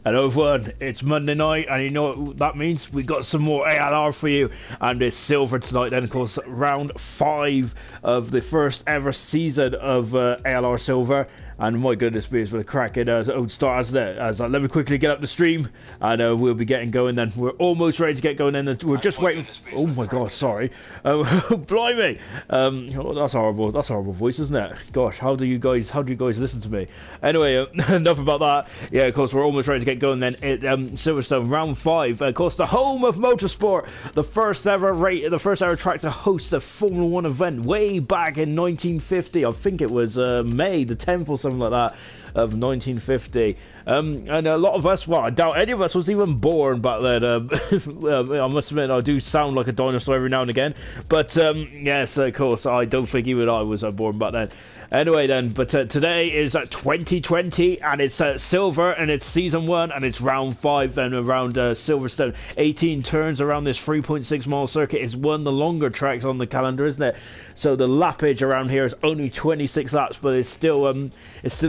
Hello everyone, it's Monday night and you know what that means? We got some more ALR for you and it's silver tonight then, of course, round 5 of the first ever season of ALR Silver. And my goodness me, it's been a cracking old start, hasn't it? Let me quickly get up the stream and we'll be getting going then. We're almost ready to get going then. We're just waiting. Oh my god, sorry. Blimey. That's horrible. That's a horrible voice, isn't it? Gosh, how do you guys listen to me? Anyway, enough about that. Yeah, of course, we're almost ready to get going then. Silverstone, round 5. Of course, the home of motorsport. The first ever track to host a Formula 1 event way back in 1950. I think it was May the 10th or something like that of 1950, and a lot of us, well, I doubt any of us was even born back then. I must admit I do sound like a dinosaur every now and again, but yes, of course, I don't think even I was born back then. Anyway then, but today is 2020 and it's silver and it's season 1 and it's round 5 and around Silverstone. 18 turns around this 3.6 mile circuit. Is one of the longer tracks on the calendar, isn't it? So the lappage around here is only 26 laps, but it's still a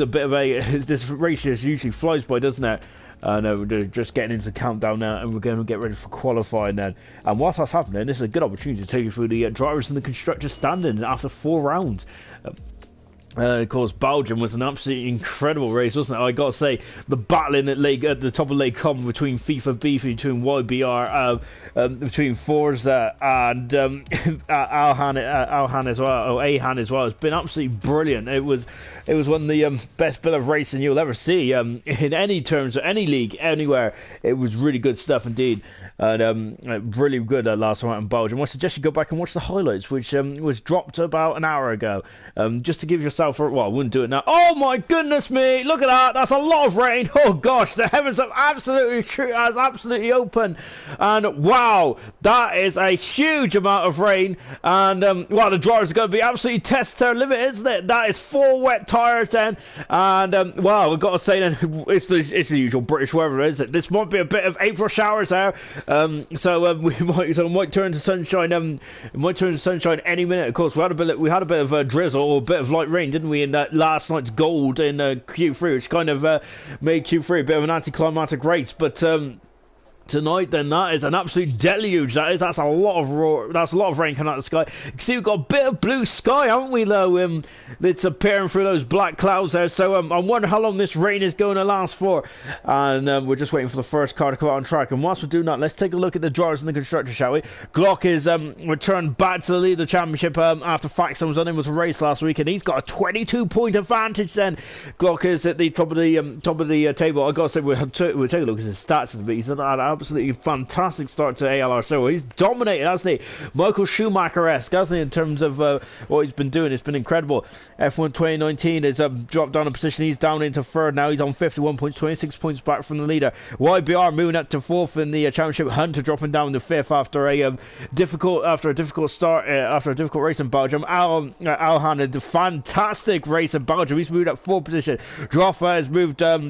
bit of a this race just usually flies by, doesn't it? We're just getting into the countdown now, and we're going to get ready for qualifying then. And whilst that's happening, this is a good opportunity to take you through the drivers and the constructors standings after 4 rounds. Of course, Belgium was an absolutely incredible race, wasn't it? I got to say, the battle in at the top of Lake Com between FIFA Beefy, between YBR, between Forza and Alhan as well, or Ahan as well, has been absolutely brilliant. It was one of the best bit of racing you'll ever see in any terms, or any league, anywhere. It was really good stuff indeed. And really good last time out in Belgium. I suggest you go back and watch the highlights, which was dropped about an hour ago, just to give yourself well, I wouldn't do it now. Oh my goodness me, look at that, that's a lot of rain. Oh gosh, the heavens have absolutely opened, and wow, that is a huge amount of rain. And well, the drivers are going to be absolutely test their limit, isn't it? That is 4 wet tires then, and well, we've got to say then, it's the usual British weather, isn't it? This might be a bit of April showers there, so it might turn to sunshine. It might turn to sunshine any minute. Of course, we had a bit of a drizzle or a bit of light rain, didn't we, in last night's gold in Q3, which kind of made Q3 a bit of an anticlimactic race. But tonight, then, that is an absolute deluge. That's a lot of rain coming out of the sky. You can see we've got a bit of blue sky, haven't we, though? It's appearing through those black clouds there. So I wonder how long this rain is going to last for. And we're just waiting for the first car to come out on track. And whilst we're doing that, let's take a look at the drivers and the constructors, shall we? Glock is returned back to the lead of the championship after Faxon was on him with a race last week, and he's got a 22-point advantage. Then Glock is at the top of the table. I got to say, we'll take a look at his stats in a bit. He's an absolutely fantastic start to ALR Silver. He's dominated, hasn't he? Michael Schumacher-esque, hasn't he, in terms of what he's been doing. It's been incredible. F1 2019 has dropped down a position. He's down into 3rd now. He's on 51 points, 26 points back from the leader. YBR moving up to 4th in the championship. Hunter dropping down to 5th after a difficult race in Belgium. Alhan had a fantastic race in Belgium. He's moved up 4th position. Droffa has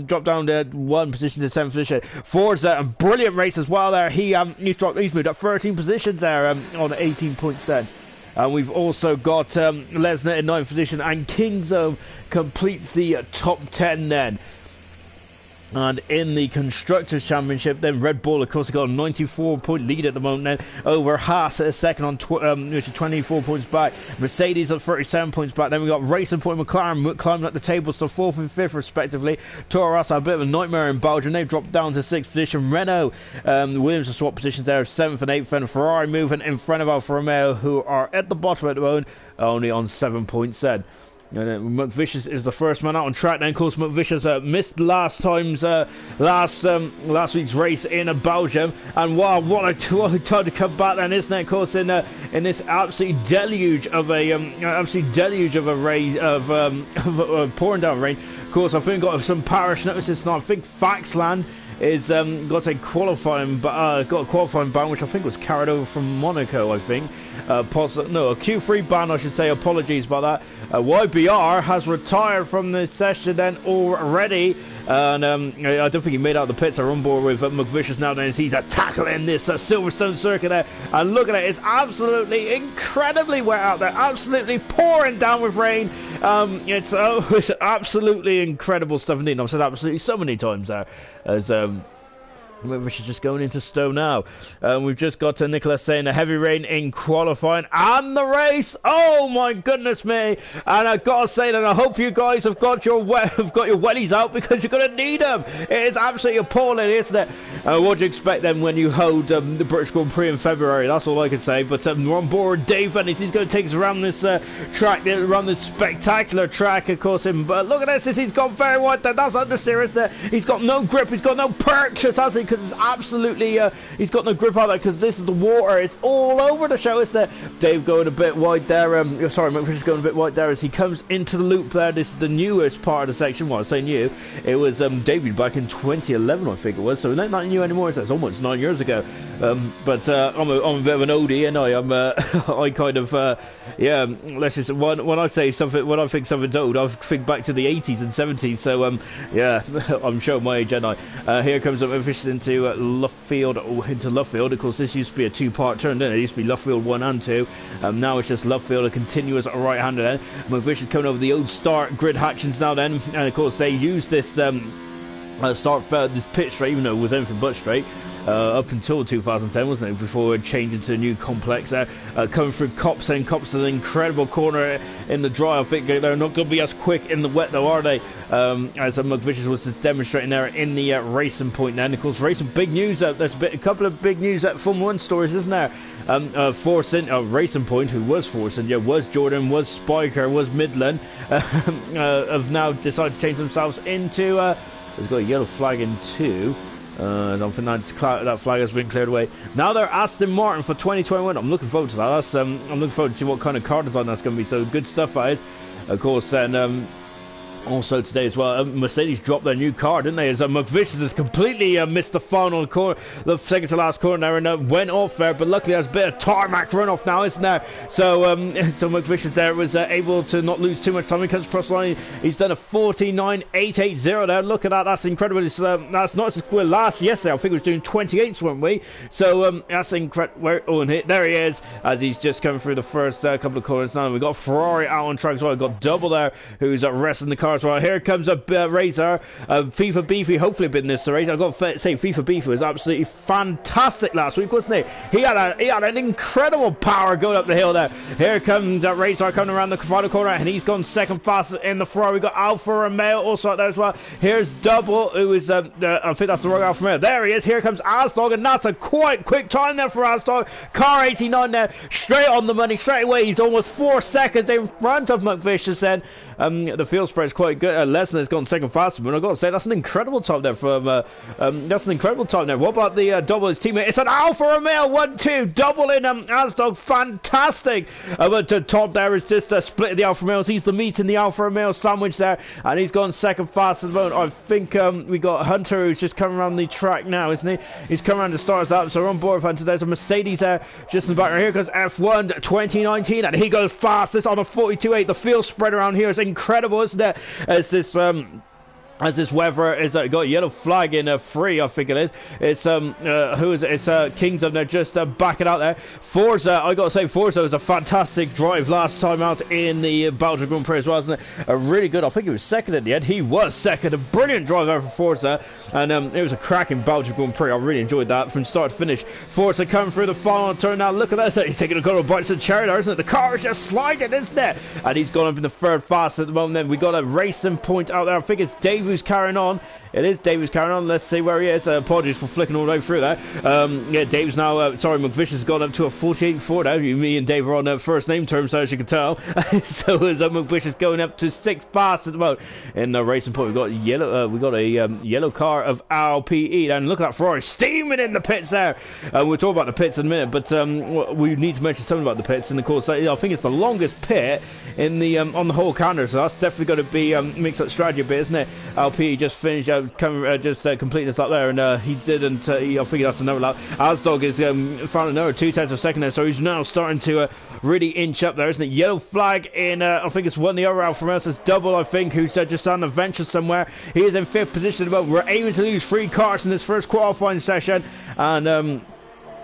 dropped down to 1 position to 7th position. Forza, a brilliant race as well there. He's moved up 13 positions there on 18 points then. And we've also got Lesnar in 9th position, and Kingzone completes the top 10 then. And in the Constructors' Championship, then Red Bull, of course, got a 94-point lead at the moment then over Haas at a second on 24 points back. Mercedes at 37 points back. Then we got Racing Point McLaren climbing up the table, so 4th and 5th respectively. Toro Rosso had a bit of a nightmare in Belgium. They've dropped down to 6th position. Renault, Williams have swapped positions there, 7th and 8th, and Ferrari moving in front of Alfa Romeo, who are at the bottom at the moment, only on 7 points then. McVicious is the first man out on track. Then, of course, McVicious missed last week's race in Belgium, and wow, what a time to come back then, isn't it? Of course, in this absolute deluge of a rain of pouring down rain. Of course, I think got some parish notices tonight. I think Faxland is got a qualifying ban, which I think was carried over from Monaco. I think a Q3 ban, I should say. Apologies about that. YBR has retired from this session then already. And I don't think he made out the pits. Are on board with McVicious now. Then he's tackling this Silverstone circuit there. And look at it, it's absolutely incredibly wet out there, absolutely pouring down with rain. It's absolutely incredible stuff indeed. I've said absolutely so many times there, as McVicious just going into stow now. We've just got to Nicholas saying a heavy rain in qualifying and the race. Oh my goodness me! And I gotta say that I hope you guys have got your wellies out, because you're gonna need them. It is absolutely appalling, isn't it? What do you expect then when you hold the British Grand Prix in February? That's all I can say. But we're on board Dave, and he's going to take us around this track, around this spectacular track, of course. But look at this, he's gone very wide there. That's understeer, isn't it? He's got no grip, he's got no purchase, has he? Because it's absolutely, he's got no grip out there, because this is the water. It's all over the show, isn't it? Dave going a bit wide there. Sorry, McVicious going a bit wide there as he comes into the loop there. This is the newest part of the section. Well, I say new. It was debuted back in 2011, I think it was. So not new anymore. So it's almost 9 years ago. But I'm a bit of an oldie, and I kind of let's just when I say something, when I think something's old, I think back to the 80s and 70s. So yeah, I'm showing my age, and here comes McVicious into Luffield. Into Luffield. Of course, this used to be a two-part turn, didn't it? It used to be Luffield 1 and 2. Now it's just Luffield, a continuous right-hander. Then McVicious coming over the old start grid hatchings now. Then, and of course they use this this pit straight, even though it was anything but straight. Up until 2010, wasn't it? Before changing to a new complex there. Coming through Cops, and Cops is an incredible corner in the dry. I think they're not going to be as quick in the wet, though, are they? As McVicious was just demonstrating there in the Racing Point. Then, of course, Racing, big news. There's a couple of big news at Formula 1 stories, isn't there? Racing Point, who was forcing, was Jordan, was Spiker, was Midland, have now decided to change themselves into. There's got a yellow flag in 2. I don't think that flag has been cleared away. Now they're Aston Martin for 2021. I'm looking forward to that. I'm looking forward to see what kind of car design that's going to be. So good stuff, that is. Of course, and also today as well, Mercedes dropped their new car, didn't they? As McVicious has completely missed the final corner, the second to last corner there, and went off there. But luckily, there's a bit of tarmac runoff now, isn't there? So, so McVicious there was able to not lose too much time. He comes across the line. He's done a 49.880 there. Look at that. That's incredible. That's not as good last yesterday. I think we was doing 28s, weren't we? So that's incredible. Oh, and there he is as he's just coming through the first couple of corners. Now we've got Ferrari out on track as well. We've got Double there, who's resting the car. Well, here comes a Razor, FIFA Beefy, hopefully been this race. I've got to say, FIFA Beefy was absolutely fantastic last week, wasn't he? He had an incredible power going up the hill there. Here comes Razor coming around the final corner, and he's gone second fastest in the Ferrari. We've got Alfa Romeo also out there as well. Here's Double, who is, I think that's the wrong Alfa Romeo. There he is. Here comes Asdog, and that's a quite quick time there for Asdog. Car 89 there, straight on the money, straight away. He's almost 4 seconds in front of McVicious, and the field spread is quite good. Lesnar's gone second fastest, but I've got to say that's an incredible time there from that's an incredible time there. What about the Double, his teammate? It's an Alfa Romeo 1-2 Double in Asdog, fantastic. But the top there is just split the Alfa Romeos. He's the meat in the Alfa Romeo sandwich there, and he's gone second fastest at the moment. I think we got Hunter, who's just coming around the track now, isn't he? He's coming around the stars up, so we're on board with Hunter. There's a Mercedes there just in the back right here, because F1 2019, and he goes fastest on a 42.8. The field spread around here is incredible, isn't it? As this weather is got a yellow flag in 3, I think it is. It's who is it? It's Kingdom. They're just backing out there. Forza, I got to say, Forza was a fantastic drive last time out in the Belgian Grand Prix as well, wasn't it? Really good. I think he was second in the end. He was second. A brilliant drive there for Forza, and it was a cracking Belgian Grand Prix. I really enjoyed that from start to finish. Forza coming through the final turn now. Look at that. He's taking a couple of bites of the cherry there, isn't it? The car is just sliding, isn't it? And he's gone up in the third fast at the moment. Then we got a Racing Point out there. I think it's Dave who's carrying on. It is Dave's carrying on. Let's see where he is. Apologies for flicking all the way through there. Yeah, Dave's now, sorry, McVicious has gone up to a 48.4 now. Me and Dave are on first name terms, as you can tell. So as McVicious going up to 6th fast at the moment. In the Racing Point, we've got a yellow car of RPE. And look at that Ferrari steaming in the pits there. We'll talk about the pits in a minute, but we need to mention something about the pits. And of course, I think it's the longest pit in the on the whole calendar, so that's definitely going to be mixed up strategy a bit, isn't it? LP just finished, completed his lap there, and he didn't. I think that's another lap. Asdog is found another 2/10 of a second there, so he's now starting to really inch up there, isn't it? Yellow flag in, I think it's one the other out from us. It's Double, I think, who's just on the venture somewhere. He is in 5th position at the moment. We're aiming to lose 3 cars in this first qualifying session, and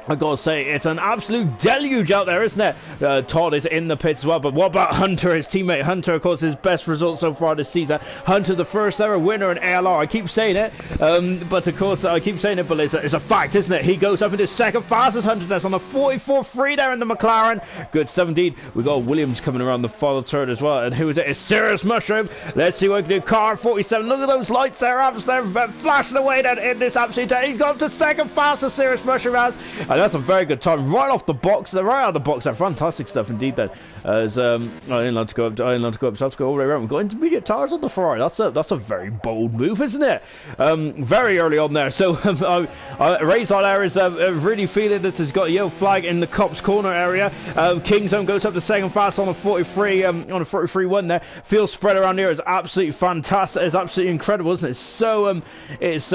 I gotta say, it's an absolute deluge out there, isn't it? Todd is in the pits as well, but what about Hunter, his teammate? Hunter, of course, his best result so far this season. Hunter, the first ever winner in ALR. I keep saying it, but of course, I keep saying it, but it's a fact, isn't it? He goes up into second fastest 100 on a 44.3 there in the McLaren. Good stuff indeed. We got Williams coming around the final third as well, and who is it? It's Serious Mushroom. Let's see what we can do. Car 47. Look at those lights there, they're flashing away then in this absolute day. He's gone up to second fastest, Serious Mushroom has. And that's a very good time, right off the box. They're right out of the box. They're fantastic stuff indeed. Then, as I didn't like to go up. I didn't like to go up. So I have to go all the way around. We've got intermediate tires on the Ferrari. That's a very bold move, isn't it? Very early on there. So Race ALR is really feeling that it's got a yellow flag in the Cops corner area. Kingzone goes up to second fast on a 43 on a 43.1 there. Field spread around here is absolutely fantastic. It's absolutely incredible, isn't it? It's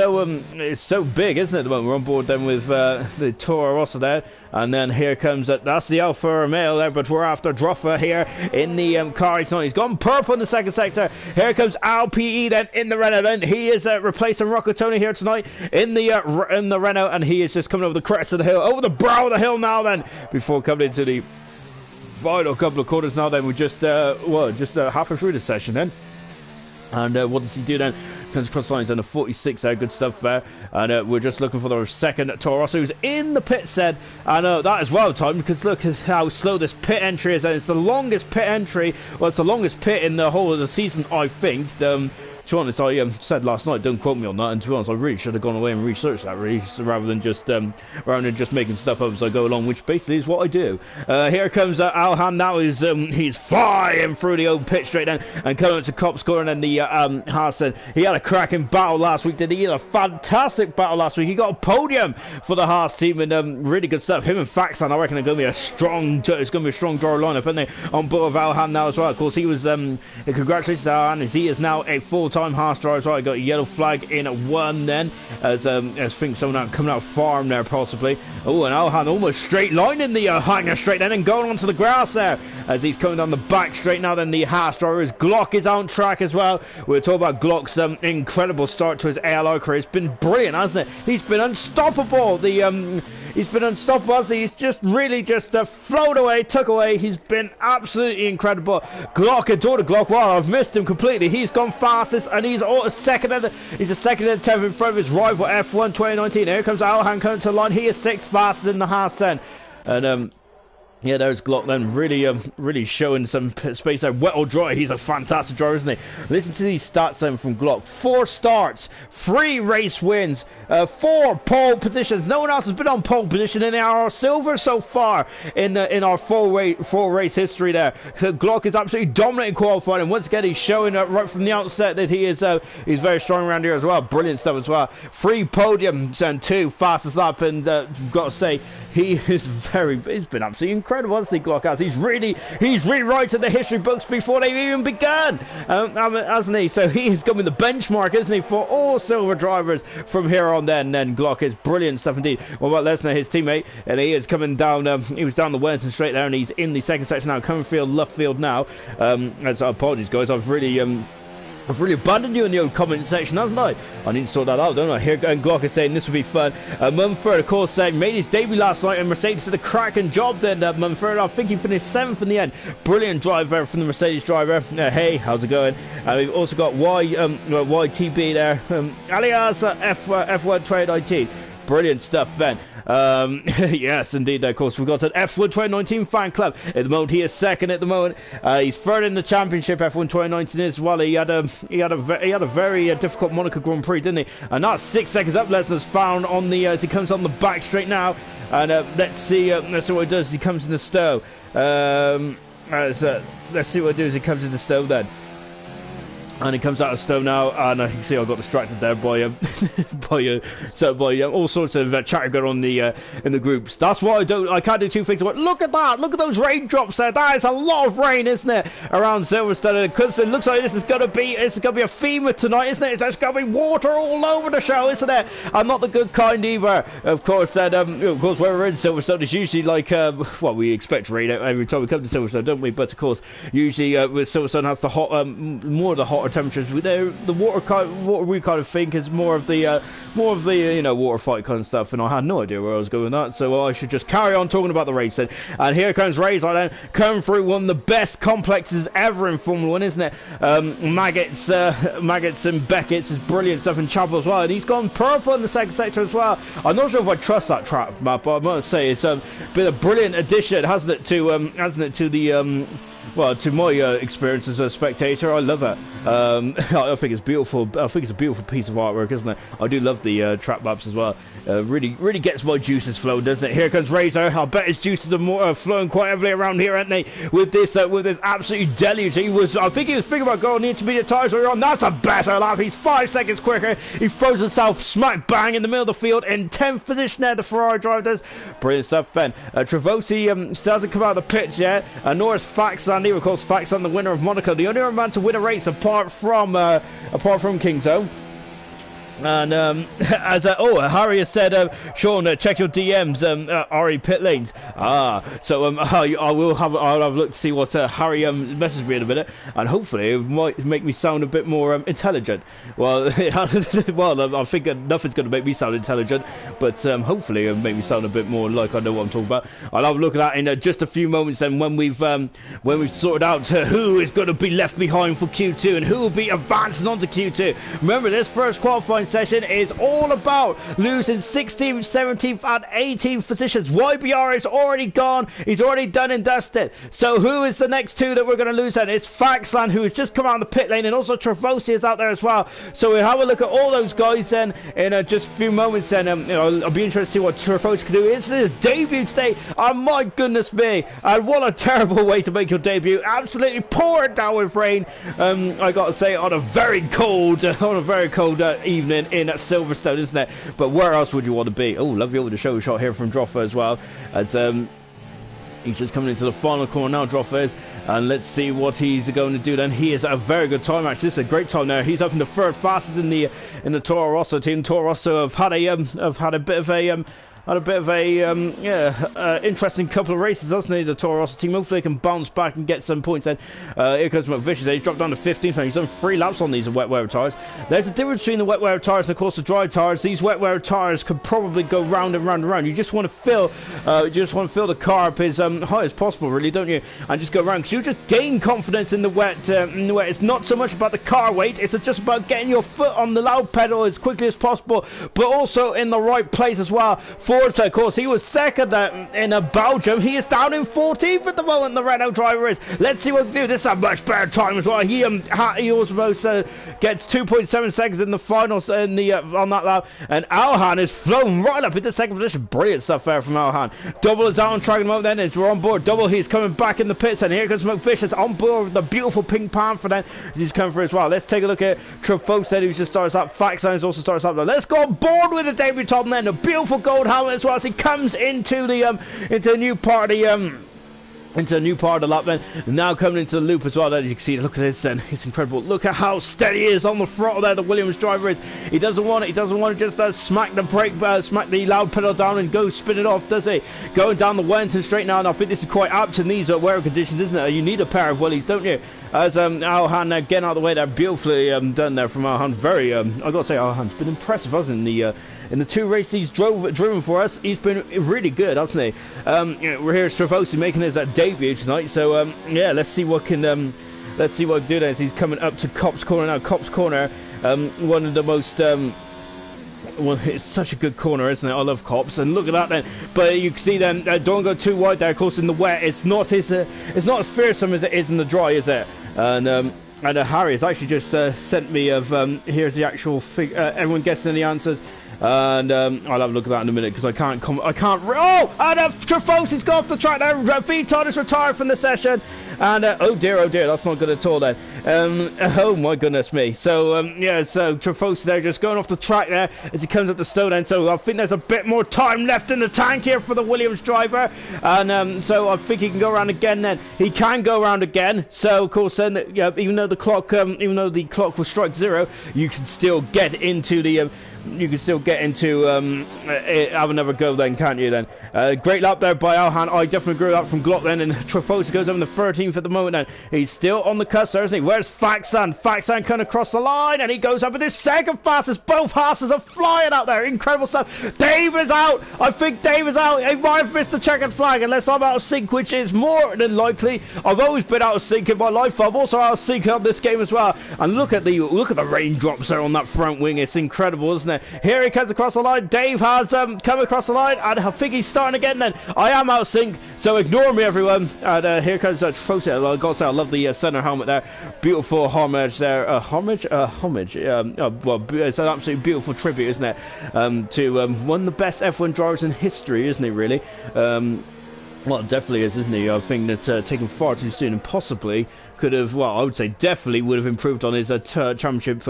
so big, isn't it? At the moment we're on board then with the Toro Rosso there, and then here comes that's the Alfa Romeo there, but we're after Droffer here in the car. He's gone purple in the second sector. Here comes LPE then in the Renault, and he is replacing Rocco Tony here tonight in the Renault, and he is just coming over the crest of the hill, over the brow of the hill now then, before coming into the final couple of quarters now then. We're just halfway through the session then. And what does he do then? Comes across lines on the 46 there, good stuff there. And we're just looking for the second Toro Rosso, who's in the pit said. And that as well, Tom, because look at how slow this pit entry is. And it's the longest pit entry, well, it's the longest pit in the whole of the season, I think. To be honest, I said last night, don't quote me on that, and to be honest, I really should have gone away and researched that, really, rather than just making stuff up as I go along, which basically is what I do. Here comes Alhan now. He's flying through the old pit straight then, and coming up to Cop score, and then the Haas. He had a cracking battle last week, did he? He had a fantastic battle last week. He got a podium for the Haas team, and really good stuff. Him and Faxan, I reckon, are going to be it's going to be a strong draw lineup, aren't they? On board with Alhan now as well. Of course, he was congratulations to Alhan, as he is now a full-time Haas driver as well. I got a yellow flag in at 1 then, as I think someone coming out farm there possibly. Oh, and Alhan almost straight line in the hanger straight then, and going onto the grass there as he's coming down the back straight now. Then the Haas driver, his Glock is on track as well. We're talking about Glock's incredible start to his ALR career. It's been brilliant, hasn't it? He's been unstoppable. He's been unstoppable, hasn't he? He's just really flown away, took away. He's been absolutely incredible. Glock, adore the Glock. Wow, I've missed him completely. He's gone fastest, and he's a second and 10th in front of his rival F1 2019. Here comes Alhan coming to the line. He is 6th faster than the Haas 10. And yeah, there's Glock then, really showing some space there. Wet or dry, he's a fantastic driver, isn't he? Listen to these stats then from Glock. 4 starts, 3 race wins, 4 pole positions. No one else has been on pole position in our silver so far in our full race history there. So Glock is absolutely dominating qualifying, and once again he's showing right from the outset that he's very strong around here as well. Brilliant stuff as well. 3 podiums and 2 fastest lap, and got to say he's been absolutely incredible, hasn't he, Glock has? He's rewriting the history books before they've even begun, hasn't he? So he's becoming the benchmark, isn't he, for all silver drivers from here on then. And Glock is brilliant stuff indeed. What about Lesnar, his teammate? And he is coming down, he was down the Wellington straight there, and he's in the second section now, coming field, left field now. Apologies, guys, I've really abandoned you in the old comment section, haven't I? I need to sort that out, don't I? Here, and Glock is saying this would be fun. Mumford, of course, made his debut last night, and Mercedes did a cracking job then. Mumford, I think he finished 7th in the end. Brilliant drive there from the Mercedes driver. Hey, how's it going? We've also got YTB there, alias F1 2019. Brilliant stuff then. Yes, indeed, of course. We've got an F1 2019 fan club. At the moment, he is 2nd at the moment. He's 3rd in the championship, F1 2019 as well. He had a very difficult Monaco Grand Prix, didn't he? And that's 6 seconds up. Lesnar's found on the as he comes on the back straight now. And let's see what he does as he comes in the stow. Let's see what he does as he comes in the stow then. And he comes out of stow now, and I can see I got distracted there by by all sorts of chatter going on in the groups. That's why I can't do two things. Look at that! Look at those raindrops there. That is a lot of rain, isn't it? Around Silverstone, and it looks like this is going to be a theme of tonight, isn't it? There's going to be water all over the show, isn't it? I'm not the good kind either. Of course, that of course, when we're in Silverstone, it's usually like we expect rain every time we come to Silverstone, don't we? But of course, usually with Silverstone has the hot, more of the hotter temperatures. The water we kind of think is more of the water fight kind of stuff. And I had no idea where I was going with that, so I should just carry on talking about the racing. And here comes Razor then, coming through one of the best complexes ever in Formula 1, isn't it? Maggots and Beckett's is brilliant stuff in Chapel as well, and he's gone purple in the second sector as well. I'm not sure if I trust that track map, but I must say it's been a brilliant addition, hasn't it, to the to my experience as a spectator. I love it. I think it's beautiful. I think it's a beautiful piece of artwork, isn't it? I do love the track maps as well. Really gets my juices flowing, doesn't it? Here comes Razor. I bet his juices are flowing quite heavily around here, aren't they? With this absolutely deluge. I think he was thinking about going on the intermediate tyres earlier on. That's a better lap. He's 5 seconds quicker. He throws himself smack bang in the middle of the field in 10th position there. The Ferrari driver does. Brilliant stuff, Ben. Travosi still hasn't come out of the pits yet. Norris Faxland, of course, Faxland, the winner of Monaco, the only other man to win a race apart from Kingzo. And Harry has said, Sean, check your DMs, RE pit lanes. So I'll have a look to see what Harry messaged me in a minute, and hopefully it might make me sound a bit more intelligent. Well, I think nothing's going to make me sound intelligent, but hopefully it'll make me sound a bit more like I know what I'm talking about. I'll have a look at that in just a few moments. Then when we've sorted out who is going to be left behind for Q2 and who will be advancing on to Q2. Remember, this first qualifying session is all about losing 16th, 17th and 18th positions. YBR is already gone. He's already done and dusted. So who is the next two that we're going to lose then? It's Faxland, who has just come out of the pit lane, and also Travosi is out there as well. So we'll have a look at all those guys then in just a few moments. Then I'll be interested to see what Travosi can do. It's his debut today. Oh my goodness me, and what a terrible way to make your debut. Absolutely pouring down with rain. I got to say, on a very cold evening in Silverstone, isn't it? But where else would you want to be? Oh, lovely over the show shot here from Droffa as well. And he's just coming into the final corner now, Droffa is. And let's see what he's going to do then. He is a very good time, actually. This is a great time there. He's up in the third fastest in the Toro Rosso team. Toro Rosso have had a bit of a interesting couple of races, doesn't he, the Toro Rosso team? Hopefully they can bounce back and get some points then. Here comes McVicious. He's dropped down to 15th. He's done 3 laps on these wet weather tyres. There's a difference between the wet weather tyres and, of course, the dry tyres. These wet weather tyres could probably go round and round and round. You just want to fill the car up as high as possible, really, don't you? And just go around, because you just gain confidence in the wet. It's not so much about the car weight. It's just about getting your foot on the loud pedal as quickly as possible, but also in the right place as well. Forza, of course, he was second in Belgium. He is down in 14th at the moment, the Renault driver is. Let's see what he can do. This is a much better time as well. He almost gets 2.7 seconds in the finals on that lap. And Alhan is flown right up into second position. Brilliant stuff there from Alhan. Double is out on track at the moment then. We're on board. Double, he's coming back in the pits. And here comes McVicious on board with the beautiful Pink Panther then. He's coming through as well. Let's take a look at Travosi, who just starts up. Faxland also starts up. Let's go on board with the debutant then. The beautiful gold helmet as well as he comes into a new part of the lap then. Now coming into the loop as well. As you can see, look at this then. It's incredible. Look at how steady he is on the throttle there, the Williams driver is. He doesn't want to just smack the brake, smack the loud pedal down and go spin it off, does he? Going down the Wellington straight now, and I think this is quite apt in these weather conditions, isn't it? You need a pair of willies, don't you? As Alhan getting out of the way there, beautifully done there from Alhan. Very, I got to say, Alhan's been impressive, hasn't he? In the 2 races he's driven for us, he's been really good, hasn't he? We're here at Travosi making his debut tonight, so let's see what can do there as he's coming up to Copse Corner now. Copse Corner, one of the most well, it's such a good corner, isn't it? I love Copse, and look at that then. But you can see then, don't go too wide there. Of course, in the wet, it's not as fearsome as it is in the dry, is it? And Harry has actually just sent me here's the actual everyone guessing the answers. And I'll have a look at that in a minute because I can't. Oh, and Trafosi's gone off the track now. Viton is retired from the session. And oh dear, that's not good at all then. Oh my goodness me. So yeah, so Trefosi there just going off the track there as he comes up the stone end. So I think there's a bit more time left in the tank here for the Williams driver, and so I think he can go around again. Then he can go around again. So of course then, yeah, even though the clock will strike 0, you can still get into the. Have another go then, can't you then? Great lap there by Alhan. I definitely agree with that from Glock then, and Trefosi goes over the 13th at the moment then. He's still on the cusp there, isn't he? Where's Faxan? Faxan coming across the line, and he goes up with his second fastest. Both Haas's are flying out there. Incredible stuff. Dave is out. I think Dave is out. He might have missed the checkered flag unless I'm out of sync, which is more than likely. I've always been out of sync in my life. I'm also out of sync on this game as well. And look at the raindrops there on that front wing. It's incredible, isn't it? Here he comes across the line. Dave has come across the line, and I think he's starting again then. I am out of sync, so ignore me, everyone. And here comes Trefosi. I've got to say, I love the center helmet there. Beautiful homage there. Homage? Well, it's an absolutely beautiful tribute, isn't it? To one of the best F1 drivers in history, isn't he, really? Well, it definitely is, isn't he? I think that taken far too soon and possibly could have, well, I would say definitely would have improved on his world championship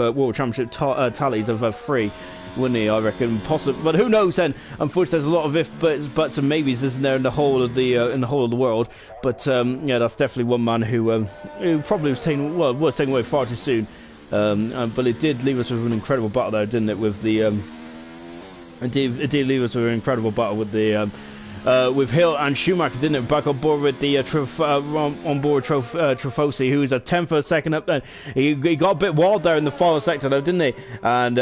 tallies of 3. Wouldn't he? I reckon possibly, but who knows? Then, unfortunately, there's a lot of ifs, buts, and maybes, isn't there, in the whole of the world? But yeah, that's definitely one man who probably was taken away far too soon. But it did leave us with an incredible battle there, didn't it? With the it did leave us with an incredible battle with the. With Hill and Schumacher, didn't it? Back on board with the Trefosi, who was a 10th for a second up then. He got a bit wild there in the final sector, though, didn't he? And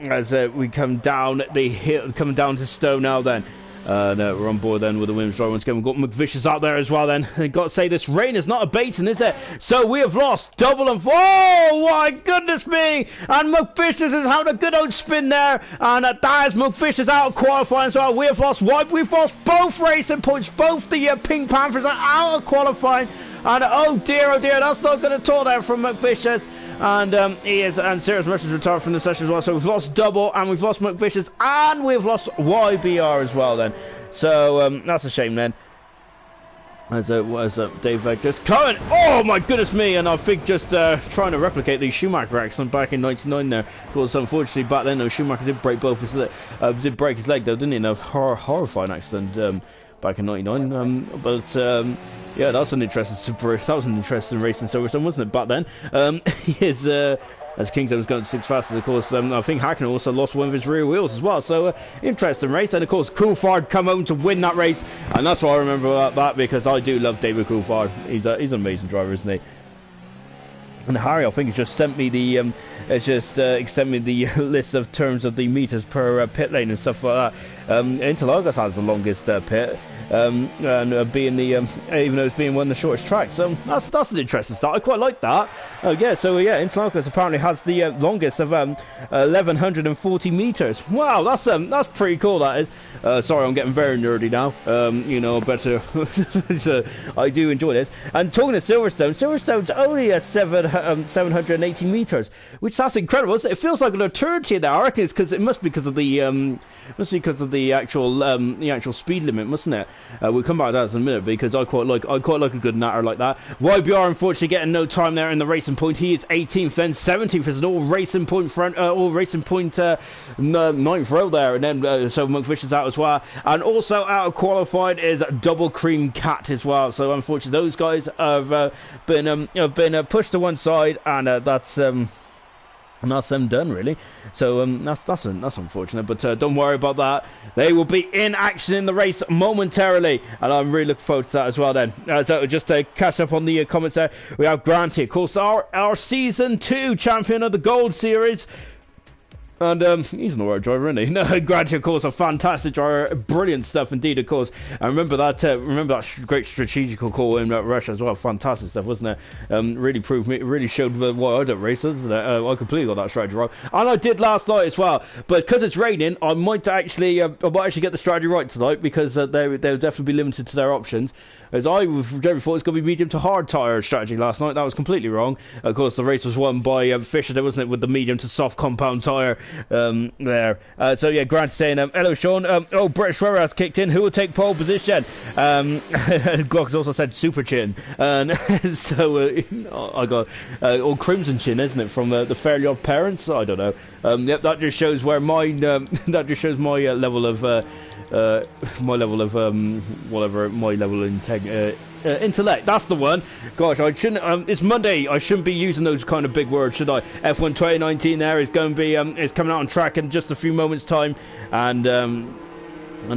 as we come down the hill, coming down to Stowe now, then. We're on board then with the Williams driver once again. We've got McVicious out there as well then. I've got to say, this rain is not abating, is it? So we have lost double and four. Oh my goodness me! And McVicious is having a good old spin there. And that is McVicious out of qualifying as well. We have lost one. We've lost both racing points. Both the Pink Panthers are out of qualifying. And oh dear, that's not good at all there from McVicious. And he is, and Sarah's message retired from the session as well. So we've lost double, and we've lost McVicious, and we've lost YBR as well then. So that's a shame then. As Dave just coming. Oh my goodness me! And I think just trying to replicate the Schumacher accident back in '99 there. Of course, unfortunately back then, though, Schumacher did break both his did break his leg though, didn't he? In a horrifying accident back in '99. Yeah, that was an interesting racing Silverstone, wasn't it, back then? As Kingston was going to 6 fastest, of course, I think Hackner also lost one of his rear wheels as well. So, interesting race. And, of course, Coulthard come home to win that race. And that's what I remember about that, because I do love David Coulthard. He's an amazing driver, isn't he? And Harry, I think, has just sent me the extend me the list of terms of the meters per pit lane and stuff like that. Interlagos has the longest pit. And being the even though it's being one of the shortest tracks, that's an interesting start. I quite like that. Interlagos apparently has the longest of 1140 meters. Wow, that's pretty cool. That is. Sorry, I'm getting very nerdy now. Better. I do enjoy this. And talking of Silverstone's only 780 meters, which that's incredible. It feels like an eternity there. I reckon it's because because of the actual speed limit, mustn't it? We'll come back to that in a minute, because I quite like a good natter like that. YBR unfortunately getting no time there in the racing point. He is 18th, then 17th is an all racing point 9th row there, and then so McVicious out as well, and also out of qualified is Double Cream Cat as well. So unfortunately those guys have been pushed to one side, and that's them done, really. So that's unfortunate, but don't worry about that. They will be in action in the race momentarily, and I'm really looking forward to that as well then. So just to catch up on the comments there, we have Grant here, of course, our Season 2 champion of the Gold Series. And he's an alright driver, isn't he? No, Grant, of course, a fantastic driver, brilliant stuff indeed, of course. And remember that great strategical call in Russia as well, fantastic stuff, wasn't it? Really showed why I don't race, isn't it? I completely got that strategy wrong, and I did last night as well. But because it's raining, I might actually get the strategy right tonight, because they'll definitely be limited to their options. As I thought it's going to be medium to hard tyre strategy last night. That was completely wrong. Of course, the race was won by Fisher, wasn't it, with the medium to soft compound tyre. there. So yeah, Grant saying, hello Sean, British Ferrer has kicked in, who will take pole position? Glock's also said super chin, and so I got all crimson chin, isn't it, from the Fairly Odd Parents? I don't know. Yep, that just shows where my that just shows my level of intellect. That's the one. Gosh, I shouldn't. It's Monday. I shouldn't be using those kind of big words, should I? F1 2019 there is going to be is coming out on track in just a few moments' time, and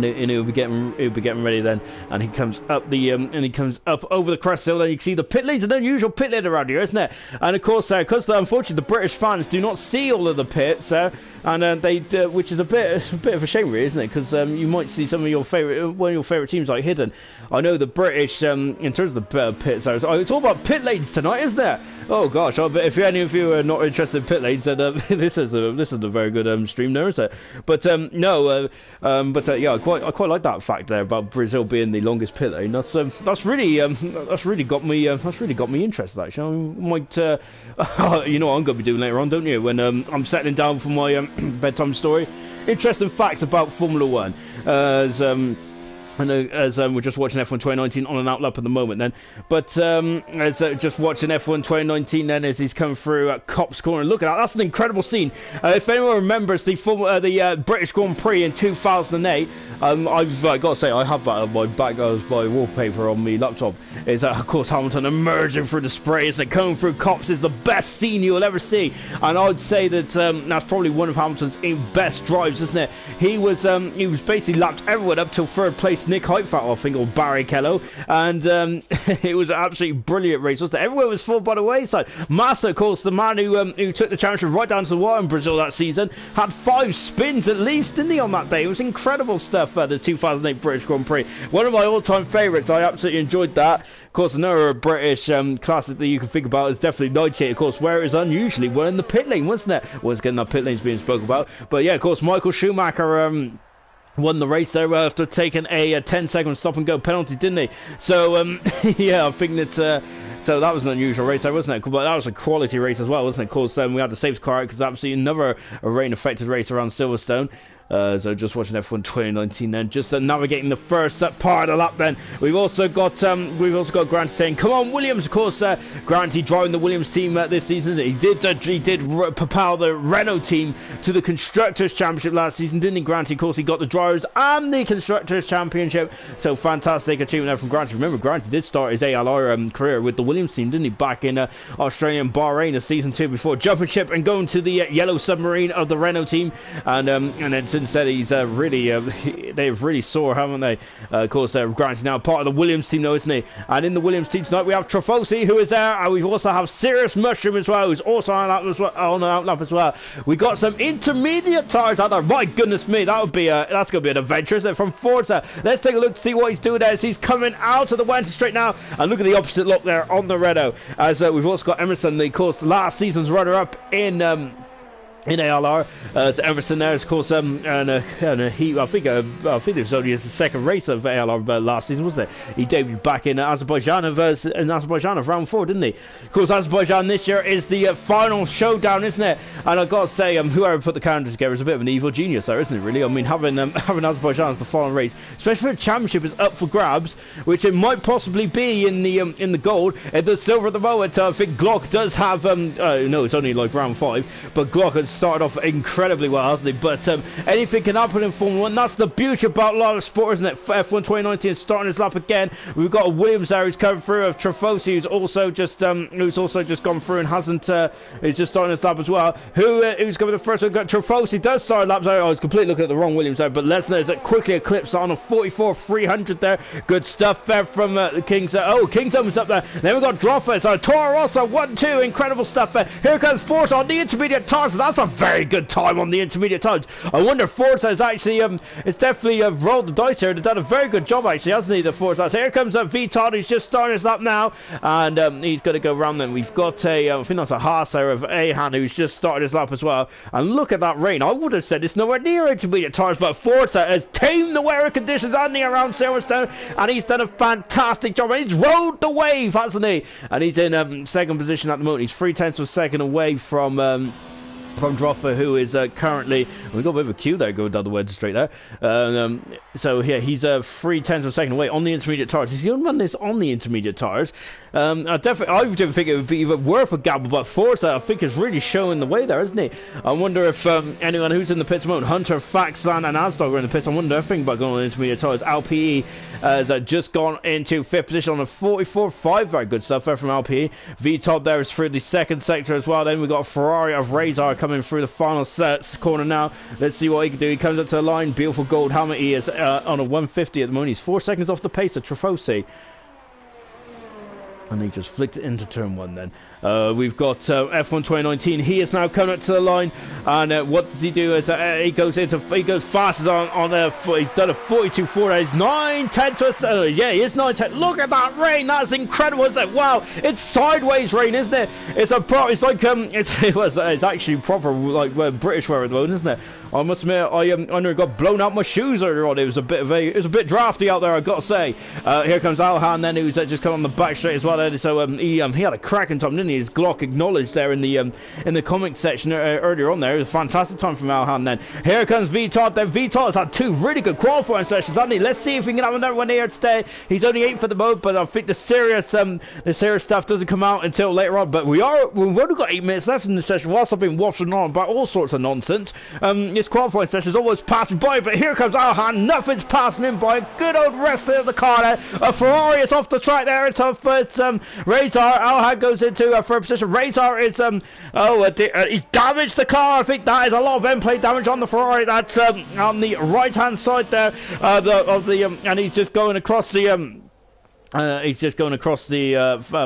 he'll be getting ready then, and he comes up over the crest hill, and you can see the pit lane's an unusual pit lane around here, isn't it? And of course, because unfortunately the British fans do not see all of the pits, and they which is a bit of a shame, really, isn't it? Because you might see one of your favorite teams like hidden. I know the British in terms of the pits, it's all about pit lanes tonight, isn't it? Oh gosh, but if any of you are not interested in pit lanes, then this is a very good stream there, isn't it? But yeah, I quite like that fact there about Brazil being the longest pit lane. That's really got me interested, actually. I might you know what I'm gonna be doing later on, don't you? When I'm settling down for my bedtime story. Interesting facts about Formula One. I know, as we're just watching F1 2019 on an outlap at the moment then, but as just watching F1 2019 then as he's come through at Copse Corner. Look at that, that's an incredible scene. If anyone remembers the British Grand Prix in 2008, I've got to say, I have that on my back as my wallpaper on my laptop, is of course Hamilton emerging through the spray, isn't it? Coming through Copse is the best scene you'll ever see, and I'd say that that's probably one of Hamilton's best drives, isn't it? He was basically lapped everyone up till third place Nick Heidfeld, I think, or Barrichello, and it was an absolutely brilliant race, wasn't it? Everywhere was full by the wayside. Massa, of course, the man who took the championship right down to the wire in Brazil that season, had 5 spins at least, didn't he, on that day? It was incredible stuff, the 2008 British Grand Prix. One of my all-time favourites. I absolutely enjoyed that. Of course, another British classic that you can think about is definitely 98, of course, where it was unusually well in the pit lane, wasn't it? Once again, that pit lane's being spoke about. But yeah, of course, Michael Schumacher won the race there after taking a 10-second stop-and-go penalty, didn't he? So, yeah, I think that... So that was an unusual race there, wasn't it? But that was a quality race as well, wasn't it? Of course, we had the safety car because absolutely another rain-affected race around Silverstone. So just watching F1 2019 then, just navigating the first part of the lap then. We've also got Grant saying, come on Williams, of course, Grant, driving the Williams team this season. He did propel the Renault team to the Constructors' Championship last season, didn't he, Grant? Of course, he got the Drivers and the Constructors' Championship, so fantastic achievement there from Grant. Remember, Grant did start his ALR career with the Williams team, didn't he, back in Australia and Bahrain in season 2 before jumping ship and going to the Yellow Submarine of the Renault team, and then since then he's they've really soared, haven't they? Of course, Grant now part of the Williams team, though, isn't he? And in the Williams team tonight we have Trafosi, who is there, and we also have Sirius Mushroom as well, who's also on an outlap as well. We got some intermediate tires out there. My goodness me, that's going to be an adventure, isn't it, from Forza? Let's take a look to see what he's doing there as he's coming out of the Wednesday straight now, and look at the opposite look there on the Renault, as we've also got Emerson, of course, last season's runner-up in ALR. It's Everson there, of course, and I think it was only his second race of ALR last season, wasn't it? He debuted back in Azerbaijan of round 4, didn't he? Of course, Azerbaijan this year is the final showdown, isn't it? And I've got to say, whoever put the calendar together is a bit of an evil genius there, isn't it, really? I mean, having Azerbaijan as the final race, especially for the championship, is up for grabs, which it might possibly be in the gold. The silver at the moment, I think Glock does have, no, it's only like round 5, but Glock has started off incredibly well, hasn't he? But anything can happen in Formula 1. That's the beauty about live sport, isn't it? F1 2019 is starting his lap again. We've got a Williams there who's coming through, of Trafosi, who's also just gone through and hasn't is just starting his lap as well. Who's going to be the first one? Trafosi does start laps there. I was completely looking at the wrong Williams there, but Lesnar is quickly eclipsed on a 44.300 there. Good stuff there from King's. King's almost up there. Then we've got Droffers, Toro Rosso 1-2, incredible stuff there. Here comes Forza on the intermediate tires. That's a very good time on the intermediate times. I wonder if Forza has actually it's definitely rolled the dice here. They've done a very good job, actually, hasn't he, the Forza? So here comes Viton, who's just starting his lap now, and he's going to go round them. We've got I think that's a Haas there of Ahan, who's just started his lap as well, and look at that rain. I would have said it's nowhere near intermediate tires, but Forza has tamed the weather conditions on the around Silverstone, and he's done a fantastic job, and he's rode the wave, hasn't he? And he's in second position at the moment. He's 0.3 of a second away from from Droffer, who is currently, we've got a bit of a queue there going down the wedge straight there. So yeah, he's 3/10 of a second away on the intermediate tires. He's the only one that's on the intermediate tires. I didn't think it would be even worth a gamble, but Forza, I think, is really showing the way there, isn't he? I wonder if anyone who's in the pits mode, Hunter, Faxland, and Asdog are in the pits. I wonder if thinking about going on the intermediate tires. LPE has just gone into 5th position on a 44.5. Very good stuff there from LPE. V-Top there is through the second sector as well. Then we've got a Ferrari of Razor coming through the final corner now. Let's see what he can do. He comes up to the line. Beautiful gold helmet. He is on a 150 at the moment. He's 4 seconds off the pace of Trefosi. And he just flicked it into turn 1 then. We've got F1 2019. He is now coming up to the line. And what does he do? Is he goes fast as on he's done a 42.4. He's 9/10. Yeah, he is 9/10. Look at that rain. That's incredible, isn't it? Wow, it's sideways rain, isn't it? It's like it's actually proper like British weather at the moment, isn't it? I must admit, I nearly got blown out my shoes earlier on. It was a bit drafty out there, I've got to say. Here comes Alhan then, who's just come on the back straight as well. So he had a cracking time, didn't he? His Glock acknowledged there in the comment section earlier on there. It was a fantastic time from Alhan then. Here comes VTOT. Then VTOT has had 2 really good qualifying sessions, hasn't he? Let's see if we can have another one here today. He's only 8th at the moment, but I think the serious stuff doesn't come out until later on. But we've only got 8 minutes left in the session. Whilst I've been waffling on about all sorts of nonsense, this qualifying session's almost passed me by, but here comes Alhan. Nothing's passing him by. Good old wrestler of the car there. A Ferrari is off the track there. It's Razor. Alhan goes into a third position. Razor is he's damaged the car. I think that is a lot of end plate damage on the Ferrari. That's on the right hand side there and he's just going across the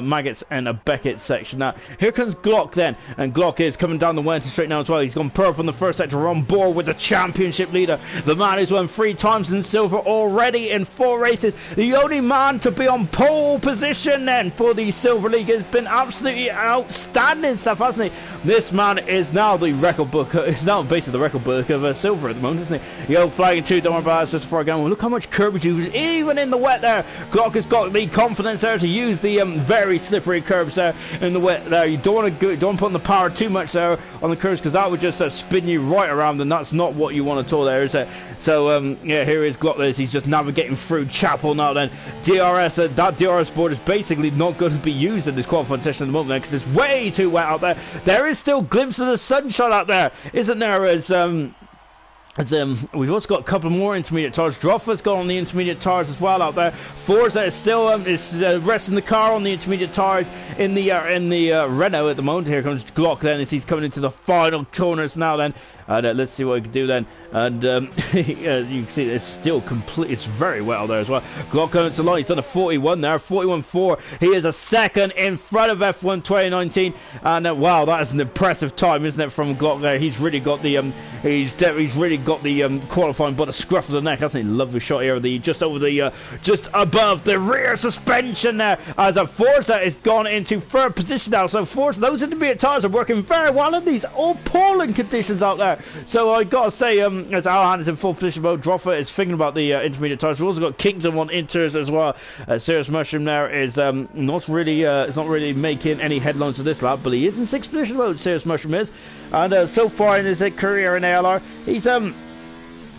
Maggots and Beckett section. Now, here comes Glock then, and Glock is coming down the Wednesday straight now as well. He's gone purple in the first sector. We're on board with the championship leader, the man who's won 3 times in silver already in 4 races. The only man to be on pole position then for the Silver League. Has been absolutely outstanding stuff, hasn't he? This man is now the record book. Is now basically the record book of silver at the moment, isn't he? Yo, flagging 2. Don't worry about it. Just before I go, look how much curb he's using, even in the wet there. Glock has got the confidence there to use the very slippery curbs there in the wet there. You don't want to put on the power too much there on the curves, because that would just spin you right around, and that's not what you want at all there, is it? So yeah, here is Glock. He's just navigating through Chapel now then. DRS, that DRS board is basically not going to be used in this qualifying session at the moment because it's way too wet out there. There is still glimpses of the sunshine out there, isn't there? We've also got a couple more intermediate tires. Droffer's got on the intermediate tires as well out there. Forza is still resting the car on the intermediate tires in the Renault at the moment. Here comes Glock then as he's coming into the final corners now then. And let's see what he can do then. And you can see it's still complete. It's very wet out there as well. Glock coming to the line. He's done a 41 there, 41.4. He is a second in front of F1 2019. And wow, that is an impressive time, isn't it, from Glock there? He's really got the he's really got the qualifying by the scruff of the neck, hasn't he? Lovely shot here of the just above the rear suspension there. As a Forza is gone into third position now. So Forza, those intermediate tires are working very well in these appalling conditions out there. So I gotta say, as Alhan is in full position mode, Droffer is thinking about the intermediate tires. We've also got Kingdom on inters as well. Serious Mushroom there is not really making any headlines of this lap, but he is in 6th position mode. Serious Mushroom is, and so far in his career in ALR, he's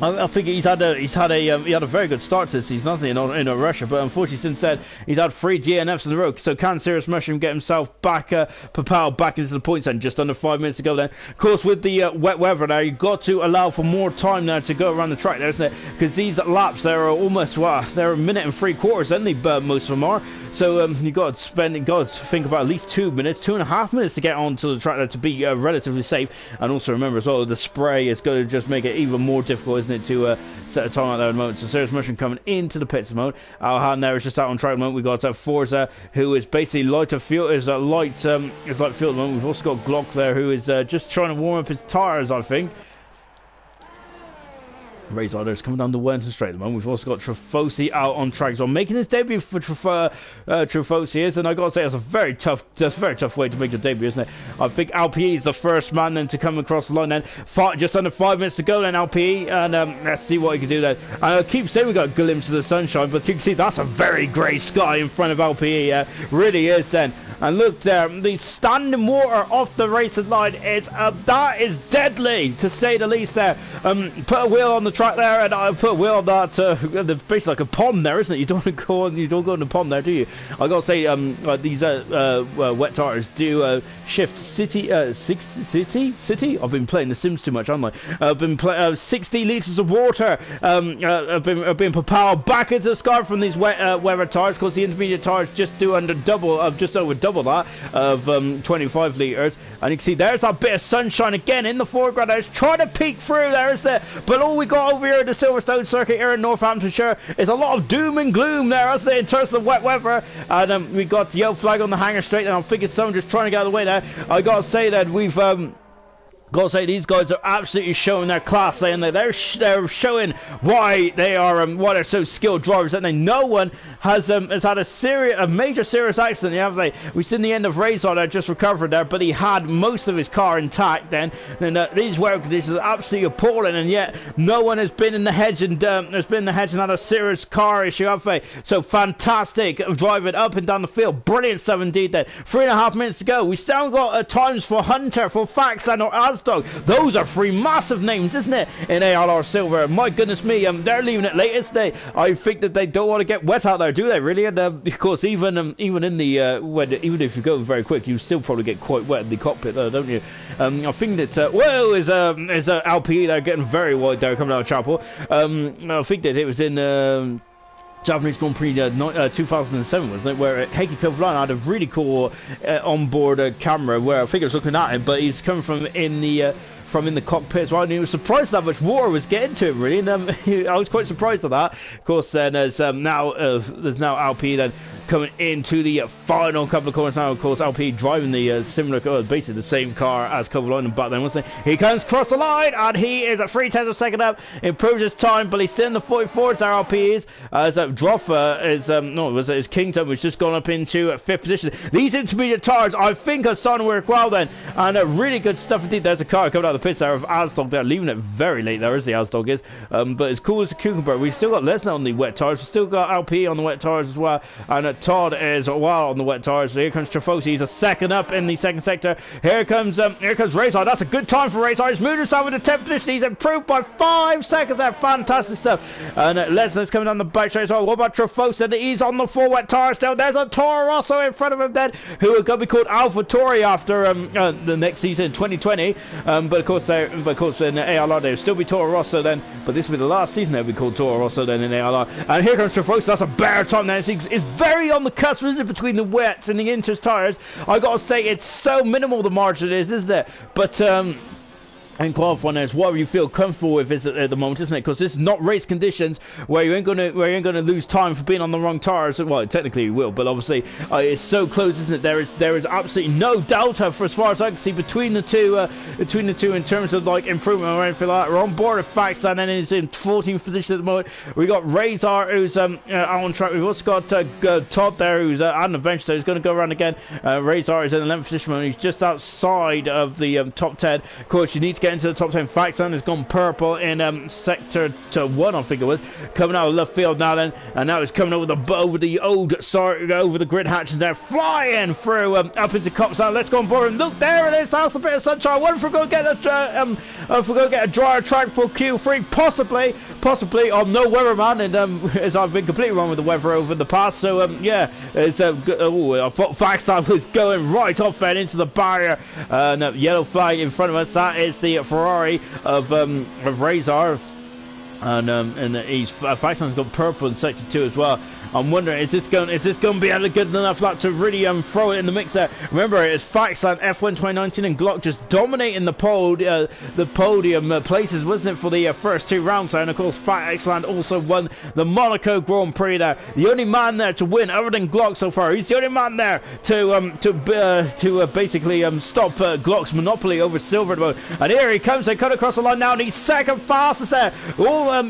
I think he had a very good start to this season, hasn't he, in Russia, but unfortunately since then he's had 3 DNFs in a row. So can Serious Mushroom get himself back, propelled back into the points then? Just under 5 minutes to go then. Of course, with the wet weather now, you've got to allow for more time now to go around the track there, isn't it? Because these laps, they're almost, they're a minute and 3/4, aren't they? Most of them are. So you got to think about at least 2 minutes, 2.5 minutes to get onto the track there to be relatively safe. And also remember as well, the spray is going to just make it even more difficult, isn't it, to set a time out there at the moment. So Serious Mushroom coming into the pits at the moment. Alhan there is just out on track at the moment. We've got Forza, who is basically light field at the moment. We've also got Glock there, who is just trying to warm up his tyres, I think. Razor's coming down the Wellington straight at the moment. We've also got Trefosi out on track as well, making his debut for Trefosi is, and I gotta say that's a very tough way to make your debut, isn't it? I think LPE is the first man then to come across the line. Then just under 5 minutes to go. Then LPE, and let's see what he can do then. I keep saying we got a glimpse of the sunshine, but you can see that's a very grey sky in front of LPE. Really is then. And look there, the standing water off the racing line is that is deadly to say the least. There, put a wheel on the track there, and I put a wheel on that. Basically like a pond there, isn't it? You don't go in the pond there, do you? I gotta say, these wet tires do shift city. I've been playing The Sims too much, haven't I? I've been 60 litres of water have been propelled back into the sky from these weather tires, because the intermediate tires just do just over double that of 25 litres. And you can see there's that bit of sunshine again in the foreground. I was trying to peek through there, isn't it? But all we got over here at the Silverstone circuit here in Northamptonshire is a lot of doom and gloom there, isn't it, in terms of the wet weather. And we got the yellow flag on the hangar straight, and I'm thinking someone just trying to get out of the way there. I gotta say that we've gotta say these guys are absolutely showing their class there, and they're showing why they're so skilled drivers. And no one has had a major serious accident, have they? We've seen the end of Razor there, just recovered there, but he had most of his car intact then. And these weather conditions are absolutely appalling, and yet no one has been in the hedge and had a serious car issue, have they? So fantastic driving up and down the field, brilliant stuff indeed. Then 3.5 minutes to go. We still haven't got times for Hunter, for Faxan or Asdog. Those are three massive names, isn't it, in ALR Silver? My goodness me, they're leaving it late, isn't they? I think that they don't want to get wet out there, do they, really? And of course, even in the even if you go very quick, you still probably get quite wet in the cockpit there, don't you? I think that is LPE there getting very wide there coming out of Chapel. I think that it was in Japanese Grand Prix 2007, wasn't it, where Heikki Kovalainen had a really cool onboard camera where I think I was looking at him, but he's coming from in the cockpit as well, and he was surprised how much water was getting to him, really, and I was quite surprised at that. Of course, then there's now LP then coming into the final couple of corners now. Of course, LP driving the basically the same car as Kovalainen back then, wasn't he? He comes across the line, and he is at 3/10 of a second up, improves his time, but he's still in the 44s there, LP is, as Droffer is Kingdom, who's just gone up into 5th position. These intermediate tires, I think, are starting to work well then, and really good stuff indeed. There's a car coming out of the pits there of Asdog there, leaving it very late there, as the Asdog is, but as cool as the cucumber. We've still got Lesnar on the wet tires, we've still got LP on the wet tires as well, and Todd is well on the wet tires. So here comes Trefosi. He's a second up in the second sector. Here comes Razor. That's a good time for Razor. He's moved himself into 10th position. He's improved by 5 seconds there. Fantastic stuff. And Lesnar's coming down the back straight as well. What about Trefosi? He's on the 4 wet tires still. There's a Toro Rosso in front of him then, who are going to be called AlphaTauri after the next season, 2020. But of course in ALR they'll still be Toro Rosso then. But this will be the last season they'll be called Toro Rosso then in ALR. And here comes Trefosi. That's a better time then. It's very on the cusp, isn't it, between the wets and the inters tires. I gotta say, it's so minimal the margin is, isn't it? But and qualifying is what you feel comfortable with is at the moment, isn't it? Because this is not race conditions where you ain't gonna lose time for being on the wrong tires. Well, technically you will, but obviously it's so close, isn't it? There is absolutely no delta, for as far as I can see, between the two in terms of like improvement or anything like that. We're on board with Fax, and then is in 14th position at the moment. We got Razor, who's on track. We've also got Todd there, who's at an adventure, so he's going to go around again. Razor is in 11th position, and he's just outside of the top 10. Of course, you need to get into the top 10. Faxan has gone purple in sector 1, I think it was, coming out of left field now then, and now he's coming over the grid hatches there, flying through up into Cops now. Let's go on board, and look, there it is. That's a bit of sunshine. I wonder if we're going to get a drier track for Q3, possibly. I'm no weatherman, and as I've been completely wrong with the weather over the past, so it's I thought Faxan was going right off then into the barrier, and yellow flag in front of us. That is the Ferrari of Razor, and he's Faxan's got purple in sector 2 as well. I'm wondering, is this going to be a good enough lap to really throw it in the mix there? Remember, it's Faxland F1 2019 and Glock just dominating the podium places, wasn't it, for the first 2 rounds there? And of course, Faxland also won the Monaco Grand Prix there. The only man there to win, other than Glock so far. He's the only man there to basically stop Glock's monopoly over silver at the moment. And here he comes. They cut across the line now, and he's second fastest there.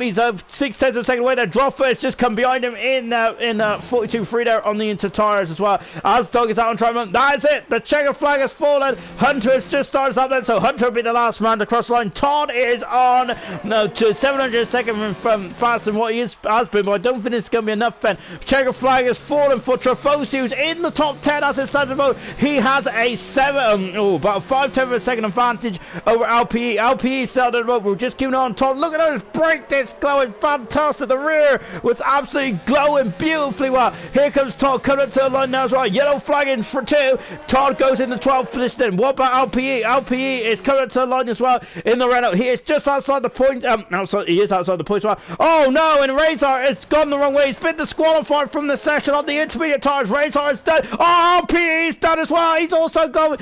He's 6 tenths of a second away there. Droffer has just come behind him in 42.3 there on the Inter tires as well. As Dog is out on track. That is it. The checker flag has fallen. Hunter has just started up then, so Hunter will be the last man to cross the line. Todd is on to 700 seconds from faster than what he has been, but I don't think it's going to be enough, Ben. Checker flag has fallen for Trafosi, who's in the top 10 as it stands at the moment. He has about a 5/10 of a second advantage over LPE. LPE started the road. We're just keeping on. Todd, look at those brake discs glowing fantastic. The rear was absolutely glowing beautifully well. Here comes Todd coming up to the line now as well. Yellow flag in for 2. Todd goes in the 12th position then. What about LPE? LPE is coming up to the line as well in the Renault. He is just outside the point. He is outside the point as well. Oh no, and Razor has gone the wrong way. He's been disqualified from the session on the intermediate tires. Razor is done. Oh, LPE is done as well. He's also going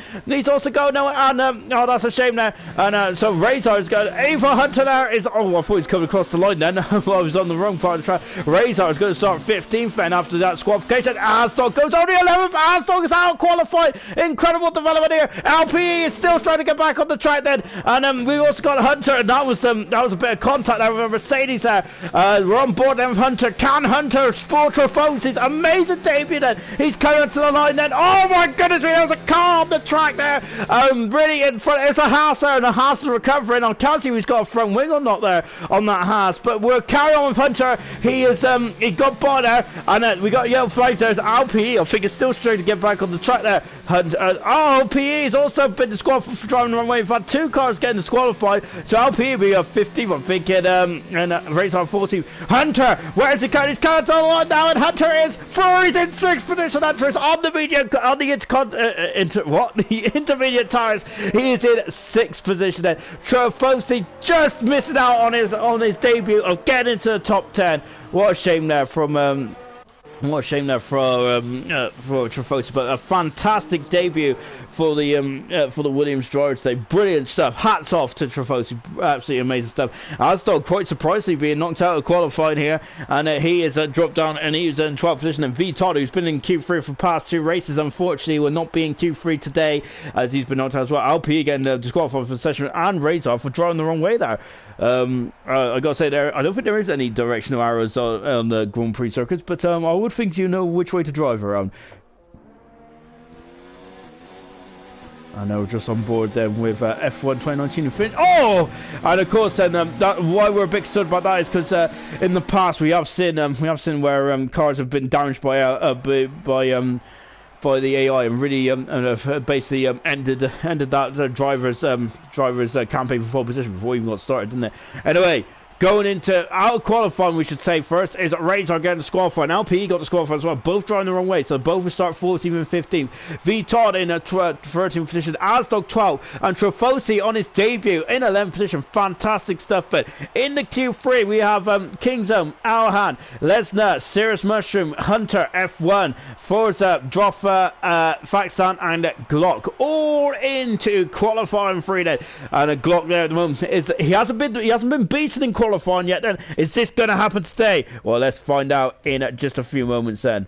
now, and that's a shame now. And so Razor is going. Ava Hunter there is. Oh, I thought he was coming across the line then. I was on the wrong part of the track. Razor is going to start 15th then after that disqualification. Asdog goes on the 11th. Asdog is out qualified. Incredible development here. LPE is still trying to get back on the track then. And we also got Hunter, and that was a bit of contact there with a Mercedes there. We're on board then with Hunter. Can Hunter sport Trafosi? His amazing debut then. He's coming to the line then. Oh my goodness, there was a car on the track there. Really in front. There's a Haas there, and the Haas is recovering. I can't see if he's got a front wing or not there on that Haas, but we'll carry on with Hunter. He got by there, and we got yellow flags there. It's LPE. I think it's still straight to get back on the track there. LPE has also been disqualified for driving the wrong way. We've had 2 cars getting disqualified, so LPE will be a 15th, I'm thinking, and race on 14th. Hunter, where's he going? He's coming to the line now, and Hunter is through. He's in 6th position. Hunter is on the intermediate tires. He is in 6th position then. Trafosi just missing out on his debut of getting into the top 10. What a shame there from what a shame there for Trafosi, but a fantastic debut for the Williams driver today. Brilliant stuff. Hats off to Trafosi. Absolutely amazing stuff. Asdog quite surprisingly being knocked out of qualifying here, and he is dropped down, and he was in 12th position. And V Todd, who's been in Q3 for the past 2 races, unfortunately will not be in Q3 today as he's been knocked out as well. LP again disqualified for the session, and Razor for driving the wrong way there. I gotta say there, I don't think there is any directional arrows on the Grand Prix circuits, but I would think you know which way to drive around. I know, just on board then with F1 2019 finish. Oh, and of course then why we're a bit concerned about that is because in the past we have seen where cars have been damaged by the AI and really have basically ended that driver's campaign for pole position before we even got started, didn't it? Anyway, going into our qualifying, we should say first, is Razor getting disqualified. LPE got disqualified as well. Both driving the wrong way, so both will start 14th and 15th. V Todd in a 13th position. Asdog 12th. And Trafosi on his debut in 11th position. Fantastic stuff. But in the Q3, we have Kingzone, Alhan, Lesnar, Cirrus Mushroom, Hunter, F1, Forza, Droffer, Faxan, and Glock. All into qualifying 3 then. And Glock there at the moment he hasn't been beaten in qualifying yet then. Is this going to happen today? Well, let's find out in just a few moments then.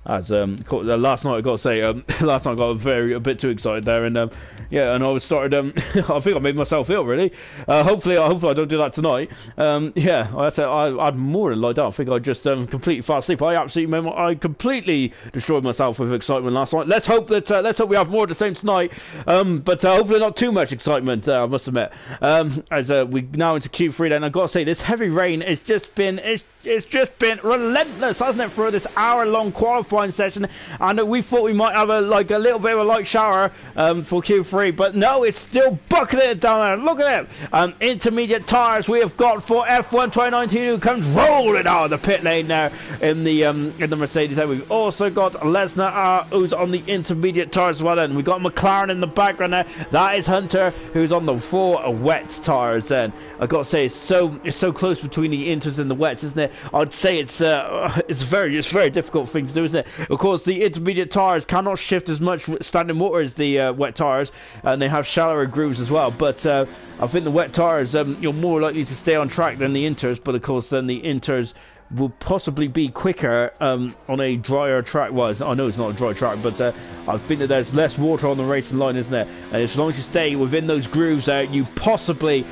As last night I got to say, last night I got a bit too excited there, and yeah, and I started I think I made myself ill really. Hopefully I don't do that tonight. Yeah, I'd more than like that. I think I just completely fell asleep. I completely destroyed myself with excitement last night. Let's hope we have more of the same tonight. But hopefully not too much excitement. I must admit. As we now into Q3, then I've got to say this heavy rain has just been it's just been relentless, hasn't it, for this hour-long qualifying session? And we thought we might have a little bit of a light shower for Q3, but no, it's still bucketing it down there. Look at it. Intermediate tyres we have got for F1 2019, who comes rolling out of the pit lane there in the Mercedes. And we've also got Lesnar, who's on the intermediate tyres as well. And we've got McLaren in the background there. That is Hunter, who's on the 4 wet tyres. Then I've got to say, it's so close between the inters and the wets, isn't it? I'd say it's a very difficult thing to do, isn't it? Of course, the intermediate tyres cannot shift as much standing water as the wet tyres, and they have shallower grooves as well. But I think the wet tyres, you're more likely to stay on track than the inters, but of course then the inters will possibly be quicker on a drier track. Well, I know it's not a dry track, but I think that there's less water on the racing line, isn't there? And as long as you stay within those grooves there, you possibly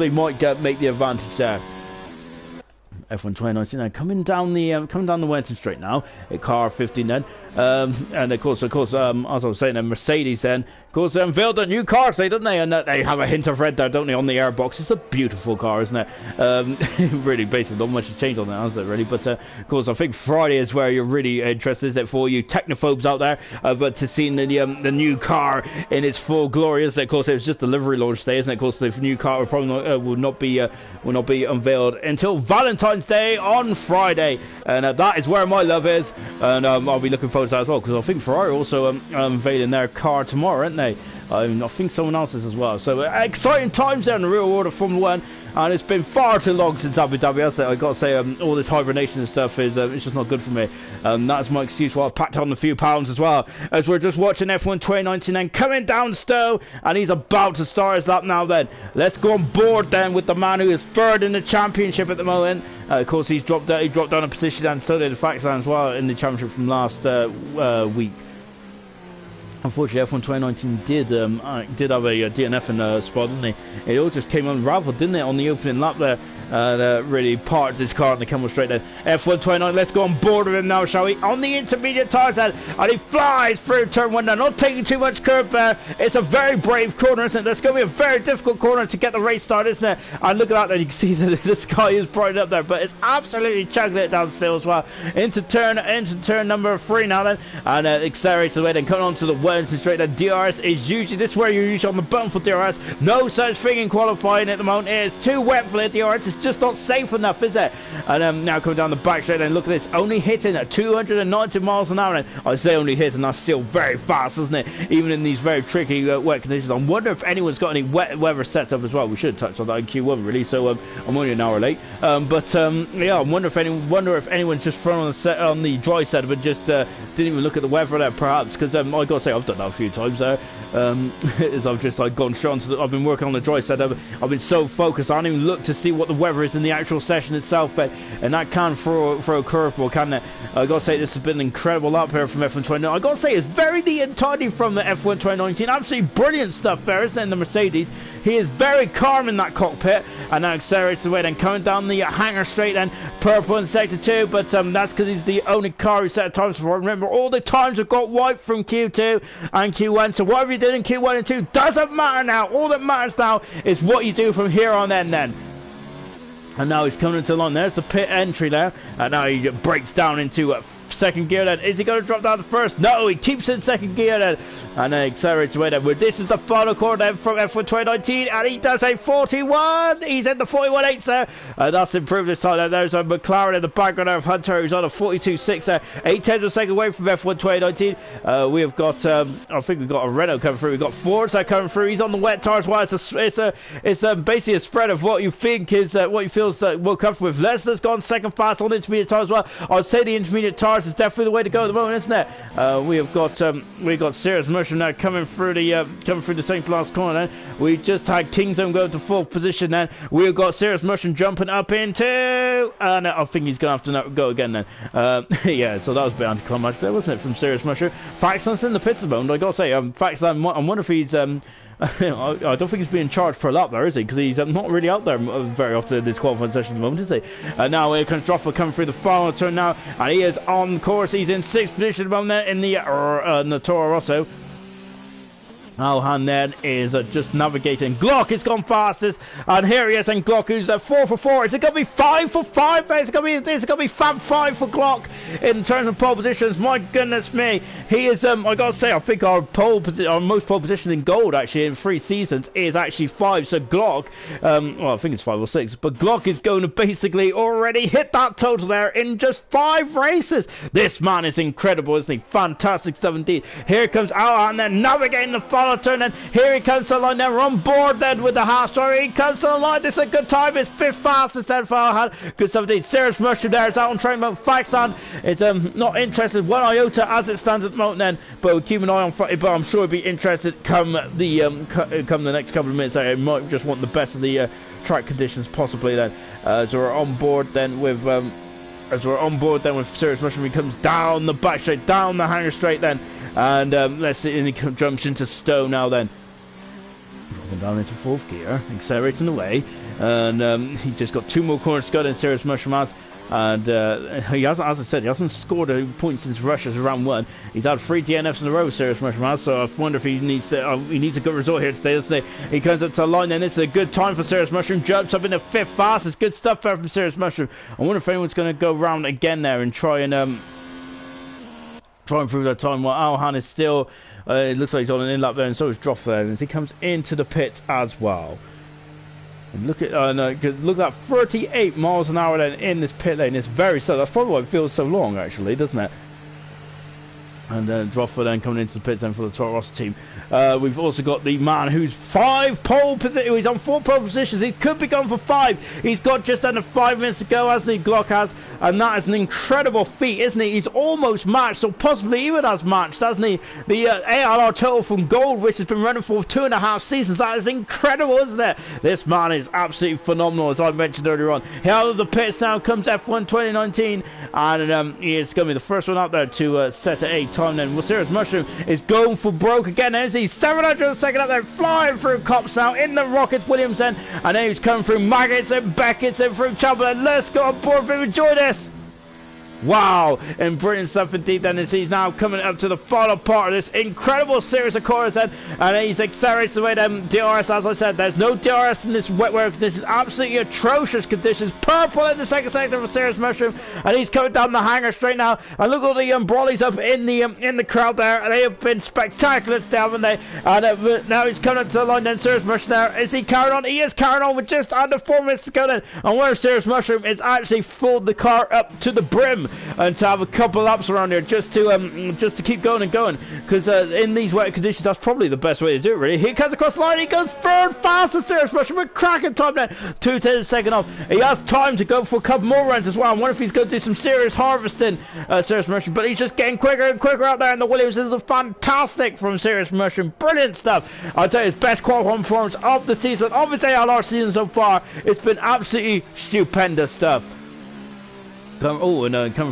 might make the advantage there. F1 2019 now coming down the Wellington Straight now at car 15 then, and of course as I was saying, then Mercedes then of course they unveiled a new car today, don't they? And they have a hint of red there, don't they, on the airbox. It's a beautiful car, isn't it? Really, basically not much to change on that, has it, really? But of course I think Friday is where you're really interested, is it, for you technophobes out there, but to see the new car in its full glory, isn't it? Of course it was just the livery launch today, isn't it? Of course the new car will probably will not be unveiled until Valentine's Day on Friday, and that is where my love is, and I'll be looking forward to that as well, because I think Ferrari also unveiling their car tomorrow, aren't they? I think someone else is as well. So exciting times there in the real world of Formula 1, and it's been far too long since Abu Dhabi, hasn't it? I've got to say, all this hibernation and stuff is it's just not good for me. That's my excuse why I packed on a few pounds as well, as we're just watching F1 2019 and coming down Stowe, and he's about to start his lap now then. Let's go on board then with the man who is third in the championship at the moment. Of course, he dropped down a position, and so did Faxan as well in the championship from last week. Unfortunately, F1 2019 did have a DNF in the spot, didn't they? It all just came unraveled, didn't it, on the opening lap there? Really parked his car on the Camel Straight then. F1 29, let's go on board with him now, shall we? On the intermediate tyres then, and he flies through turn 1 now, not taking too much curb there. It's a very brave corner, isn't it? That's going to be a very difficult corner to get the race started, isn't it? And look at that then, you can see that the sky is bright up there, but it's absolutely chugging it down still as well. Into turn number 3 now then, and accelerates away then, coming on to the Wellington Straight then. DRS is usually, this is where you're usually on the button for DRS. No such thing in qualifying at the moment. It is too wet for the DRS. It's just not safe enough, is it? And now coming down the back straight, and look at this, only hitting at 290 miles an hour. And I say only hitting, that's still very fast, isn't it? Even in these very tricky wet conditions. I wonder if anyone's got any wet weather set up as well. We should touch on that in Q1 really. So I'm only an hour late. Yeah, I wonder if anyone's just thrown on the dry setup and just didn't even look at the weather there, perhaps, because I gotta say I've done that a few times there. As I've just gone straight onto I've been working on the dry setup. I've been so focused, I don't even look to see what the weather is in the actual session itself, and that can throw a curveball, can it? I gotta say this has been an incredible up here from F1 2019. I gotta say it's very neat and tidy from the F1 2019. Absolutely brilliant stuff there, isn't it, in the Mercedes? He is very calm in that cockpit, and now accelerates away then, coming down the hangar straight then, purple in sector 2, but that's because he's the only car who set times for. Remember, all the times have got white from Q2 and Q1, so whatever you did in Q1 and 2 doesn't matter now. All that matters now is what you do from here on in then. And now he's coming into the line. There's the pit entry there, and now he breaks down into second gear then. Is he going to drop down to first? No, he keeps in second gear then, and then accelerates away then. This is the final corner then from F1 2019, and he does a 41. He's in the 41.8 there, and that's improved this time then. There's a McLaren in the background there of Hunter, who's on a 42.6 there, 8/10 of a second away from F1 2019. We have got I think we've got a Renault coming through. We've got Fords that coming through. He's on the wet tires. Well, it's basically a spread of what you think is what you feel is more comfortable with. Leslie's gone second fast on the intermediate tires as well. I'd say the intermediate tires is definitely the way to go at the moment, isn't it? We've got Serious Motion now coming through the second last corner then. We just had Kingdom go to fourth position then. We've got Serious Motion jumping up into, and I think he's going to have to go again then. Yeah, so that was a bit anticlimactic there, wasn't it, from Serious Motion? Faxland's in the pits at the moment, I gotta say. Faxland, I wonder if he's I don't think he's being charged for a lap there, is he? Because he's not really out there very often in this qualifying session at the moment, is he? And now here comes Droffel coming through the final turn now, and he is on course. He's in 6th position at the moment there in the Toro Rosso. Alhan then is just navigating. Glock has gone fastest, and here he is, and Glock who's 4 for 4. Is it going to be 5 for 5? Is it going to be Fab 5 for Glock in terms of pole positions? My goodness me, he is. I got to say, I think our most pole position in gold actually in 3 seasons is actually 5. So Glock, well, I think it's 5 or 6, but Glock is going to basically already hit that total there in just 5 races. This man is incredible, isn't he? Fantastic stuff indeed. Here comes Alhan then navigating the final final turn, and here he comes to the line now. We're on board then with the half story. He comes to the line. This is a good time. It's 5th fastest then for Alhan. Good stuff indeed. Serious Mushroom there is out on train mode. Faxan is not interested one iota as it stands at the moment then, but we'll keep an eye on Friday, but I'm sure he'll be interested come the next couple of minutes. He might just want the best of the track conditions possibly then. So we're on board then with Serious Mushroom. He comes down the back straight, down the hanger straight then, and let's see, and he jumps into Stowe now then. Dropping down into 4th gear, accelerating away, and he just got 2 more corners to go then, Serious Mushroom has. And he hasn't, as I said, he hasn't scored a point since Russia's round 1. He's had 3 DNFs in a row, Serious Mushroom has, so I wonder if he needs a good result here today, doesn't he? He comes up to the line, and this is a good time for Serious Mushroom. Jumps up into 5th fastest. Good stuff there from Serious Mushroom. I wonder if anyone's going to go round again there and try and improve their time. While Alhan is still, it looks like he's on an in lap there, and so is Droff there as he comes into the pits as well. And look at look at that, 38 miles an hour then in this pit lane. It's very slow. That's probably why it feels so long, actually, doesn't it? And Droffer then coming into the pits then for the Toro Rosso team. We've also got the man who's 5 pole position. He's on 4 pole positions. He could be going for 5. He's got just under 5 minutes to go, hasn't he? Glock has, and that is an incredible feat, isn't he? He's almost matched, or possibly even has matched, hasn't he? The ALR total from Gold, which has been running for 2.5 seasons. That is incredible, isn't it? This man is absolutely phenomenal, as I mentioned earlier on. Out of the pits now comes F1 2019, and he is going to be the first one out there to set a time then. Well, Serious Mushroom is going for broke again. There's he 700 second up there, flying through cops now in the Rockets Williams then, and then he's coming through Maggots and Beckett's and through Chamberlain. Let's go on board and enjoy this. Wow, and brilliant stuff indeed then as he's now coming up to the final part of this incredible series of corners then, and he's accelerated away them DRS. As I said, there's no DRS in this wet weather conditions, absolutely atrocious conditions. Purple in the second sector for Serious Mushroom, and he's coming down the hanger straight now, and look at all the brollies up in the crowd there, and they have been spectacular today, haven't they? And now he's coming up to the line then, Serious Mushroom there. Is he carrying on? He is carrying on with just under 4 minutes to go then, and where Serious Mushroom is actually filled the car up to the brim, and to have a couple laps around here just to keep going and going, because in these wet conditions that's probably the best way to do it, really. He comes across the line, he goes 3rd fastest, Serious Mushroom, with cracking time then, 2:10 second off. He has time to go for a couple more runs as well. I wonder if he's going to do some serious harvesting, Serious Mushroom, but he's just getting quicker and quicker out there in the Williams. This is fantastic from Serious Mushroom, brilliant stuff. I'll tell you, his best qualifying performance of the season, of his ALR season so far. It's been absolutely stupendous stuff. Coming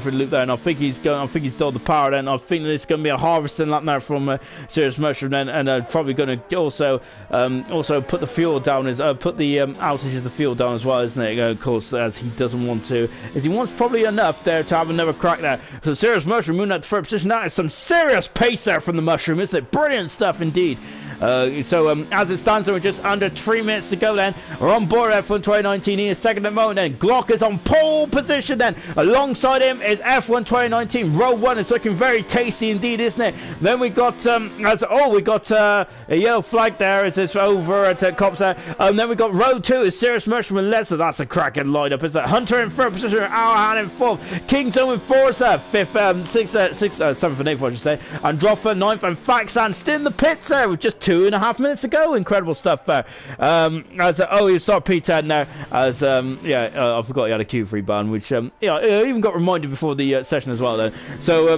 through the loop there, and I think he's done the power then. I think there's going to be a harvesting lap now from Serious Mushroom then, and probably going to also put the fuel down, put the outage of the fuel down as well, isn't it? Of course, as he doesn't want to, as he wants probably enough there to have another crack there. So Serious Mushroom moving at the 3rd position. That is some serious pace there from the Mushroom, isn't it? Brilliant stuff indeed. As it stands, we're just under 3 minutes to go then. We're on board F1 2019. He is second at the moment then. Glock is on pole position then. Alongside him is F1 2019. Row 1 is looking very tasty indeed, isn't it? Then we got a yellow flag there as it's over at Cops there. Then we got row 2 is Serious Mushroom and Lesser. That's a cracking lineup, isn't it? Hunter in 3rd position, Alhan in 4th, Kingston with 4th, 5th, 6th, 7th and 8th, I should say, and Droffer 9th, and Faxan still in the pits there with just 2.5 minutes to go. Incredible stuff there. You start P10 there as I forgot he had a Q3 ban, which I even got reminded before the session as well then. So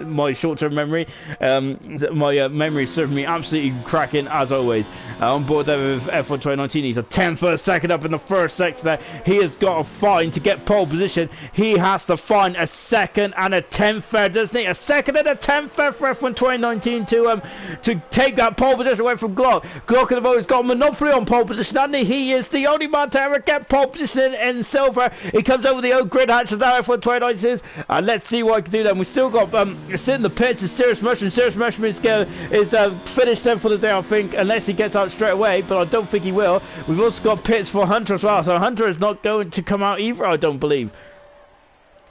my short-term memory, my memory served me absolutely cracking as always. On board there with F1 2019. He's a 10th second up in the 1st sector there. He has got a find to get pole position. He has to find a 2nd and a 10th there, doesn't he? A 2nd and a 10th there for F1 2019 to take that pole position away from Glock. Glock has always got a monopoly on pole position, hasn't he? He is the only man to ever get pole position in silver. He comes over the old grid hatches now, F1 2019, and let's see what I can do then. We've still got still in the pits is Serious Mushroom. Serious Mushroom is finished then for the day, I think, unless he gets out straight away, but I don't think he will. We've also got pits for Hunter as well, so Hunter is not going to come out either, I don't believe.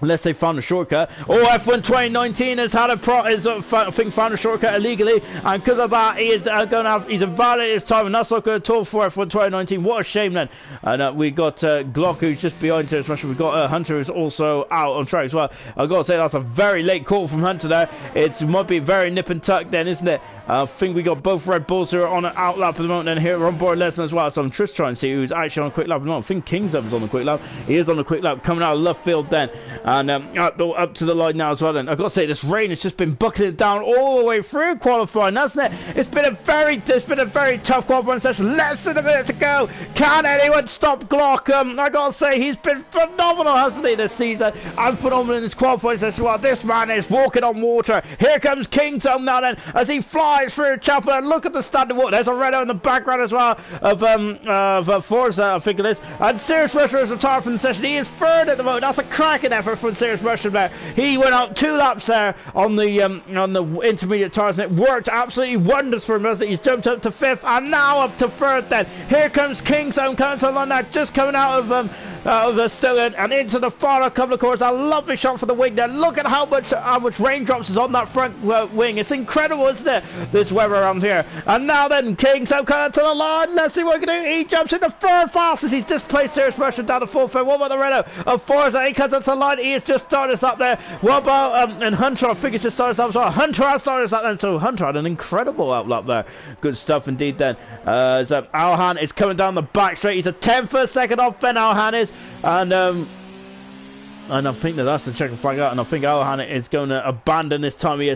Unless they found a shortcut. Oh, F1 2019 has had I think found a shortcut illegally, and because of that, he is going to have, he's invalidated his time, and that's not good at all for F1 2019. What a shame then. And we got Glock, who's just behind Serious Mushroom. We've got Hunter, who's also out on track as well. I've got to say, that's a very late call from Hunter there. It might be very nip and tuck then, isn't it? I think we got both Red Bulls who are on an out lap at the moment, and here we're on board Lesnar as well. So I'm just trying to see who's actually on a quick lap. I think King's up is on the quick lap. He is on the quick lap, coming out of left field then. And up to the line now as well then. I've got to say, this rain has just been bucketed down all the way through qualifying, hasn't it? It's been a very tough qualifying session. Less than a minute to go. Can anyone stop Glock? I got to say, he's been phenomenal, hasn't he, this season? And phenomenal in this qualifying session. Well, this man is walking on water. Here comes Kingdom now then, as he flies through Chapel. And look at the standing water. There's a Renault in the background as well of Forza, I think it is. And Serious Mushroom is retired from the session. He is third at the moment. That's a cracking effort from Serious Mushroom there. He went out 2 laps there on the intermediate tyres, and it worked absolutely wonders for him, as he's jumped up to 5th and now up to 3rd then. Here comes Kingstone coming to the line now, just coming out of the Stillen and into the final couple of corners. A lovely shot for the wing there. Look at how much raindrops is on that front wing. It's incredible, isn't it, this weather around here? And now then, Kingstone coming to the line. Let's see what he can do. He jumps in the 3rd fastest. He's displaced Serious Russian down the 4th. What about the Renault of Forza? He comes up to the line. He has just started us up there. What about and Hunter? I think he's just started us up as well. Hunter has started us up then. So Hunter had an incredible outlap there. Good stuff indeed then. So Alhan is coming down the back straight. He's a 10th per second off Ben Alhan is. And I think that's the checkered flag out, and I think Alhan is going to abandon this time. He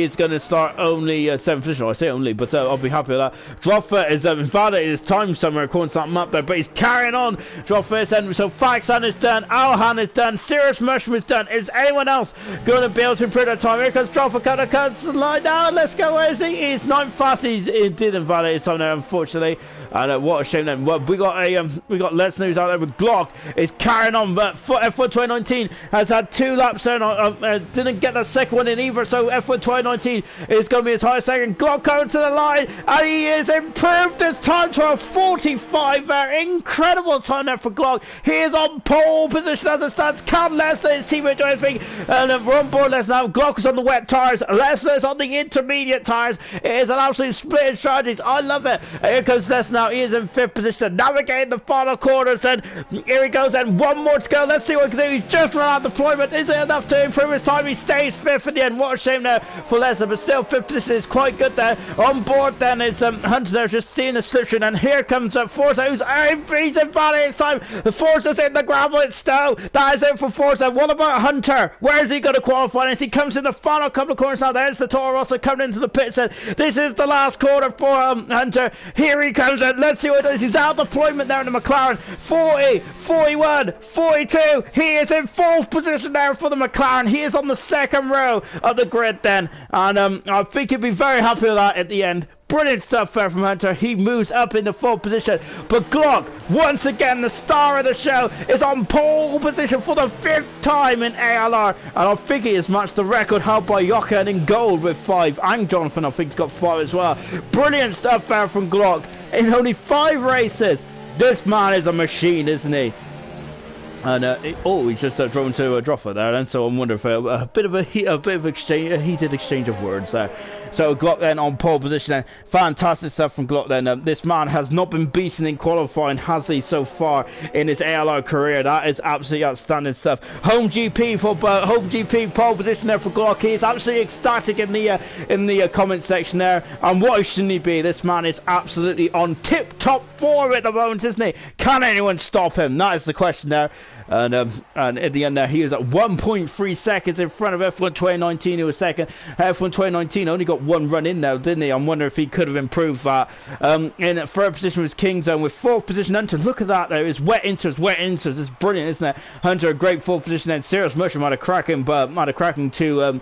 is going to start only 7th position. I say only, but I'll be happy with that. Droffer is invalidated his time somewhere according to that map there, but he's carrying on. Droffer is done. So Faxan is done. Alhan is done. Serious Mushroom is done. Is anyone else going to be able to improve their time? Here comes Droffer. Cuts the line down. Let's go. Where is he? He's 9th fast. He did invalidate his time there, unfortunately. And what a shame then. Well, we got Let's News out there with Glock is carrying on, but F1 2019 has had 2 laps there. Didn't get the second one in either, so F1 2019 is going to be his highest second. Glock coming to the line, and he has improved his time to a 45 there. Incredible time there for Glock. He is on pole position as it stands. Can Lesnar, his teammate, do anything? And we're on board Lesnar now. Glock is on the wet tyres. Lesnar is on the intermediate tyres. It is an absolute split in strategies. I love it. Here comes Lesnar now. He is in 5th position, navigating the final corners, and here he goes, and 1 more to go. Let's see what he can do. He's just run out of deployment. Is it enough to improve his time? He stays 5th in the end. What a shame there for Lesnar, but still 5th position is quite good there. On board then is Hunter there, just seeing the slipstream, and here comes Forza, who's he's invalidating his time. The Forza's in the gravel. It's Stowe. That is it for Forza. What about Hunter? Where is he going to qualify? As he comes in the final couple of corners now, there's the Toro Rosso coming into the pits, and this is the last corner for Hunter. Here he comes, and let's see what he does. He's out of deployment there in the McLaren. 40, 41, 42. He is in 4th position there for the McLaren. He is on the 2nd row of the grid then, and I think he'd be very happy with that at the end. Brilliant stuff there from Hunter. He moves up in the 4th position. But Glock, once again, the star of the show, is on pole position for the 5th time in ALR. And I think he has matched the record held by Yoka in gold with 5. And Jonathan, I think, has got 5 as well. Brilliant stuff there from Glock in only 5 races. This man is a machine, isn't he? And he's just drove into a Droffer there, and so I'm wondering if a bit of a heated exchange of words there. So Glock then on pole position then. Fantastic stuff from Glock then. This man has not been beaten in qualifying, has he, so far in his ALR career? That is absolutely outstanding stuff. Home GP pole position there for Glock. He is absolutely ecstatic in the comment section there. And why shouldn't he be? This man is absolutely on tip-top form at the moment, isn't he? Can anyone stop him? That is the question there. And at the end there, he was at 1.3 seconds in front of F1 2019, who was second. F1 2019 only got 1 run in there, didn't he? I'm wondering if he could have improved that. In 3rd position was Kingzone, with 4th position Hunter. Look at that there. It's wet inters. It's brilliant, isn't it? Hunter, a great 4th position then. Serious Mushroom had a cracking two run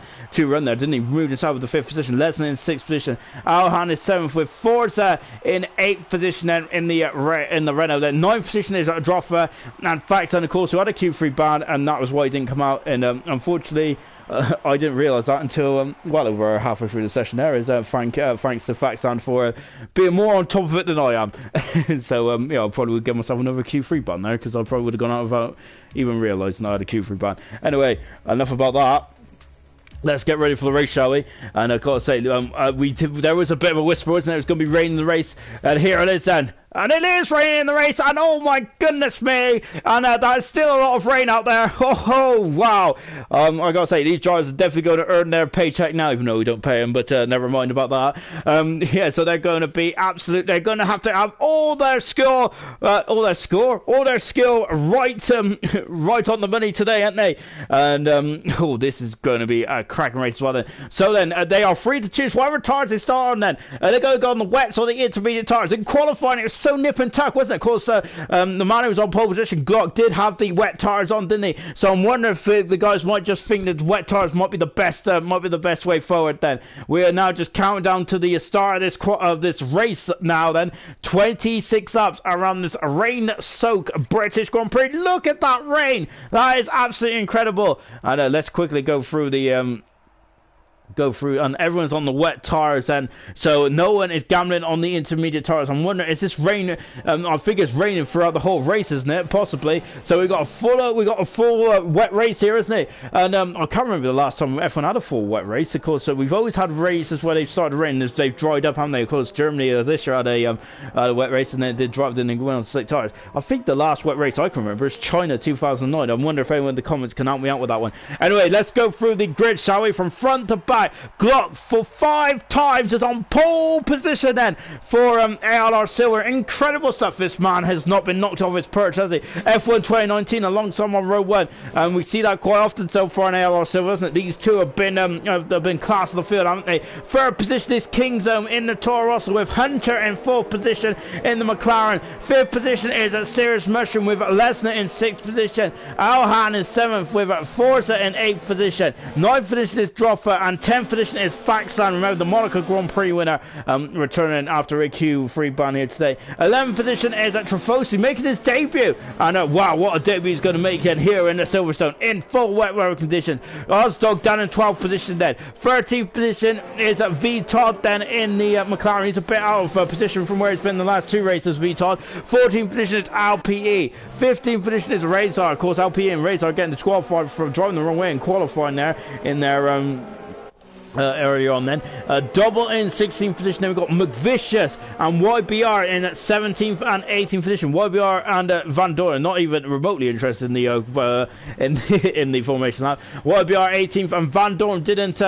there, didn't he? Moved inside with the 5th position. Lesnar in 6th position. Alhan is 7th, with Forza in 8th position then in the Renault. Then 9th position is Droffer, and Fact, and of course also had a Q3 ban, and that was why he didn't come out. And unfortunately, I didn't realise that until well over halfway through the session. There is thanks to Faxan for being more on top of it than I am. So I probably would give myself another Q3 ban there, because I probably would have gone out without even realising I had a Q3 ban. Anyway, enough about that. Let's get ready for the race, shall we? And I've got to say, there was a bit of a whisper, wasn't there? It was going to be raining in the race, and here it is then. And it is raining in the race, and oh my goodness me, and there's still a lot of rain out there. Oh, wow. I gotta say, these drivers are definitely going to earn their paycheck now, even though we don't pay them, but never mind about that. Yeah, so they're going to be they're going to have all their skill right right on the money today, aren't they? And this is going to be a cracking race as well then. So then, they are free to choose whatever tires they start on then. They're going to go on the wets or the intermediate tires. In qualifying, it was so nip and tuck, wasn't it? Of course, the man who was on pole position, Glock, did have the wet tires on, didn't he? So I'm wondering if the guys might just think that wet tires might be the best way forward. Then we are now just counting down to the start of this race. Now then, 26 laps around this rain-soaked British Grand Prix. Look at that rain! That is absolutely incredible. And let's quickly go through and everyone's on the wet tires, and so no one is gambling on the intermediate tires. I'm wondering, is this rain? I think it's raining throughout the whole race, isn't it? Possibly. So we got a full wet race here, isn't it? And I can't remember the last time F1 had a full wet race. Of course, so we've always had races where they've started raining as they've dried up, haven't they? Of course, Germany this year had a wet race, and then they dropped in and went on slick tires. I think the last wet race I can remember is China 2009. I wonder if anyone in the comments can help me out with that one. Anyway, let's go through the grid, shall we? From front to back. Glock for 5 times is on pole position then for ALR Silver. Incredible stuff. This man has not been knocked off his perch, has he? F1 2019 alongside on row 1, and we see that quite often so far in ALR Silver, isn't it? These two have been class of the field, haven't they? Third position is Kingzone in the Toro Rosso, with Hunter in 4th position in the McLaren. 5th position is a Serious Mushroom with Lesnar in 6th position. Alhan is 7th with Forza in 8th position. 9th position is Droffer, and 10th position is Faxland. Remember, the Monaco Grand Prix winner, returning after a Q3 ban here today. 11th position is Trafosi, making his debut. And wow, what a debut he's going to make here in the Silverstone in full wet weather conditions. Ozdog down in 12th position then. 13th position is V Todd then in the McLaren. He's a bit out of position from where he's been the last 2 races, V Todd. 14th position is LPE. 15th position is Razor. Of course, LPE and Razor getting the 12th for driving the wrong way and qualifying there in their earlier on then. Double in 16th position. Then we've got McVicious and YBR in 17th and 18th position. YBR and Van Doren not even remotely interested in the in the formation lap. YBR 18th, and Van Doren didn't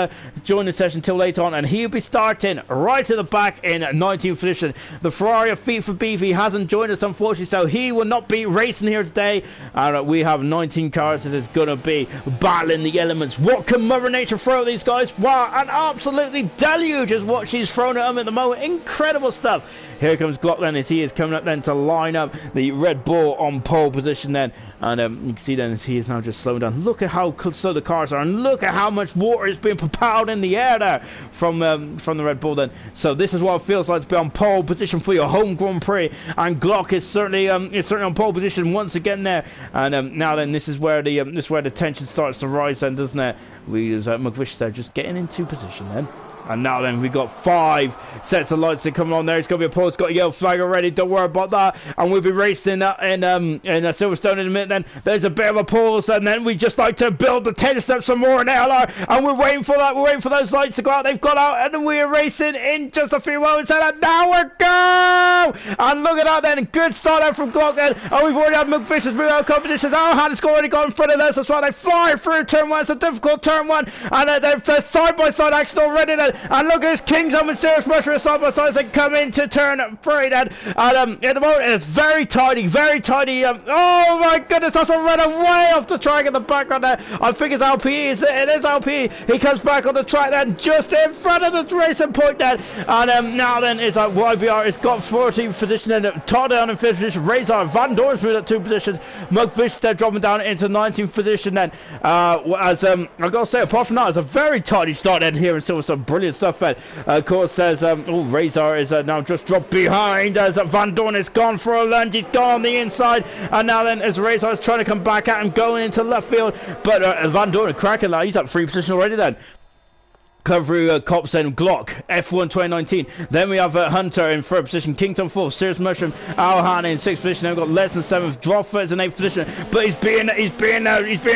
join the session till late on, and he'll be starting right at the back in 19th position. The Ferrari of Feet for Beef, he hasn't joined us unfortunately, so he will not be racing here today. And we have 19 cars that is going to be battling the elements. What can Mother Nature throw at these guys? Wow, an absolutely deluge is what she's thrown at them at the moment. Incredible stuff. Here comes Glock then, as he is coming up then to line up the Red Bull on pole position then. And you can see then as he is now just slowing down. Look at how slow the cars are, and look at how much water is being propelled in the air there from the Red Bull then. So this is what it feels like to be on pole position for your home Grand Prix, and Glock is certainly on pole position once again there. And now then, this is where the tension starts to rise then, doesn't it? We use McVish there just getting into position then. And now then, we've got 5 sets of lights that come on there. It's going to be a pole. It's got a yellow flag already. Don't worry about that. And we'll be racing in Silverstone in a minute then. There's a bit of a pause, and then we just like to build the 10 steps some more in ALR. And we're waiting for that. We're waiting for those lights to go out. They've gone out, and then we're racing in just a few moments. And now we're go! And look at that then. Good start out from Glock then. And we've already had McVicious move out of competition. Alhan has already gone in front of us. That's why they fly through turn 1. It's a difficult turn 1. And they're side-by-side action already then. And look at this King's Mysterious Mushroom side by side as they come into turn 3 then. And at the moment it's very tidy, very tidy. Oh my goodness, that's a runner way off the track in the background there. I think it's LPE. It is LPE. He comes back on the track then, just in front of the racing point then. And now then it's like YBR. It's got 14th position and Todd down in 5th position. Razor Van Doren's moved at 2 positions. McVish there dropping down into 19th position then. As I gotta say, apart from that, it's a very tidy start in here in Silverstone. Brilliant brilliant stuff, Fed. Of course, says, Razor is now just dropped behind as Van Dorn is gone for a lunge. He's gone on the inside, and now then as Razor is trying to come back at him, going into left field, but Van Dorn cracking that. He's up free position already then. Come through Cops and Glock, F1 2019. Then we have Hunter in third position, Kington fourth, Serious Mushroom, Alhan in sixth position. Then we've got Les in seventh, Droffer is in eighth position, but he's being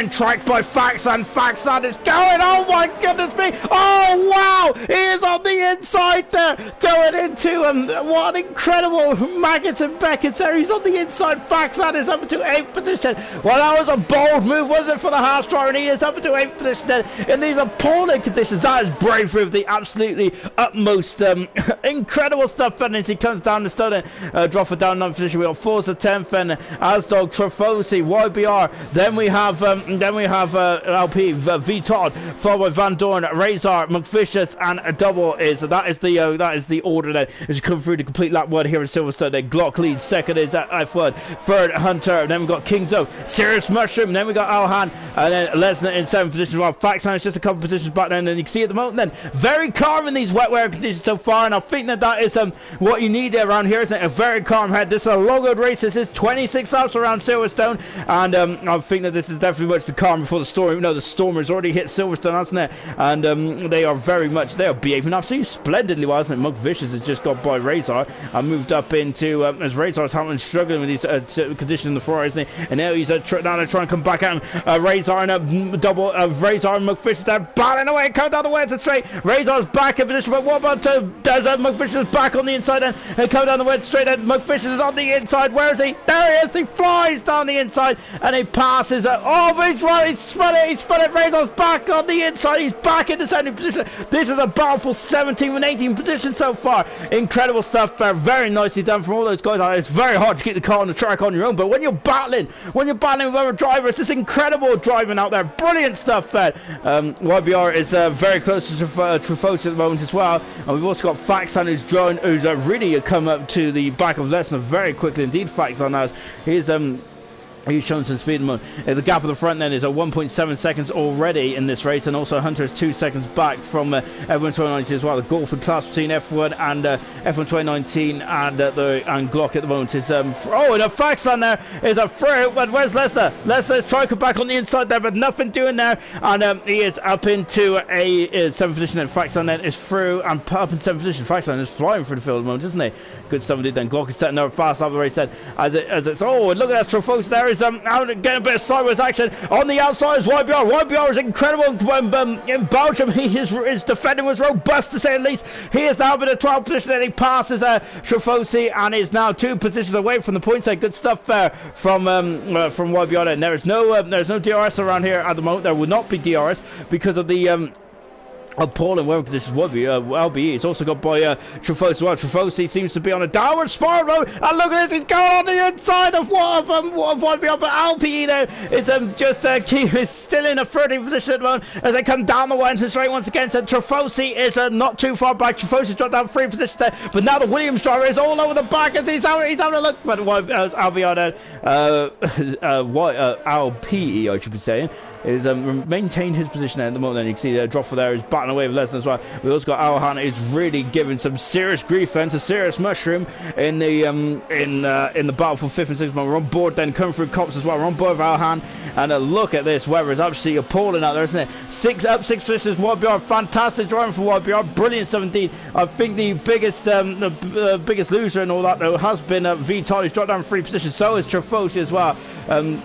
tracked by Faxan. Faxan is going. Oh my goodness me! Oh wow! He is on the inside there, going into what an incredible Maggots and Beckett's there. He's on the inside. Faxan is up to eighth position. Well, that was a bold move, wasn't it, for the half star? And he is up to eighth position then in these appalling conditions. That is breakthrough of the absolutely utmost incredible stuff. And as he comes down the stone and drop it down 9th position, we got Forza 10th and Asdog, Trafosi, YBR. Then we have LP V Todd, followed by Van Dorn, Razor, McVicious, and Double. That is the order then as you come through the complete lap one here in Silverstone. Then Glock leads, second is F1, third Hunter, then we got Kingzo, Serious Mushroom, then we got Alhan, and then Lesnar in 7th position. Well, Faxan is just a couple positions back then, and you can see at the moment then very calm in these wet weather conditions so far, and I think that is what you need around here, isn't it? A very calm head. This is a logoed race. This is 26 laps around Silverstone, and I think that this is definitely much the calm before the storm. You know, the storm has already hit Silverstone, hasn't it? And they are behaving absolutely splendidly well, isn't it? Monk Vicious has just got by Razor and moved up into as Razor's having struggling with these conditions in the floor, isn't he? And now he's now to try and come back at him. Razor and a double Razor and Monk Vicious there battling away, come down the way to straight. Razor's back in position, but what about Monk Vicious back on the inside then and come down the way straight, and Monk Vicious is on the inside. Where is he? There he is. He flies down the inside and he passes but he's right, he spun it. Razor's back on the inside. He's back in the second position. This is a battle for 17th and 18th position so far. Incredible stuff there. Very nicely done from all those guys. It's very hard to keep the car on the track on your own, but when you're battling with other drivers, it's incredible driving out there. Brilliant stuff there. YBR is very close to Trafosi at the moment as well, and we've also got Faxan who's really come up to the back of Lesnar very quickly indeed. Faxan has he's shown some speed. The gap at the front then is at 1.7 seconds already in this race, and also Hunter is 2 seconds back from F1 2019 as well. The gulf and class between F1 and F1 2019 and Glock at the moment is and a Faxan there is a through, but where's Leicester? Leicester's trying to come back on the inside there, but nothing doing there, and he is up into a 7th position, and Faxan then is through and up in 7th position. Faxan is flying through the field at the moment, isn't he? Good stuff indeed. Then Glock is setting another fast lap of the race then as it's look at that Trafosi there is out getting a bit of sideways action on the outside is YBR is incredible in Belgium. His defending was robust to say the least. He is now in a 12th position and he passes Trafosi and is now 2 positions away from the points. Good stuff there from YBR, and there's no DRS around here at the moment. There will not be DRS because of the appalling weather conditions. LBE is also got by Trafosi as well. Trafosi seems to be on a downward spiral mode, and look at this, he's going on the inside of YBR, but LBE there is still in a 13th position at the moment as they come down the way into straight once again. So Trafosi is not too far back. Trafosi's dropped down 3 positions there, but now the Williams driver is all over the back as he's having a look, but LBR there, LPE I should be saying, is maintained his position there at the moment. And you can see the Droffer there is battling away with Lesnar as well. We also got Alhan is really giving some serious grief then to Serious Mushroom in the battle for 5th and 6th. We're on board then, coming through Cops as well. We're on board with Alhan, and look at this weather is absolutely appalling out there, isn't it? 6 positions. YBR, fantastic driving for YBR, brilliant stuff indeed. I think the biggest loser and all that though has been V Todd, who's dropped down 3 positions. So is Trafosi as well.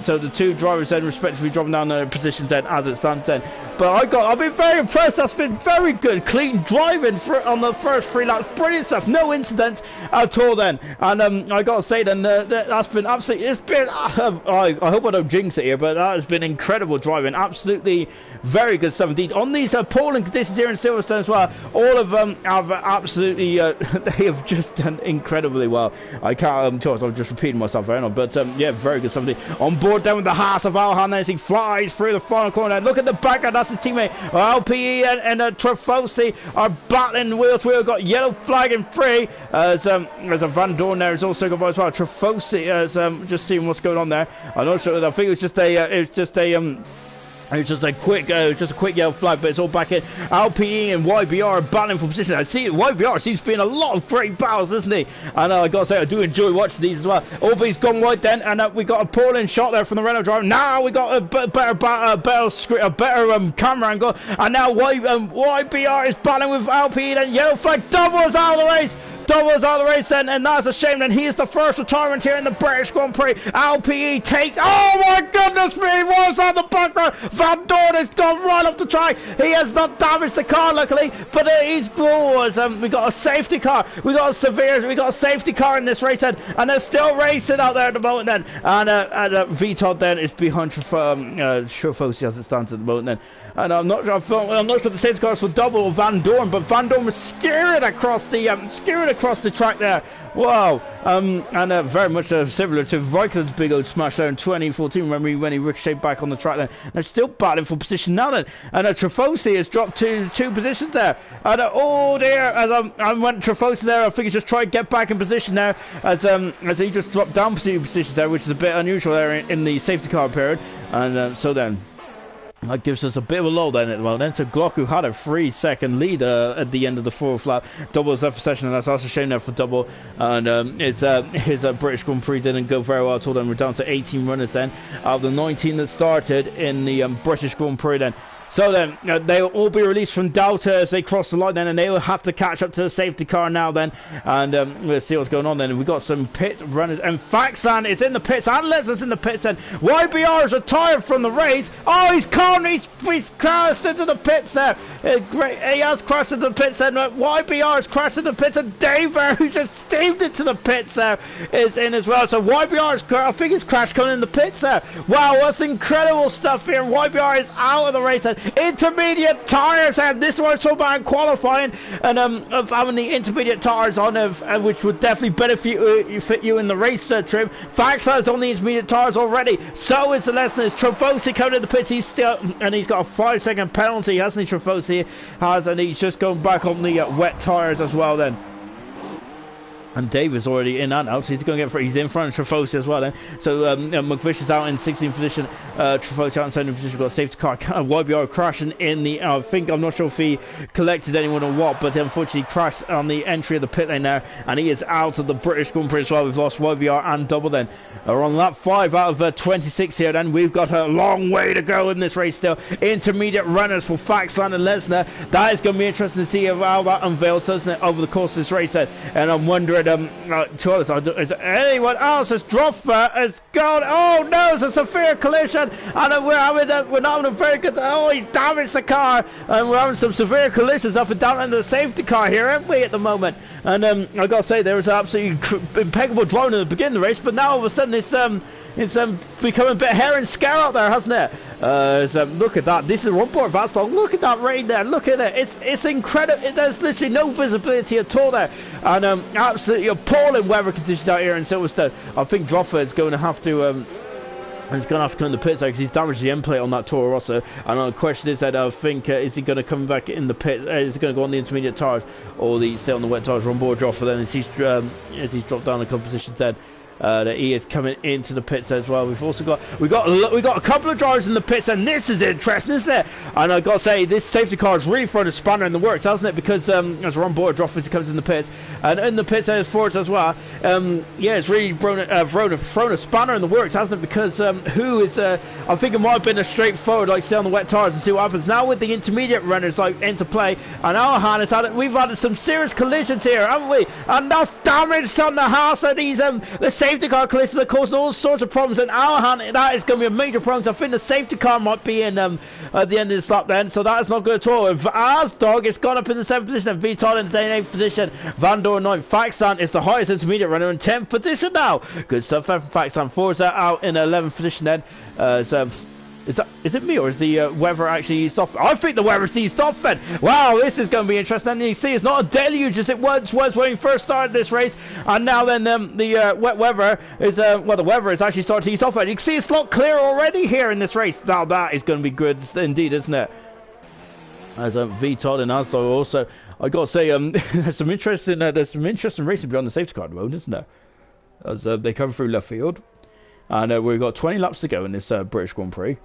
So the 2 drivers then respectively dropping down the positions then as it stands then. But I've been very impressed. That's been very good, clean driving on the first 3 laps. Brilliant stuff. No incidents at all then. And I got to say then that's been absolutely. It's been. I hope I don't jinx it here, but that has been incredible driving. Absolutely very good stuff indeed. On these appalling conditions here in Silverstone as well, all of them have absolutely. They have just done incredibly well. I can't. I'm just repeating myself right now, but yeah, very good stuff indeed. On board then with the Haas of Alhan as he flies through the final corner. Look at the background. That's his teammate. LPE and Trafosi are battling wheel to wheel. Got yellow flag in 3. There's a Van Dorn there is also got by as well. Trafosi is just seeing what's going on there. I'm not sure. I think it was just a It was just a quick yellow flag, but it's all back in. LPE and YBR are battling for position. I see YBR seems to be in a lot of great battles, isn't he? And I gotta say, I do enjoy watching these as well. Albie's gone wide then, and we got a appalling shot there from the Renault driver. Now we got a better camera angle, and now YBR is battling with LPE. Then yellow flag, doubles out of the race. Doubles out of the race then, and that's a shame. Then he is the first retirement here in the British Grand Prix. LPE take. Oh my goodness me! What was that in the background? Van Dorn has gone right off the track. He has not damaged the car, luckily, but he's goals. We got a safety car. We got a safety car in this race then, and they're still racing out there at the moment then. And Vitod then is behind Trofossi as it stands at the moment then. And I'm not sure the safety car is for double or Van Dorn, but Van Dorn was skewing across the track there. Wow. And very much similar to Viking's big old smash there in 2014. Remember when he ricocheted back on the track then? And they're still battling for position now then. And Trofossi has dropped two positions there. And oh dear, as I went Trofossi there, I think he's just trying to get back in position now as he just dropped down two positions there, which is a bit unusual there in the safety car period. And so then that gives us a bit of a lull then at the moment. So Glock, who had a 3-second lead at the end of the fourth lap, doubles that for session, and that's also a shame there for double. And his British Grand Prix didn't go very well at all. Then we're down to 18 runners then out of the 19 that started in the British Grand Prix then. So then they'll all be released from Delta as they cross the line then, and they will have to catch up to the safety car now then. And we'll see what's going on then. We've got some pit runners, and Faxan is in the pits, and Lesnar's in the pits, and YBR is retired from the race. Oh, he's gone, he's crashed into the pits there. He has crashed into the pits, and YBR has crashed into the pits, and Dave, who just steamed into the pits there, is in as well. So YBR is, I think he's crashed coming in the pits there. Wow, that's incredible stuff here. YBR is out of the race. Intermediate tyres, and this one so bad qualifying, and of having the intermediate tyres on, which would definitely benefit you in the race trim. Faxan's on the intermediate tyres already. So is the Lesnar's. Trofossi coming in the pits. He's got a 5-second penalty, hasn't he? Trofossi has, and he's just going back on the wet tyres as well then. And Dave is already in and out, so he's going to get he's in front of Trofossi as well then. So McVish is out in 16th position, Trofossi out in 17th position. We've got a safety car, YBR crashing in the, I'm not sure if he collected anyone or what, but unfortunately crashed on the entry of the pit lane there, and he is out of the British Grand Prix as well. We've lost YBR and double then. We're on lap 5 out of 26 here then. We've got a long way to go in this race still. Intermediate runners for Faxan and Lesnar. That is going to be interesting to see how that unveils, doesn't it, over the course of this race then. And I'm wondering, to be honest, is there anyone else? As Droffer has gone. Oh no, it's a severe collision, and we're not having a very good. Oh, he's damaged the car, and we're having some severe collisions up and down into the safety car here, aren't we, at the moment? And I gotta say, there was absolutely impeccable driving in the beginning of the race, but now all of a sudden it's becoming a bit hair and scare out there, hasn't it? Look at that. This is one board fast dog. Look at that rain there. Look at it. It's incredible. There's literally no visibility at all there, and absolutely appalling weather conditions out here in Silverstone. I think Droffer is going to have to. He's going to have to come in the pits because he's damaged the end plate on that Toro Rosso. And the question is that I think, is he going to come back in the pit? Is he going to go on the intermediate tyres or stay on the wet tyres? We're on board Droffer then as he's dropped down a couple positions then. That he is coming into the pits as well. We've also got a couple of drivers in the pits, and this is interesting, isn't it? And I've got to say, this safety car has really thrown a spanner in the works, hasn't it? Because as we're on board, Droff as he comes in the pits, and in the pits there's Fords as well. It's really thrown a spanner in the works, hasn't it? Because who is? I think it might have been a straightforward, like stay on the wet tires and see what happens. Now with the intermediate runners like into play, and our we've had some serious collisions here, haven't we? And that's damage on the house, and the safety car collisions are causing all sorts of problems, and that is going to be a major problem. I think the safety car might be in at the end of this lap then, so that is not good at all. Dog is gone up in the 7th position, and Vital in the 8th position, Van Dorn 9th. Faxan is the highest intermediate runner in 10th position now. Good stuff from Faxan. Forza out in 11th position then. Is it me, or is the weather actually eased off? I think the weather's eased off then. Wow, this is going to be interesting. And you see, it's not a deluge as it once was when we first started this race. And now then the wet weather is, the weather is actually starting to ease off. And you can see it's a lot clearer already here in this race. Now that is going to be good indeed, isn't it? As VTOD and Asdog also, I got to say, there's some interesting racing beyond the safety car at the moment, isn't there? As they come through left field. And we've got 20 laps to go in this British Grand Prix.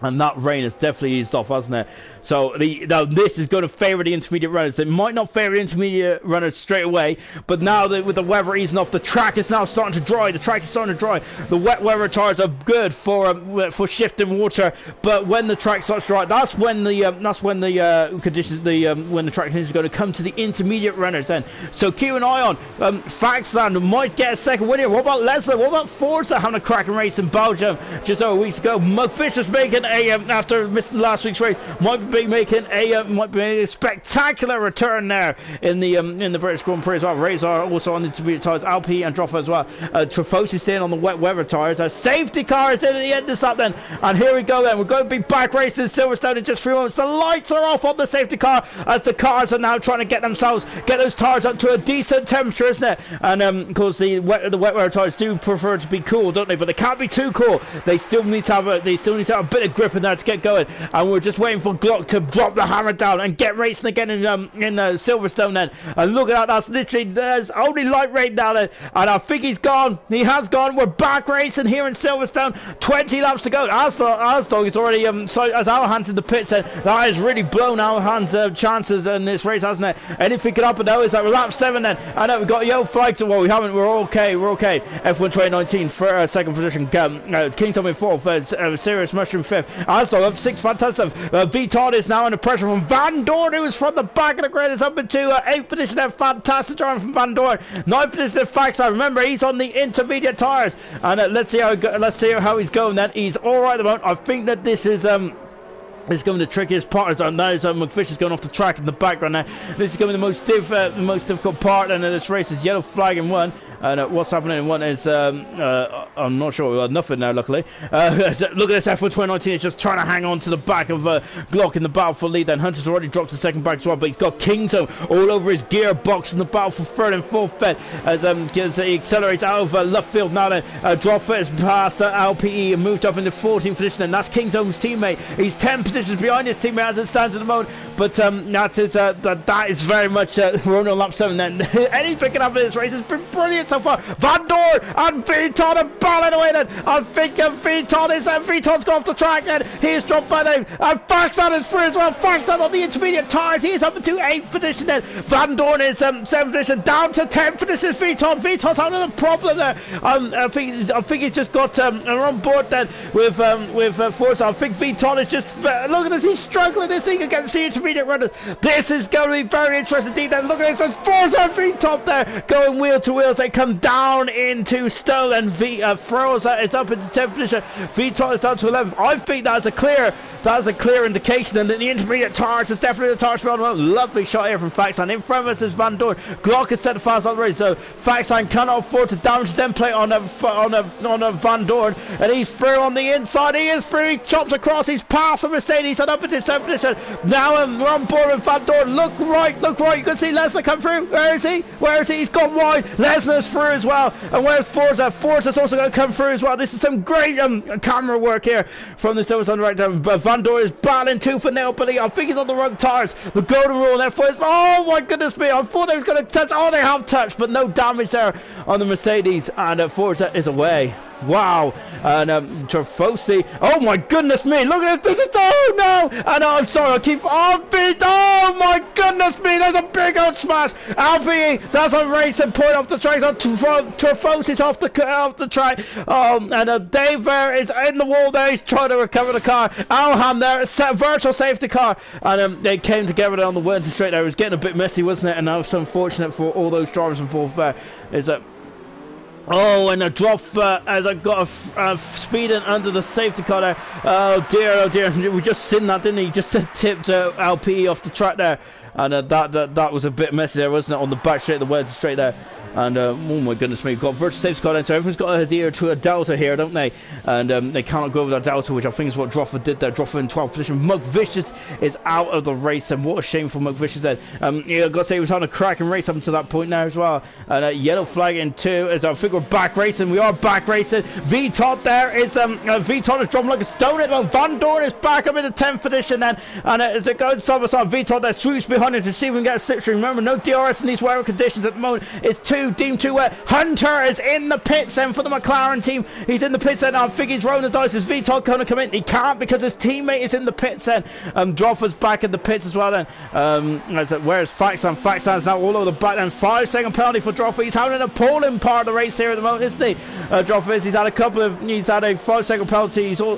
And that rain has definitely eased off, hasn't it? So now this is going to favour the intermediate runners. It might not favour the intermediate runners straight away, but now that with the weather easing off, the track is now starting to dry. The track is starting to dry. The wet weather tires are good for shifting water, but when the track starts to dry, that's when the conditions, when the track conditions are going to come to the intermediate runners. Then, so keep an eye on. Faxland might get a second win here. What about Leslie? What about Forza having a cracking race in Belgium just over weeks ago? Mugfish is making after missing last week's race, might be making a spectacular return there in the British Grand Prix as well. Razor also on the intermediate tyres, Alpi and Droffa as well. Trafosi staying on the wet weather tyres. Safety car is in at the end of this lap then, and here we go then. We're going to be back racing Silverstone in just 3 moments. The lights are off on the safety car as the cars are now trying to get those tyres up to a decent temperature, isn't it? And of course the wet weather tyres do prefer to be cool, don't they? But they can't be too cool. They still need to have a bit of grip in there to get going, and we're just waiting for Glock to drop the hammer down and get racing again in Silverstone then. And look at that, that's literally, there's only light rain down there, and I think he has gone. We're back racing here in Silverstone, 20 laps to go. Asdog is already as Alhan's in the pits, and that has really blown Alhan's chances in this race, hasn't it? Anything could happen though. Is that lap 7 then? I know we've got yellow flags, well we haven't, we're okay. F1 2019 for second position, Kingston in 4th, Serious Mushroom 5th, Asdog up 6th, fantastic. Vitard is now under pressure from Van Dorn, who is from the back of the grid, is up into 8th position there. Fantastic driving from Van Dorn. 9th position there, Faxland. Remember, he's on the intermediate tyres, and let's see how he's going then. He's alright at the moment. I think that this is going to the trickiest part. Now McFish is going off the track in the background now. This is going to be the most difficult part in this race. Is yellow flag in 1. And what's happening in 1 is, I'm not sure, well, nothing now, luckily. Look at this F1 2019, it's just trying to hang on to the back of Glock in the battle for lead. Then Hunter's already dropped to second back as well, but he's got Kingdom all over his gearbox in the battle for third and fourth bed as he accelerates out of left field. Now then, Droffa is past LPE and moved up into 14th position, and that's Kingdom's teammate. He's 10 positions behind his teammate as it stands at the moment, but that is very much we're on lap 7 then. Anything can happen in this race. It's been brilliant so far. Van Dorn and Viton are battling away then. I think Viton's gone off the track and he's dropped by them. And Faxland is through as well. Faxland on the intermediate tyres. He's up into 8th position then. Van Dorn is 7th position, down to 10th position is Viton. Viton's having a problem there. I think he's just got on board then with Forza. I think Viton is just look at this. He's struggling this thing against the intermediate runners. This is going to be very interesting indeed. Then look at this. Forza and Viton there going wheel to wheel as they come down into Stowe, and Froza is up into 10th position. Viton is down to 11th. I think that's a clear indication, and the intermediate tyres is definitely the tyre spell. Lovely shot here from Faxland. In front of us is Van Dorn. Glock is set to fast on the race, so Faxland cannot afford to damage his template on a Van Dorn, and he's through on the inside. He is through. He chops across. He's past the Mercedes and up into 7th position. Now we're on board with Van Dorn. Look right. You can see Lesnar come through. Where is he? He's gone wide. Lesnar's through as well. And where's Forza? Forza's also going to come through as well. This is some great camera work here from the Silverstone director. Van Dorn is battling tooth and nail, but I think he's on the wrong tyres. The golden rule there for oh my goodness me, I thought they was going to touch. Oh, they have touched, but no damage there on the Mercedes, and Forza is away. Wow. And Trafosi, oh my goodness me, look at this. Oh no, and I'm sorry, I keep oh my goodness me, there's a big old smash. Alfie, that's a racing point off the track. Trafosi's off the track. And Dave there is in the wall there. He's trying to recover the car. Alham there, a virtual safety car, and they came together there on the Wellington straight there. It was getting a bit messy, wasn't it? And that was unfortunate for all those drivers involved there. Is that oh, and a drop as I got a speeding under the safety car there. Oh dear. We just seen that, didn't he? Just tipped LPE off the track there. And that was a bit messy there, wasn't it? On the back straight, the Wellington straight there. And oh my goodness me, we've got virtual safety car then, so everyone's got to adhere to a delta here, don't they? And they cannot go over that delta, which I think is what Droffa did there. Droffa in 12th position. Mugvicious is out of the race, and what a shame for Mugvicious then. I've got to say he was on a cracking race up until that point now as well. And yellow flag in 2 as I think we're back racing. We are back racing. V-Top there is V-Top is dropping like a stone at the moment. Van Dorn is back up in the 10th position then, and as it goes side by side, V-Top there swoops behind him to see if we can get a slipstream. Remember, no DRS in these weather conditions at the moment. It's 2 2, Team 2 where Hunter is in the pits then for the McLaren team. He's in the pits then. I think he's rolling the dice. Is VTOL going to come in? He can't because his teammate is in the pits then. Droffer's back in the pits as well then. Where's Faxan? Faxan's now all over the back then. 5-second penalty for Droffer. He's having an appalling part of the race here at the moment, isn't he? Droffer is. He's had a 5-second penalty. He's all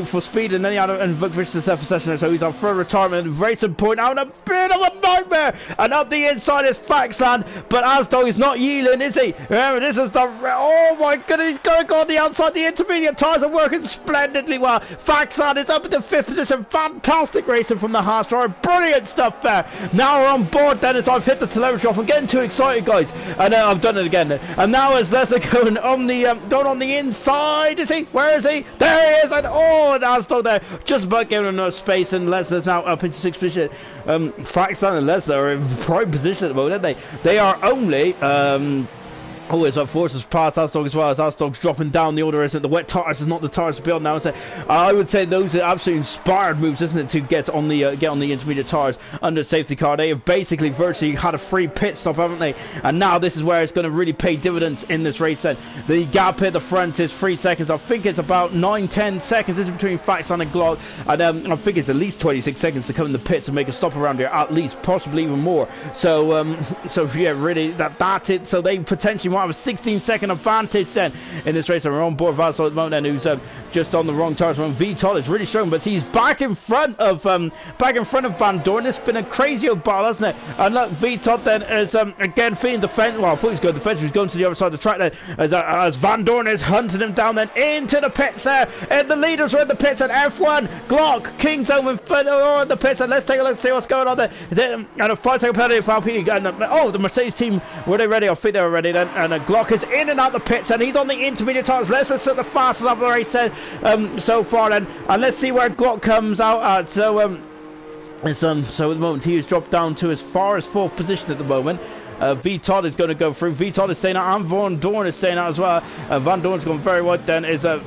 for speed, and then he had a Victorious for session, so he's on full retirement. Racing point out a bit of a nightmare, and up the inside is Faxan, but Asdog is not yielding, is he? Remember, this is the oh my goodness, he's going to go on the outside. The intermediate tyres are working splendidly well. Faxan is up in the 5th position. Fantastic racing from the Haas driver, brilliant stuff there. Now we're on board then as I've hit the telemetry off. I'm getting too excited, guys, and I've done it again. And now as Leslie going on the inside, is he? Where is he? There he is, and and Asdog there just about giving him enough space, and Leslie's now up into 6th position. Faxan and Leslie are in prime position at the moment, aren't they? They are only it's up Forces past Asdog as well, as Asdog's dropping down the order, isn't it? The wet tires is not the tires to build now, is it? I would say those are absolutely inspired moves, isn't it, to get on the intermediate tires under safety car. They have basically virtually had a free pit stop, haven't they? And now this is where it's going to really pay dividends in this race then. The gap here at the front is 3 seconds. I think it's about 9-10 seconds is between Faxan and Glock, and I think it's at least 26 seconds to come in the pits and make a stop around here, at least, possibly even more. So yeah, really, that's it. So they potentially might have a 16-second advantage then in this race. And we're on board Vasco at the moment, and who's just on the wrong tires. VTOL is really strong, but he's back in front of Van Dorn. It's been a crazy old battle, hasn't it? And look, VTOL then is again feeling defense. Well, I thought he was going defensive. He's going to the other side of the track then, as Van Dorn is hunting him down then into the pits there. And the leaders are in the pits, and F1, Glock, King's Omen are in the pits. And let's take a look and see what's going on there. And a 5-second penalty for Alpine. And the Mercedes team, were they ready? I think they were ready then. And Glock is in and out the pits, and he's on the intermediate tires. Let's at the fastest of the race so far then, and let's see where Glock comes out at. So at the moment he has dropped down to as far as 4th position at the moment. VTOL is going to go through. VTOL is staying out, and Van Dorn is staying out as well. Van Dorn's gone very wide then. That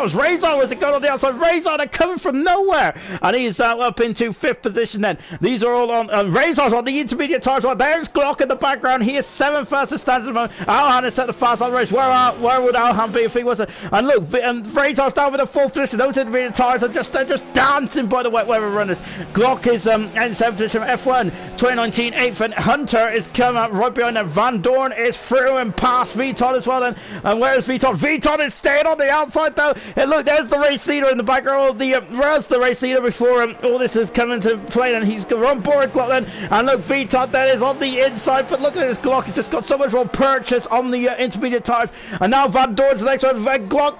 was Razor. Was it going on the outside? Razor, they're coming from nowhere, and he's up into 5th position then. These are all on. Razor's on the intermediate tires. Well, there's Glock in the background. He is 7th as it stands at the moment. Alhan is set the fast on the race. Where would Alhan be if he was? And look, Razor's down with the 4th position. Those intermediate tires are just dancing by the wet weather runners. Glock is in 7th position. F1 2019. 8th, and Hunter is coming up right behind them. Van Dorn is through and past VTOL as well then. And where's VTOL? VTOL is staying on the outside though. And look, there's the race leader in the background. Where's the race leader before all this has come into play, and he's on board Glock then. And look, VTOL then is on the inside, but look at this Glock. He's just got so much more purchase on the intermediate tires. And now Van Dorn's the next one. Glock,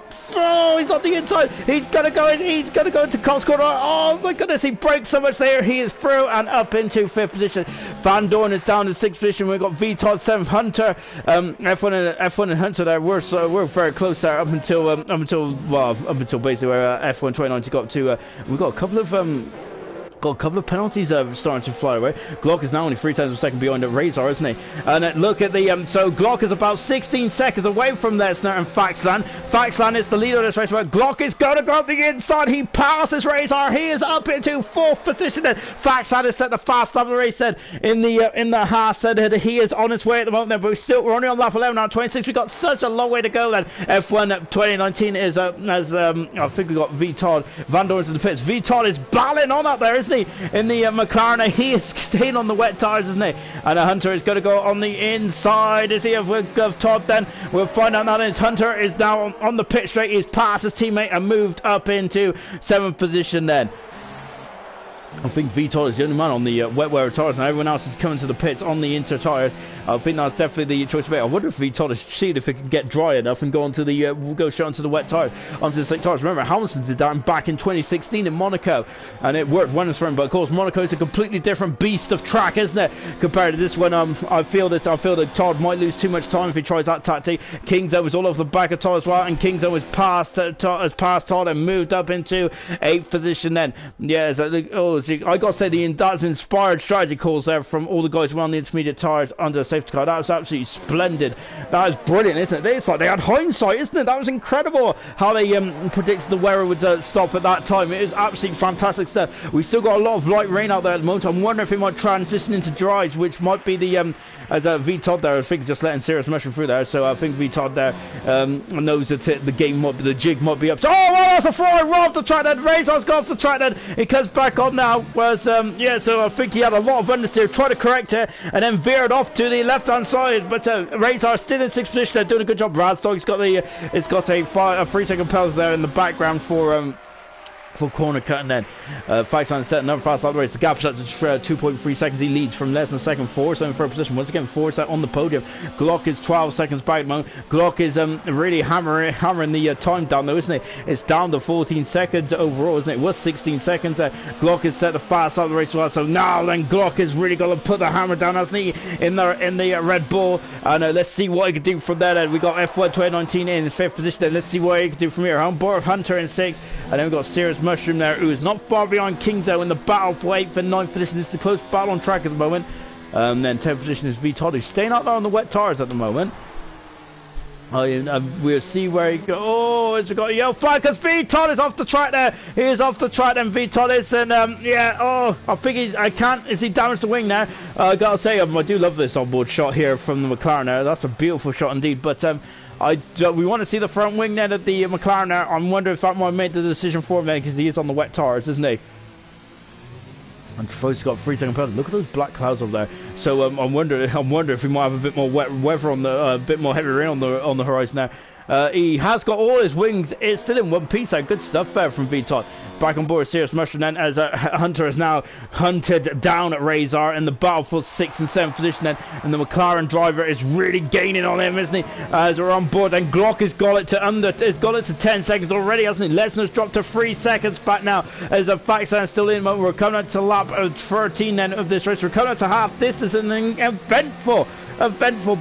he's on the inside. He's gonna go into Cole's corner. Oh my goodness, he breaks so much there. He is through and up into 5th position. Van Dorn is down to 6th position. We've got VTOL 7th. Hunter, F1 and Hunter there. We're very close there up until basically where F1 2019 got to. We've got a couple of penalties starting to fly away. Glock is now only 3 times a second behind the Razor, isn't he? And look at the so Glock is about 16 seconds away from Lesnar and Faxan. Faxan is the leader of this race. But Glock is going to go up the inside. He passes Razor. He is up into 4th position. Then Faxan is set the fast of the race. Then in the Haas said he is on his way at the moment. Then, but we're only on lap 11 now. 26. We've got such a long way to go. Then F1 2019 is I think we got VTOL. Van Dorn's in the pits. VTOL is battling on up there, isn't he? In the McLaren, he is staying on the wet tires, isn't he? And Hunter is going to go on the inside. Is he of Todd? Then we'll find out now. That Hunter is now on the pit straight. He's passed his teammate and moved up into 7th position. Then I think VTOL is the only man on the wet wear tires, and everyone else is coming to the pits on the inter tires. I think that's definitely the choice of it. I wonder if VTOL is seeing if it can get dry enough and go onto the go straight onto the wet tires, onto the slick tires. Remember, Hamilton did that back in 2016 in Monaco, and it worked wonders for him. But of course, Monaco is a completely different beast of track, isn't it, compared to this one? I feel that Todd might lose too much time if he tries that tactic. Kingzo was all over the back of Todd as well, and Kingzo was passed Todd and moved up into 8th position. Then, yeah, so calls. I got to say, that's inspired strategy calls there from all the guys who were on the intermediate tires under the safety car. That was absolutely splendid. That was brilliant, isn't it? It's like they had hindsight, isn't it? That was incredible how they predicted the weather would stop at that time. It was absolutely fantastic stuff. We still got a lot of light rain out there at the moment. I'm wondering if it might transition into dries, which might be the as V Todd there, I think, just letting Serious Mushroom through there. So I think V Todd there knows that the game might be, the jig might be up. So, oh, well, that's a fly right off the track then. Razor's got off the track then. He comes back on now. Whereas, yeah, so I think he had a lot of understeer, tried to correct it, and then veered off to the left-hand side. But Razor still in 6th position. They're doing a good job. Razdog's got the, it's got a 3-second penalty there in the background for corner cut, and then Faxan set another fast lap race. The gap's up to 2.3 seconds. He leads from less than second. Forza in third position. Once again, Forza on the podium. Glock is 12 seconds back at the moment. Glock is really hammering the time down though, isn't it? It's down to 14 seconds overall, isn't it? It was 16 seconds. Glock is set the fast lap race as well. So now then Glock is really going to put the hammer down, hasn't he? In the Red Bull. And let's see what he can do from there then. We got F1 2019 in 5th position then. Let's see what he can do from here. On board Hunter in 6th. And then we've got Serious Mushroom there, who is not far behind Kingzo in the battle for 8th and 9th position. It's the close battle on track at the moment. Then 10th position is V Todd, who's staying out there on the wet tires at the moment. We'll see where he goes. Oh, it's got a yellow flag because V Todd is off the track there. He is off the track then, V Todd is. And yeah, oh, I think is he damaged the wing now? I gotta say, I do love this onboard shot here from the McLaren there. That's a beautiful shot indeed. But we want to see the front wing then at the McLaren there. I'm wondering if that might make the decision for him then, because he is on the wet tires, isn't he? And Troy's got 3-second penalty. Look at those black clouds up there. So I'm wondering if we might have a bit more wet weather on the, bit more heavy rain on the horizon now. He has got all his wings. It's still in one piece. Good stuff there from V Todd. Back on board Serious Mushroom then, as Hunter is now hunted down at Razor in the battle for 6th and 7th position then, and the McLaren driver is really gaining on him, isn't he? As we're on board, and Glock has got it to 10 seconds already, hasn't he? Lesnar's dropped to 3 seconds back now as a Faxan still in. We're coming up to lap 13 then of this race. We're coming up to half. This is an eventful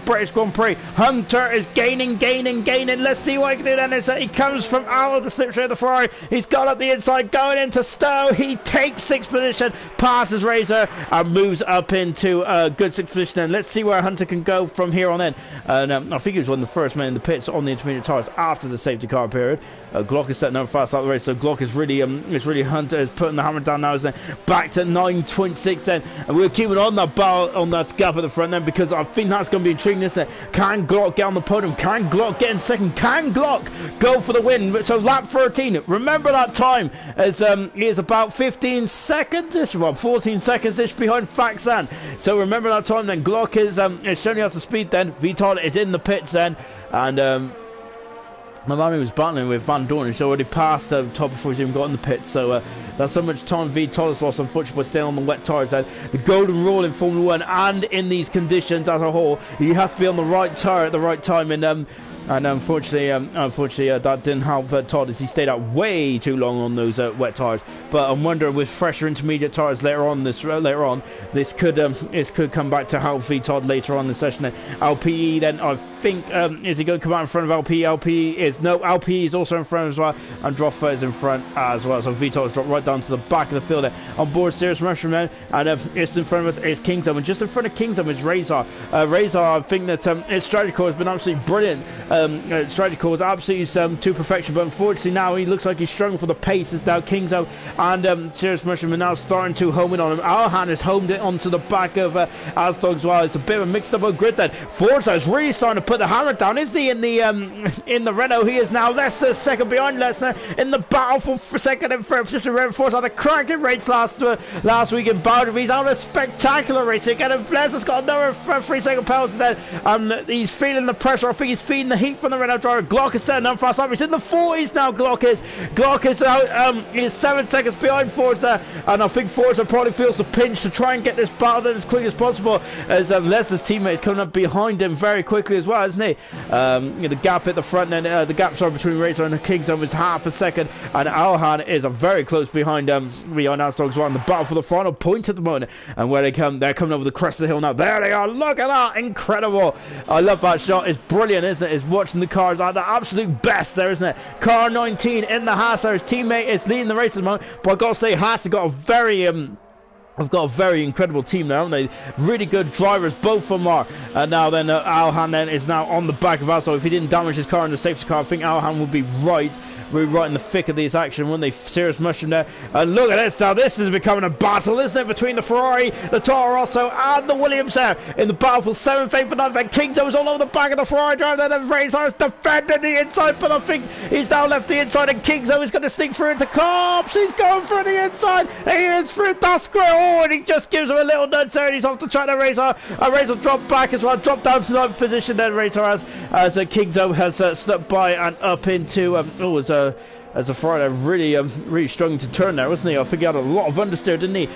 British Grand Prix. Hunter is gaining. Let's see what he can do then. He comes from out of the slipstream of the Ferrari. He's got up the inside, going into Stowe. He takes 6th position, passes Razor, and moves up into a good 6th position. And let's see where Hunter can go from here on in. And I think he was one of the first men in the pits on the intermediate tires after the safety car period. Glock is setting up fast out the race, so Glock is really Hunter is putting the hammer down now. Back to 9.6 then, and we're keeping on that battle on that gap at the front then, because I think that's going to be intriguing, isn't it? Can Glock get on the podium? Can Glock get in second? Can Glock go for the win? So lap 13, remember that time, as he is about 15 seconds-ish, well, 14 seconds-ish behind Faxan. So remember that time then. Glock is showing us the speed then. V Todd is in the pits then, and my man who was battling with Van Dorn, he's already passed the top before he's even got in the pit. So that's how much time V Todd has lost, unfortunately, by staying on the wet tyres. The golden rule in Formula 1 and in these conditions as a whole, you have to be on the right tyre at the right time. And unfortunately, that didn't help Todd, as he stayed out way too long on those wet tyres. But I'm wondering, with fresher intermediate tyres later on, this could come back to help V Todd later on in the session. Then LPE, then I think is he going to come out in front of LPE? LPE is also in front as well, and Droffer is in front as well. So V Todd has dropped right down to the back of the field there. On board Serious Mushroom then, and just in front of us is Kingdom, and just in front of Kingdom is Razor. Razor, I think that his strategy core has been absolutely brilliant. Strategy core was absolutely to perfection, but unfortunately now he looks like he's struggling for the pace. It's now Kingzo and Serious Mushroom are now starting to home in on him. Alhan has homed it onto the back of Asdog as well. It's a bit of a mixed up grid then. Forza is really starting to put the hammer down, is he, in the Renault? He is now Leicester second behind Lesnar in the battle for second and third position. Forza had a cracking race last week in Bowden. He's on a spectacular race again, and Lester's got another 3-second penalty then. He's feeling the pressure. I think he's feeling the heat from the Renault driver. Glock is setting up fast lap. He's in the 40s now. Glock is out. He's 7 seconds behind Forza, and I think Forza probably feels the pinch to try and get this battle done as quick as possible, as Lester's teammate is coming up behind him very quickly as well, isn't he? The gap at the front end, the gap between Razor and the Kingdom is half a second, and Alhan is very close behind Asdog as well. And the battle for the final point at the moment, and where they're coming over the crest of the hill now. There they are. Look at that, incredible. I love that shot. It's brilliant, isn't it? It's watching the cars at the absolute best there, isn't it? Car 19 in the Haas, his teammate is leading the race at the moment, but I've got to say Haas have got a very I've got a very incredible team there, haven't they? Really good drivers, both of them are. And now then, Alhan then is now on the back of us. So if he didn't damage his car in the safety car, I think Alhan would be right. We're right in the thick of this action when they serious mushroom there. And look at this now. This is becoming a battle, isn't it? Between the Ferrari, the Toro Rosso, and the Williams there in the battle for 7th, 8th, and 9th. Kingdom is all over the back of the Ferrari driver. Then the Razor is defending the inside, but I think he's now left the inside. And Kingdom is going to sneak through into Cops. He's going through the inside. He is through Duskray. Oh, and he just gives him a little nudge there. And he's off to try the Razor. And Razor dropped back as well. Dropped down to 9th position. Then Razor as Kingdom has slipped by and up into as a Ferrari really struggling to turn there, wasn't he? I think he had a lot of understeer, didn't he?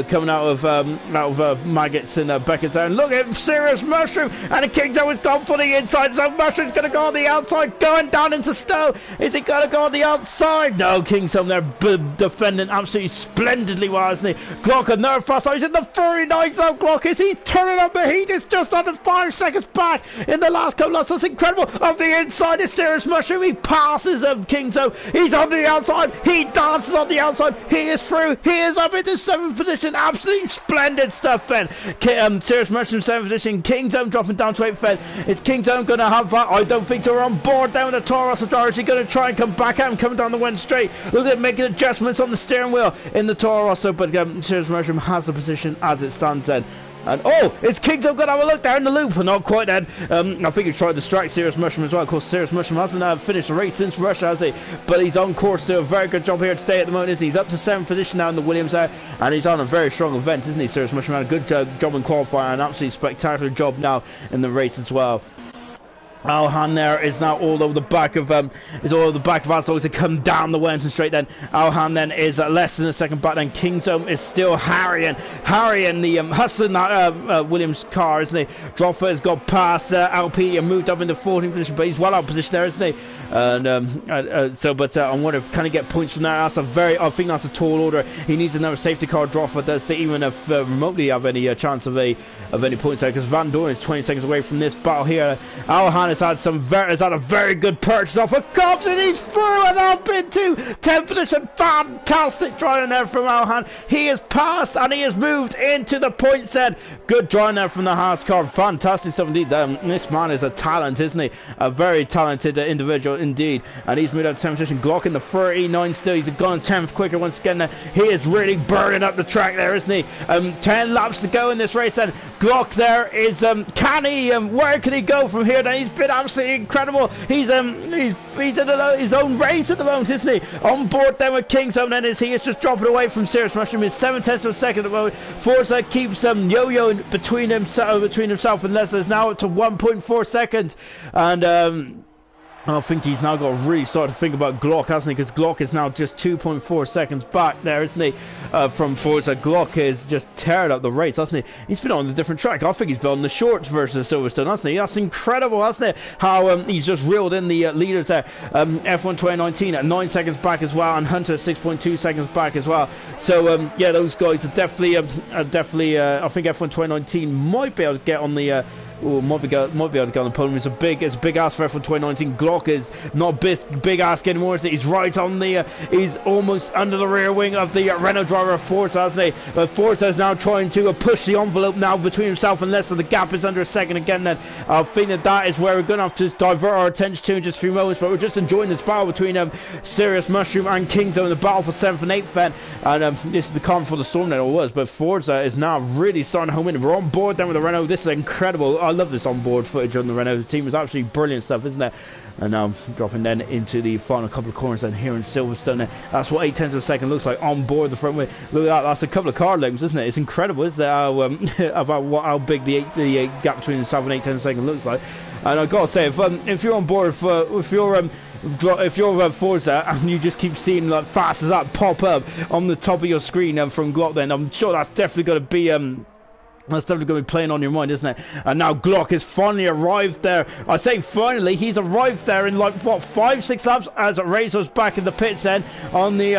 Coming out of Maggots and Beckett's there. And look at Serious Mushroom, and the Kingdom has gone for the inside. So Mushroom's going to go on the outside, going down into Stowe. Is he going to go on the outside? No, Kingdom there defending absolutely splendidly well, isn't he? Glock another fast time. He's in the 39 zone. Glock is he's turning up the heat. It's just under 5 seconds back in the last couple of laps. That's incredible. Off the inside is Serious Mushroom. He passes Kingdom. He's on the outside. He dances on the outside. He is through. He is up into 7th position. Absolutely splendid stuff, Ben. Serious Mushroom 7th position. Kingdom dropping down to 8th, Ben. Is Kingdom going to have that? I don't think they're on board down with the Toro Rosso driver. Is he going to try and come back at him, coming down the one straight? Look at him making adjustments on the steering wheel in the Toro Rosso, but Serious Mushroom has the position as it stands then. And oh, it's Kingdom going to have a look there in the loop, but not quite then. I think he's trying to distract Serious Mushroom as well. Of course, Serious Mushroom hasn't finished the race since Russia, has he? But he's on course to a very good job here today at the moment, isn't he? He's up to 7th position now in the Williams there, and he's on a very strong event, isn't he? Serious Mushroom had a good job in qualifying, and an absolutely spectacular job now in the race as well. Alhan there is now all over the back of Asdog to come down the Wellington straight. Then Alhan then is less than a second back. Then Kingdom is still harrying the hustling that Williams car, isn't he? Droffer has got past LP and moved up into 14th position, but he's well out of position there, isn't he? And I wonder if can he get points from that. I think that's a tall order. He needs another safety car Droffer does to even if remotely have any chance of any points there, because Van Doorn is 20 seconds away from this battle here. Alhan has had a very good purchase off of Cops, and he's through and up into 10th position. Fantastic driving there from Alhan. He has passed and he has moved into the points then. Good driving there from the Haas car. Fantastic stuff indeed. This man is a talent, isn't he? A very talented individual indeed. And he's moved up to 10th position. Glock in the 39 still. He's gone 10th quicker once again there. He is really burning up the track there, isn't he? 10 laps to go in this race then. Glock there is where can he go from here then? He's been absolutely incredible. He's in his own race at the moment, isn't he? On board then with Kingdom then he is just dropping away from Serious Mushroom. He's 7/10 of a second at the moment. Forza keeps yo-yoing between himself and Leslie's now up to 1.4 seconds. And I think he's now got to really start to think about Glock, hasn't he? Because Glock is now just 2.4 seconds back there, isn't he? From Forza. Glock is just tearing up the race, hasn't he? He's been on a different track. I think he's been on the shorts version of Silverstone, hasn't he? That's incredible, hasn't it? How he's just reeled in the leaders there. F1 2019 at 9 seconds back as well, and Hunter 6.2 seconds back as well. So yeah, those guys are definitely. I think F1 2019 might be able to get on the. Might be able to get on the podium. It's a big ask for F1 2019. Glock is not big ask anymore, is it? He's right on the he's almost under the rear wing of the Renault driver of Forza, hasn't he? But Forza is now trying to push the envelope now between himself and Leicester. The gap is under a second again then. I think that is where we're going to have to divert our attention to in just a few moments, but we're just enjoying this battle between Serious Mushroom and Kingdom in the battle for 7th and 8th then. And this is the calm for the storm that it was, but Forza is now really starting to home in. We're on board then with the Renault. This is incredible. I love this on-board footage on the Renault team. It's absolutely brilliant stuff, isn't it? And now dropping then into the final couple of corners then here in Silverstone. That's what 8/10 of a second looks like on board the front wheel. Look at that. That's a couple of car lengths, isn't it? It's incredible, isn't it? How big the gap between 7 and 8/10 of a second looks like. And I've got to say, if you're on board, if you're Forza and you just keep seeing like fast as that pop up on the top of your screen from Glock, then I'm sure that's definitely going to be That's definitely going to be playing on your mind, isn't it? And now Glock has finally arrived there. I say finally, he's arrived there in like, what, 5-6 laps as Razor's back in the pits then on the,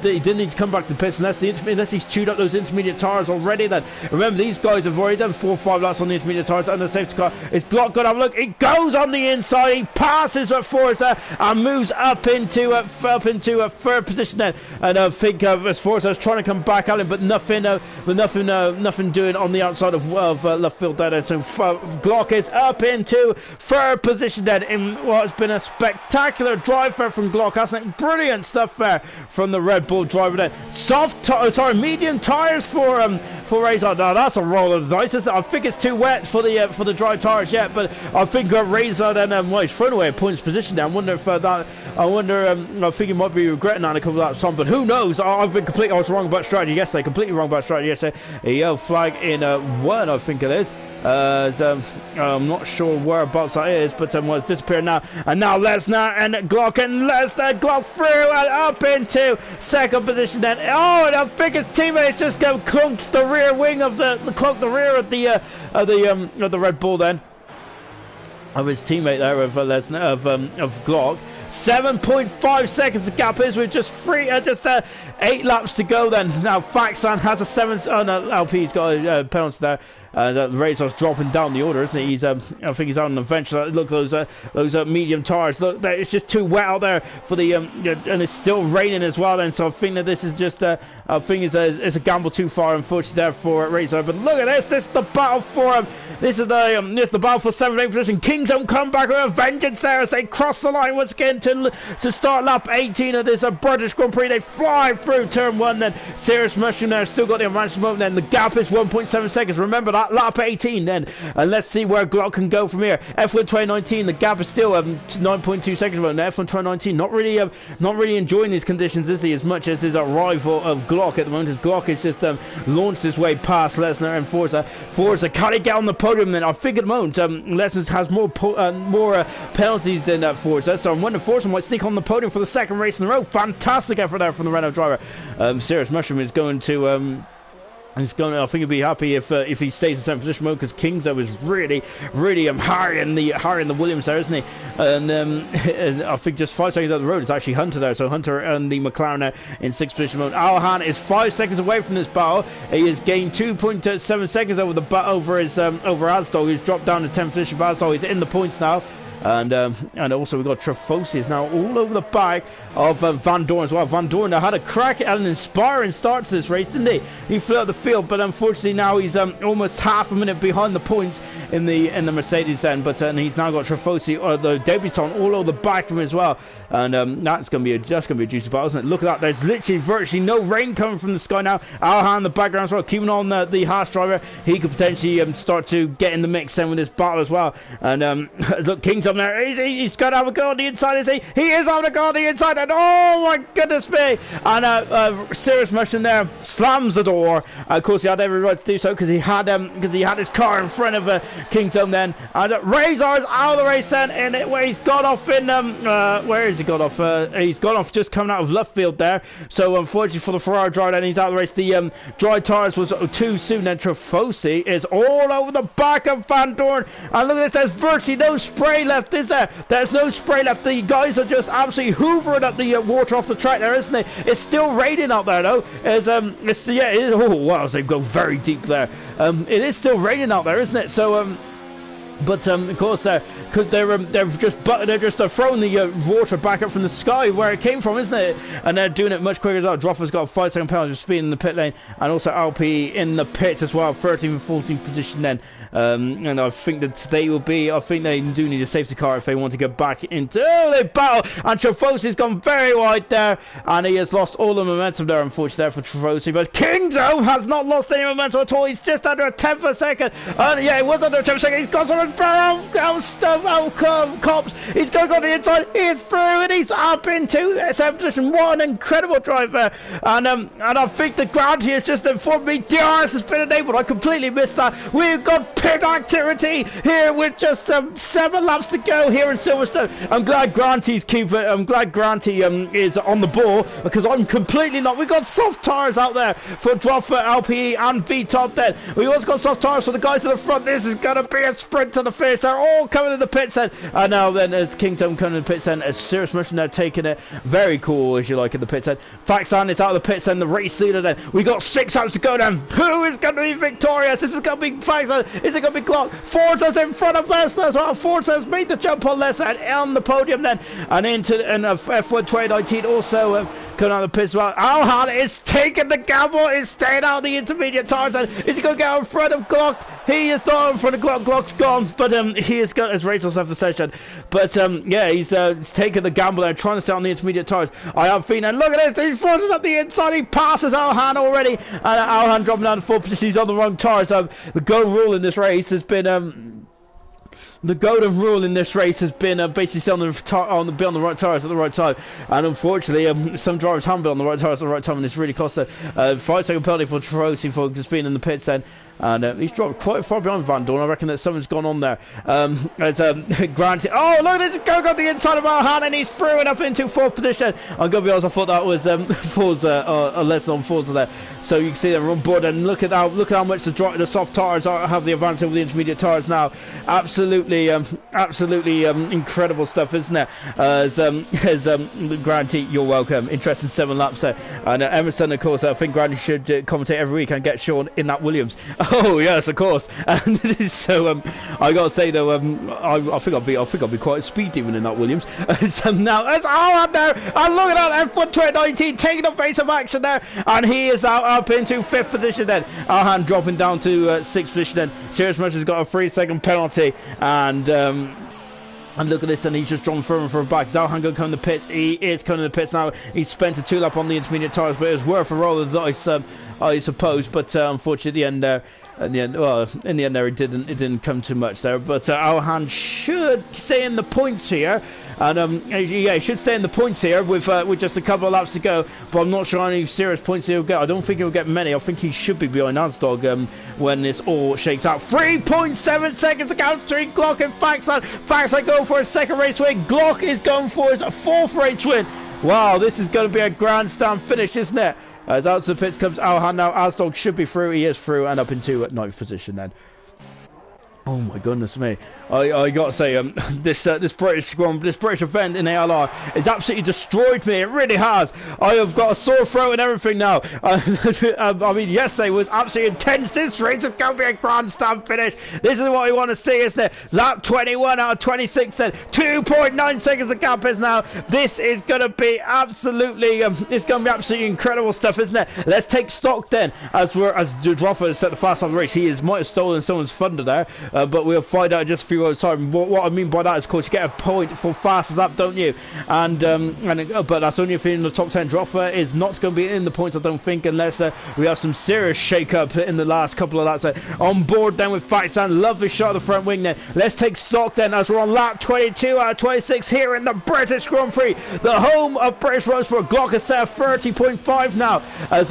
he didn't need to come back to the pits unless he's chewed up those intermediate tyres already then. Remember, these guys have already done 4 or 5 laps on the intermediate tyres and the safety car. Is Glock going to have a look? He goes on the inside, he passes at Forza and moves up into third position then. And I think as Forza's trying to come back at him, but nothing doing on the outside of left field there. So Glock is up into third position then in what has been a spectacular drive there from Glock, hasn't it? Brilliant stuff there from the Red Bull driver there. Medium tyres for Razor. Now that's a roll of the dice. I think it's too wet for the dry tyres yet, but I think Razor then he's thrown away a points position there. I wonder if I think he might be regretting that in a couple of laps time, but who knows? I was wrong about strategy yesterday. Completely wrong about strategy yesterday. A yellow flag in 1, I think it is. I'm not sure whereabouts that is, but it's disappeared now. And now Lesnar and Glock through and up into second position then. Oh, and I think his teammates just go clunked the rear wing of the rear of the Red Bull then. Of his teammate there of Lesnar of Glock. 7.5 seconds the gap is with just 8 laps to go then. Now Faxan has a 7. Oh no, LP's got a penalty there. Razor's dropping down the order, isn't he? I think he's out on the bench. Look, those medium tyres. Look, it's just too wet out there for the and it's still raining as well. Then, so I think that this is just I think it's a gamble too far, unfortunately, there for Razor. But look at this. This is the battle for him. This is the battle for 7th position. Kingdom come back with a vengeance there as they cross the line once again to start lap 18 of this British Grand Prix. They fly through turn 1. Then Serious Mushroom there still got the advantage moment. Then the gap is 1.7 seconds. Remember that. Lap 18 then, and let's see where Glock can go from here. F1 2019, the gap is still 9.2 seconds. Now F1 2019 not really enjoying these conditions, is he, as much as his rival of Glock at the moment, as Glock has just launched his way past Lesnar and Forza. Can he get on the podium then? I think at the moment Lesnar has more penalties than Forza, so I'm wondering Forza might sneak on the podium for the second race in a row. Fantastic effort there from the Renault driver. Serious Mushroom is going to I think he'll be happy if he stays in second position mode, because Kingzo is really harrying the Williams there, isn't he? And I think just 5 seconds down the road it's actually Hunter there. So Hunter and the McLaren there in 6th position mode. Alhan is 5 seconds away from this battle. He has gained 2.7 seconds over Asdol, who's dropped down to 10th position. But Asdol is in the points now. And also we've got Trefosi is now all over the back of Van Dorn as well. Van Dorn now had a crack at an inspiring start to this race, didn't he? He flew out the field, but unfortunately now he's almost half a minute behind the points in the Mercedes end. But he's now got Trefosi, the debutant, all over the back of him as well. And that's gonna be a juicy battle, isn't it? Look at that. There's literally virtually no rain coming from the sky now. Alhan in the background as well, keeping on the Haas driver. He could potentially start to get in the mix then with this battle as well. And look, King's up there. He's going to have a go on the inside, is he? He is having a go on the inside, and oh my goodness me! And Serious Mushroom there slams the door. Of course, he had every right to do so because he had his car in front of Kingdom then. And Razor is out of the race then, and where he's gone off in where has he gone off? He's gone off just coming out of left field there. So unfortunately for the Ferrari driver, then he's out of the race. The dry tyres was too soon. Then Trefosi is all over the back of Van Dorn, and look at this. There's virtually no spray left, is there? There's no spray left. The guys are just absolutely hoovering up the water off the track there, isn't it? It's still raining out there though. It is, oh wow, they've gone very deep there. It is still raining out there, isn't it? So but of course, because they're just throwing the water back up from the sky where it came from, isn't it? And they're doing it much quicker as well. Droffer's got a 5-second penalty for speed in the pit lane, and also LP in the pits as well, 13th and 14th position then. And I think that they will be. I think they do need a safety car if they want to get back into the battle. And Trefosi's gone very wide there, and he has lost all the momentum there, unfortunately, there for Trefosi. But Kingdom has not lost any momentum at all. He's just under a 10th of a second. Yeah, it was under a 10th of a second. He's gone somewhere. Cops. He's going on the inside. He's through and he's up into 7th position. What an incredible drive there. And I think the ground here has just informed me DRS has been enabled. I completely missed that. We've got pit activity here with just 7 laps to go here in Silverstone. I'm glad Granty's I'm glad Granty is on the ball, because I'm completely not. We've got soft tyres out there for Droffer, LPE and VTOP then. We've also got soft tyres for the guys at the front. This is going to be a sprint to the finish. They're all coming to the pits then. And now then as Kingdom coming to the pits then, as Serious Motion they're taking it very cool, as you like, in the pits then. Faxan is out of the pits then, the race leader then. We got 6 laps to go then. Who is going to be victorious? This is going to be Faxan. Is it going to be Glock? Forza's in front of Leicester as well. Forza's made the jump on Leicester and on the podium then. And into F1 2019 also coming out of the pits as well. Alhan is taking the gamble, is staying out the intermediate tires, and is he going to get in front of Glock? He is not in front of Glock. Glock's gone, but he has got his race off the session. But yeah, he's taking the gamble there, trying to stay on the intermediate tires. I have been, and look at this, he forces up the inside, he passes Alhan already, and Alhan dropping down to 4th position. He's on the wrong tires. The golden rule in this race has been the golden rule in this race has been basically stay be on the right tyres at the right time, and unfortunately some drivers haven't been on the right tyres at the right time, and it's really cost a 5-second penalty for Trosi for just being in the pits then. And he's dropped quite far behind Van Dorn. I reckon that something's gone on there. As Grant, oh look, this go on the inside of Alhan, and he's through and up into 4th position. I'm gonna be honest, I thought that was Forza, a lesson on Forza there. So you can see they're on board, and look at how much the soft tyres have the advantage over the intermediate tyres now. Absolutely incredible stuff, isn't it? As Granty, you're welcome. Interesting 7 laps there. And Emerson, of course, I think Granty should commentate every week and get Sean in that Williams. Oh yes, of course. And so I gotta say though, I think I'll be quite a speed demon in that Williams. So now as Alhan there, and look at that F1 2019 taking the face of action there, and he is now up into 5th position then. Alhan dropping down to 6th position then. Serious Motion has got a 3-second penalty, and look at this, and he's just drawn further and further back. Alhan going to come in the pits. He is coming in the pits now. He's spent a 2-lap on the intermediate tyres, but it was worth a roll of the dice, I suppose. But unfortunately, in the end there, it didn't come too much there. But Alhan should stay in the points here. And yeah, he should stay in the points here with just a couple of laps to go. But I'm not sure how many serious points he'll get. I don't think he'll get many. I think he should be behind Asdog when this all shakes out. 3.7 seconds to count between Glock and Faxan. Faxan going for his 2nd race win. Glock is going for his 4th race win. Wow, this is going to be a grandstand finish, isn't it? As out to the pits comes Alhan now. Asdog should be through. He is through and up into 9th position then. Oh my goodness me! I gotta say, this British event in ALR has absolutely destroyed me. It really has. I have got a sore throat and everything now. I mean, yesterday was absolutely intense. This race is going to be a grandstand finish. This is what we want to see, isn't it? Lap 21 out of 26 then. 2.9 seconds of gap is now. This is going to be absolutely, it's going to be absolutely incredible stuff, isn't it? Let's take stock then. As Droffer has set the fast on the race, he might have stolen someone's thunder there. But we'll find out just a few moments time. What I mean by that is, of course, you get a point for fastest lap, don't you? But that's only if you're in the top 10. Droffer is not going to be in the points, I don't think, unless we have some serious shake-up in the last couple of laps. On board then with Faxan. Lovely shot of the front wing then. Let's take stock then as we're on lap 22 out of 26 here in the British Grand Prix, the home of British Motorsport. Glock is set at 30.5 now, as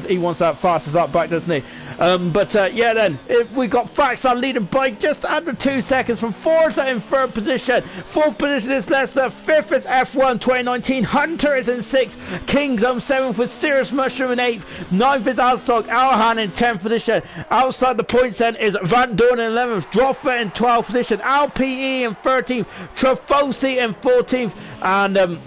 he wants that fastest lap back, doesn't he? Yeah, then we got Faxan leading by just under 2 seconds from Forza in 3rd position. 4th position is Leicester. 5th is F1 2019. Hunter is in 6th. King's on 7th with Serious Mushroom in 8th. 9th is Aztog. Alhan in 10th position. Outside the points then is Van Dorn in 11th. Droffer in 12th position. LPE in 13th. Trafosi in 14th. And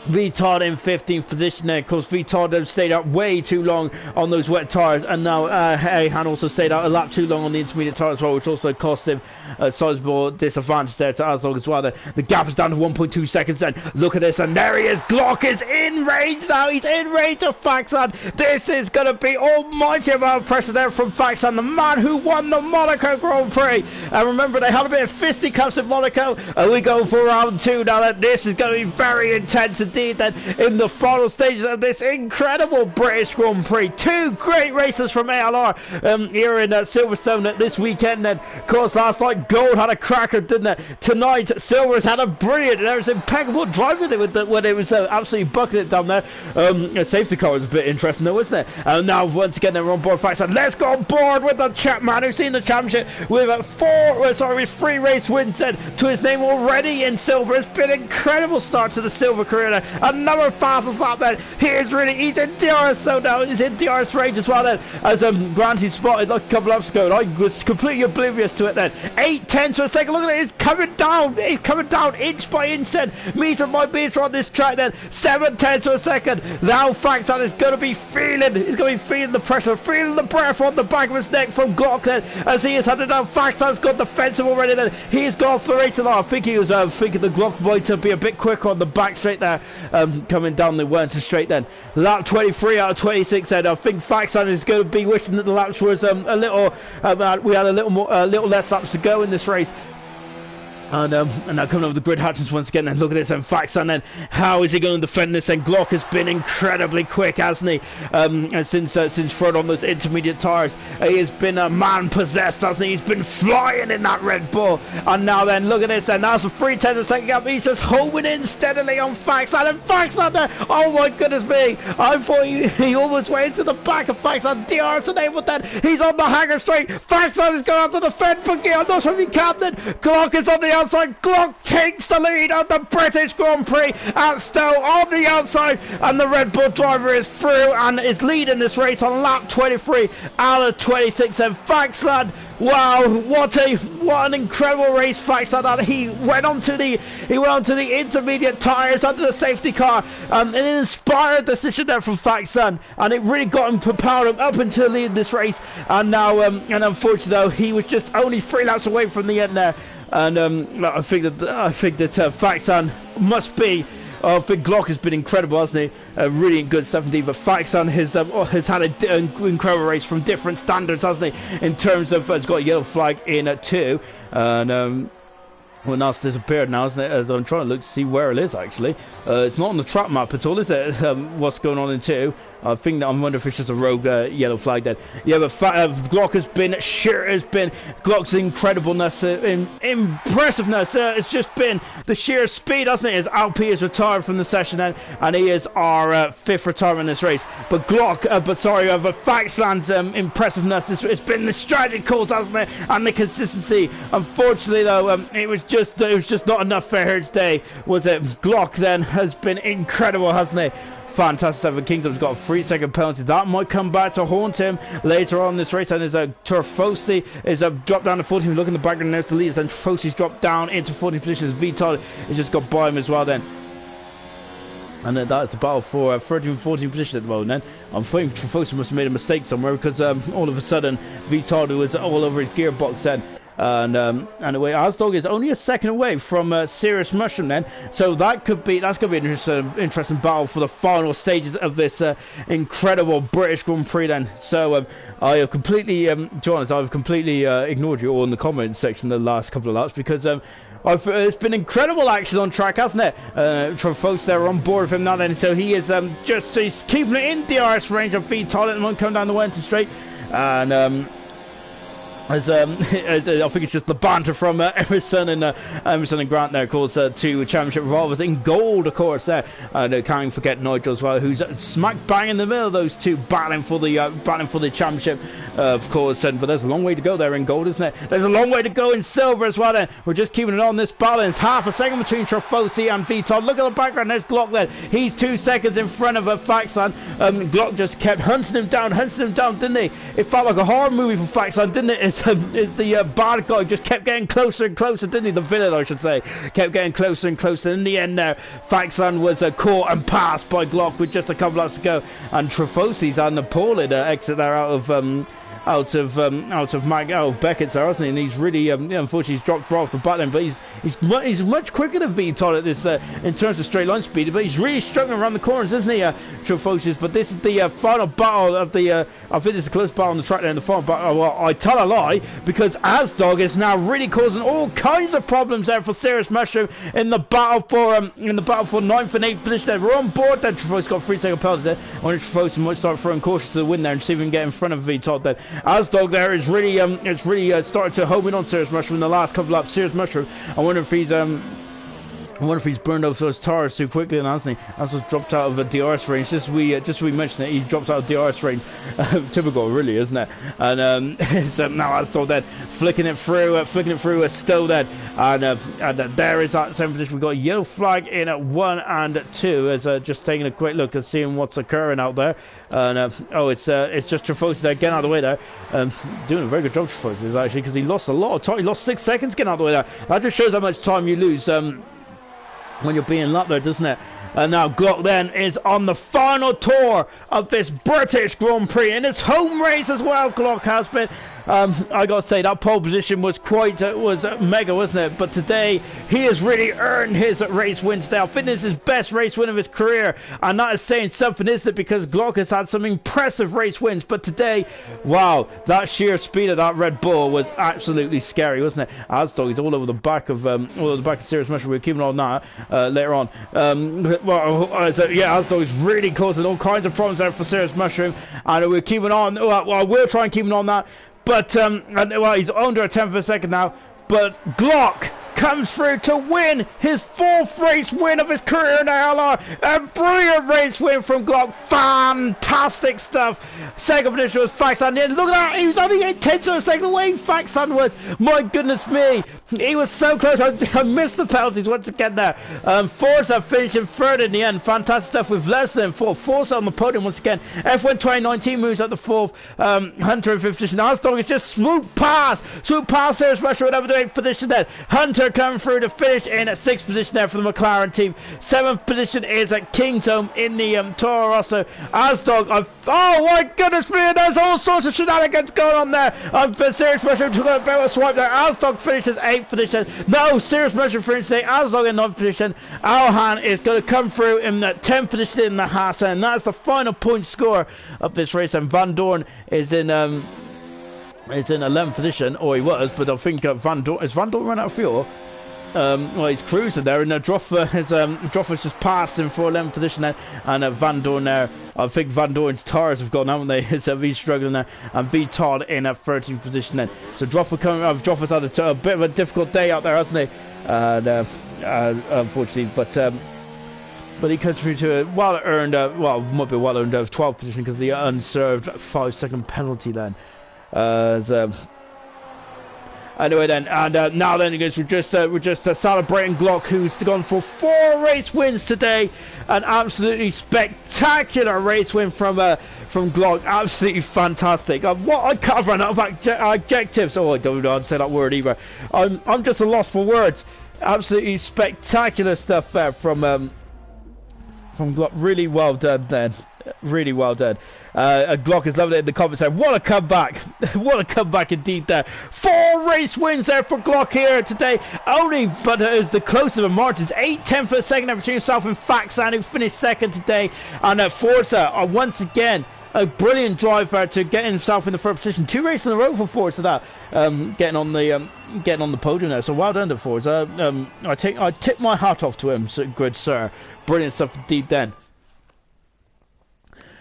Retard in 15th position there. Of course, Retard have stayed out way too long on those wet tyres, and now Alhan also stayed out a lap too long on the intermediate tyres as well, which also cost him a sizable disadvantage there to Azog as well. The gap is down to 1.2 seconds then. Look at this, and there he is. Glock is in range now. He's in range of Faxan. This is going to be almighty amount of pressure there from Faxan, the man who won the Monaco Grand Prix. And remember, they had a bit of fisticuffs in Monaco, and we go for round 2 now. This is going to be very intense indeed. indeed then in the final stages of this incredible British Grand Prix. Two great races from ALR here in Silverstone this weekend then. Of course, last night Gold had a cracker, didn't it? Tonight Silver's had a brilliant, there was impeccable driving when it was absolutely bucking it down there. Safety car was a bit interesting though, wasn't it? And now once again they're on board Faxon. Let's go on board with the chap man who's seen the championship with 3 race wins then to his name already in silver. It's been an incredible start to the silver career there. Another fastest lap then. He's in DRS, so now he's in DRS range as well then, as Granty spotted like a couple of laps ago, and I was completely oblivious to it then. 8/10 a second, look at it, he's coming down inch by inch then, meter by meter on this track then. 7/10 a second. Now Faxon is going to be feeling the pressure, feeling the breath on the back of his neck from Glock then, as he is headed down. Faxon's got defensive already then. He's gone off the race a lot. I think he was thinking the Glock might be a bit quicker on the back straight there, coming down the Wellington straight then. Lap 23 out of 26 then. I think Faxon is going to be wishing that the laps was we had a little less laps to go in this race. And now coming over the grid hatches once again, and look at this, and Faxon then, how is he going to defend this? And Glock has been incredibly quick, hasn't he? Since front on those intermediate tyres, he has been a man possessed, hasn't he? He's been flying in that Red Bull, and now then, look at this, and now it's a 3/10 of a second gap. He's just homing in steadily on Faxon, and Faxon there, oh my goodness me, I thought he almost went into the back of Faxon. DRS enabled then, he's on the hanger straight. Faxon is going out to the fend, but I'm not sure if he can then. Glock is on the outside. Glock takes the lead of the British Grand Prix at Stowe on the outside, and the Red Bull driver is through and is leading this race on lap 23 out of 26. And Faxon, wow, what an incredible race Faxon had. He went onto the intermediate tyres under the safety car, an inspired decision there from Faxon, and it really got him, propelled him up into the lead in this race. And now and unfortunately though, he was just only 3 laps away from the end there. And I think that Faxon must be. I think Glock has been incredible, hasn't he? Really good stuff indeed. But Faxon has had an incredible race from different standards, hasn't he? In terms of, has got a yellow flag in 2, and well, now it's disappeared now, isn't it? As I'm trying to look to see where it is actually. It's not on the track map at all, is it? What's going on in 2? I think that I wonder if it's just a rogue yellow flag then. Yeah, but Glock has been Glock's incredibleness, impressiveness. It's just been the sheer speed, hasn't it? As Alpi is retired from the session then, and he is our 5th retirement in this race. But Faxon's impressiveness, it's been the strategy calls, hasn't it? And the consistency. Unfortunately though, it was just not enough for her today, was it? Glock then has been incredible, hasn't he? Fantastic. Seven Kingdom's got a 3-second penalty. That might come back to haunt him later on in this race. And there's a Turfosi is dropped down to 14th. Look in the background, there's the leaders. And Turfosi's dropped down into 14th position. Vital has just got by him as well then. And that's the battle for 13th and 14th position at the moment then. I'm thinking Turfosi must have made a mistake somewhere, because all of a sudden Vital was all over his gearbox then. And anyway, Asdog is only a second away from Serious Mushroom then, so that's gonna be an interesting battle for the final stages of this incredible British Grand Prix then. So I have completely, John, I've completely ignored you all in the comments section the last couple of laps, because it's been incredible action on track, hasn't it? Folks, they're on board with him now then, so he is he's keeping it in DRS range of Vital at the moment, coming down the Wellington straight, and I think it's just the banter from Emerson and Grant there, of course, two championship rivals in gold, of course, there. And can't forget Nigel as well, who's smack bang in the middle of those two, battling for the championship, of course. But there's a long way to go there in gold, isn't it? There's a long way to go in silver as well. Then we're just keeping it on this balance. Half a second between Turfosi and Vital. Look at the background. There's Glock there. He's 2 seconds in front of Faxon. Glock just kept hunting him down, didn't he? It felt like a horror movie for Faxon, didn't it? Is the bad guy just kept getting closer and closer, didn't he? The villain, I should say, kept getting closer and closer. In the end there, Faxon was caught and passed by Glock with just a couple laps to go, and Turfosi's on the pole exit there out of out of Beckett's there, hasn't he? And he's really unfortunately he's dropped off the back end, but he's much quicker than Vital at this in terms of straight line speed, but he's really struggling around the corners, isn't he, Trofosius? But this is the final battle of the I think it's a close battle on the track there in the final battle. Well, I tell a lie, because Asdog is now really causing all kinds of problems there for Serious Mushroom in the battle for 9th and 8th position there. We're on board then. Trofosius got 3-second penalty there. I wonder if Trofosius might start throwing caution to the wind there and see if we can get in front of Vital then. Asdog there is really started to home in on Serious Mushroom in the last couple of laps. Serious Mushroom, I wonder if he's burned off those tires too quickly, and hasn't he? Has dropped out of the DRS range. Just we mentioned it, he dropped out of DRS range. Typical, really, isn't it? And so now Asdog then flicking it through a Stowe then, and there is that same position. We've got a yellow flag in at 1 and 2 as just taking a quick look and seeing what's occurring out there. And it's just Trofosius there getting out of the way there, doing a very good job, Trofosius actually, because he lost a lot of time. He lost 6 seconds getting out of the way there. That just shows how much time you lose when you're being lapped there, doesn't it? And now Glock then is on the final tour of this British Grand Prix in his home race as well. Glock has been. I gotta say that pole position was mega, wasn't it? But today he has really earned his race win today. I think this is his best race win of his career, and that is saying something, isn't it? Because Glock has had some impressive race wins, but today, wow, that sheer speed of that Red Bull was absolutely scary, wasn't it? Asdog is all over the back of Serious Mushroom. We're keeping on that later on. Asdog is really causing all kinds of problems there for Serious Mushroom, and we're keeping on. Well, we'll try and keep on that. But he's under a tenth of a second now. But Glock comes through to win his 4th race win of his career in ALR. A brilliant race win from Glock. Fantastic stuff. Second position was Faxan. Look at that. He was only 8/10 of a second away. Faxan was. My goodness me. He was so close. I missed the penalties once again there. Forza finishing 3rd in the end. Fantastic stuff with less than 4. Forza on the podium once again. F1 2019 moves up to 4th. Hunter in 5th position. Asdog is just swoop past Serious Mushroom over the 8th position there. Hunter coming through to finish in at 6th position there for the McLaren team. 7th position is at Kingsholm in the Toro Rosso. Asdog, oh my goodness me, there's all sorts of shenanigans going on there. Serious Mushroom took a bit of a swipe there. Asdog finishes 8th position. No, Serious Mushroom finishes 8th. Asdog in 9th position. Alhan is going to come through in the 10th position in the Haas, and that's the final point score of this race. And Van Dorn is in 11th position, or he was, but I think Van Dorn run out of fuel. He's cruising there, and Droffer's just passed him for 11th position there, and Van Dorn there. I think Van Dorn's tires have gone, haven't they? So he's struggling there, and Vital in a 13th position then. So Droffer's had a bit of a difficult day out there, hasn't he? Unfortunately, but he comes through to a well-earned 12th position because of the unserved 5-second penalty then. Anyway then, and now then, we're just celebrating Glock, who's gone for 4 race wins today. An absolutely spectacular race win from Glock. Absolutely fantastic. I can't run out of adjectives. Oh, I don't know how to say that word either. I'm just a loss for words. Absolutely spectacular stuff there from Glock. Really well done then. Really well done. Glock is loving it in the comments there. What a comeback. What a comeback indeed there. 4 race wins there for Glock here today. But it was the close of the margins. 8/10 of a second between himself and Faxan, who finished 2nd today. And Forza, once again, a brilliant drive there to get himself in the 3rd position. 2 races in a row for Forza that. Getting on the podium there. So well done to Forza. I tip my hat off to him, good sir. Brilliant stuff indeed then.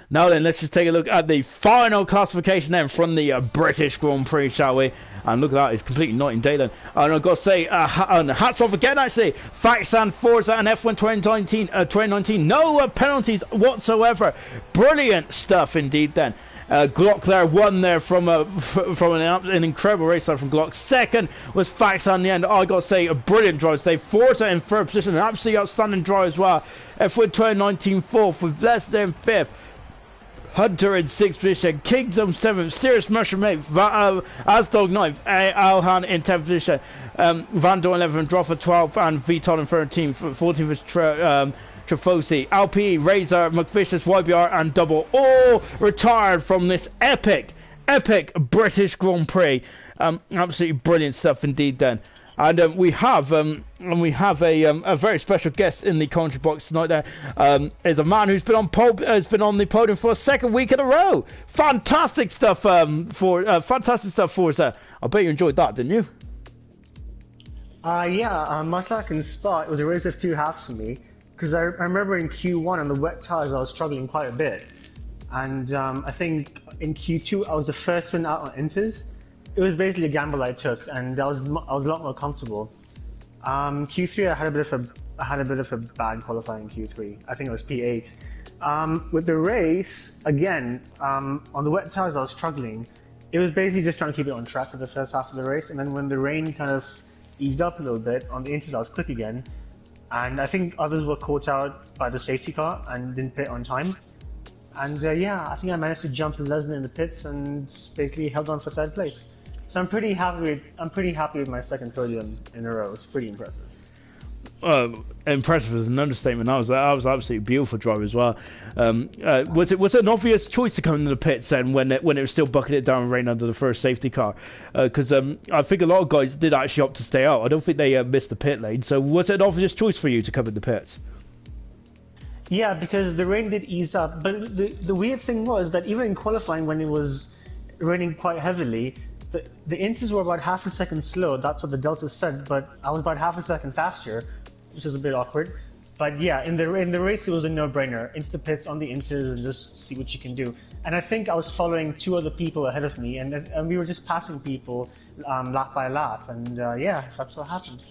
Now then, let's just take a look at the final classification then from the British Grand Prix, shall we? And look at that, it's completely night and day then. And I've got to say, hats off again actually. Faxan, Forza and F1 2019, no penalties whatsoever. Brilliant stuff indeed then. Glock there won there from an incredible race there from Glock. 2nd was Faxan in the end. I got to say, a brilliant drive today. Forza in 3rd position, an absolutely outstanding drive as well. F1 2019 4th with less than 5th. Hunter in 6th position, Kingdom 7th, Serious Mushroom 8th, Asdog 9th, Alhan in 10th position, Van Dorn 11th, Droffer 12th, and Vital in 13th, 14th was Trefosi, LPE, Razor, McFishers, YBR, and Double, all retired from this epic epic British Grand Prix. Absolutely brilliant stuff indeed. Then. And we have a very special guest in the commentary box tonight. There is a man who's been on the podium for a second week in a row. Fantastic stuff fantastic stuff for us. I bet you enjoyed that, didn't you? Yeah. Much like in Spa, it was a race of two halves for me because I remember in Q1 on the wet tires I was struggling quite a bit, and I think in Q2 I was the first one out on inters. It was basically a gamble I took, and I was a lot more comfortable. Q3 I had a bit of a bad qualifying Q3. I think it was P8. With the race again, on the wet tires I was struggling. It was basically just trying to keep it on track for the first half of the race, and then when the rain kind of eased up a little bit on the inters I was quick again, and I think others were caught out by the safety car and didn't pit on time. And yeah, I think I managed to jump Lesnar in the pits and basically held on for third place. So I'm pretty happy with my second podium in a row. It's pretty impressive. Impressive is an understatement. That was absolutely beautiful drive as well. Was it an obvious choice to come into the pits then when it was still bucketing it down and rain under the first safety car? Because I think a lot of guys did actually opt to stay out. I don't think they missed the pit lane. So was it an obvious choice for you to come in the pits? Yeah, because the rain did ease up. But the weird thing was that even in qualifying when it was raining quite heavily, the inters were about half a second slow. That's what the delta said, but I was about half a second faster, which was a bit awkward. But yeah, in the race it was a no-brainer. Into the pits on the inters and just see what you can do. And I think I was following two other people ahead of me, and we were just passing people lap by lap. And yeah, that's what happened.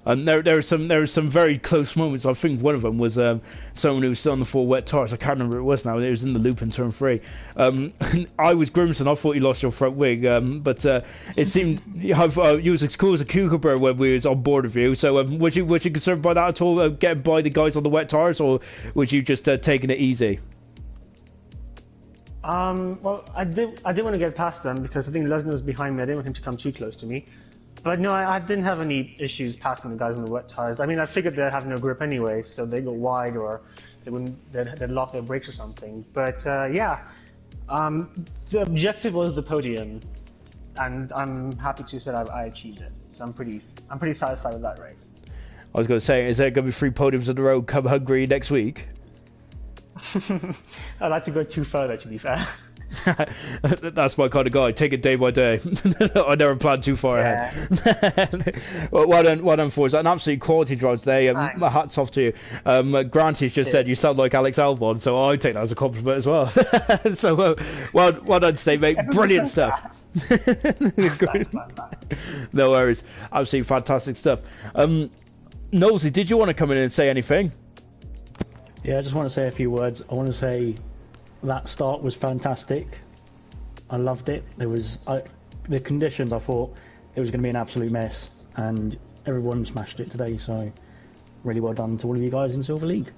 And there were some very close moments. I think one of them was someone who was still on the four wet tires. I can't remember who it was now. It was in the loop in turn 3. I was Grimson. I thought you lost your front wing, but it seemed you was as cool as a cucumber when we was on board with you. So was you concerned by that at all? Getting by the guys on the wet tires, or was you just taking it easy? Well, I did want to get past them because I think Lesnar was behind me. I didn't want him to come too close to me. But no, I didn't have any issues passing the guys on the wet tires. I mean, I figured they'd have no grip anyway, so they'd go wide or they'd lock their brakes or something. But yeah, the objective was the podium, and I'm happy to say I achieved it. So I'm pretty satisfied with that race. I was going to say, is there going to be 3 podiums in a row come Hungary next week? I'd like to go too further, to be fair. That's my kind of guy. Take it day by day. I never plan too far ahead. Well done for us. An absolute quality drive today. My hats off to you. Granty's just said you sound like Alex Albon, so I take that as a compliment as well. So well done today, mate. Brilliant stuff. No worries. Absolutely fantastic stuff. Nosy, did you want to come in and say anything? Yeah, I just want to say a few words. I want to say that start was fantastic. I loved it. The conditions, I thought it was going to be an absolute mess, and everyone smashed it today. So, really well done to all of you guys in Silver League.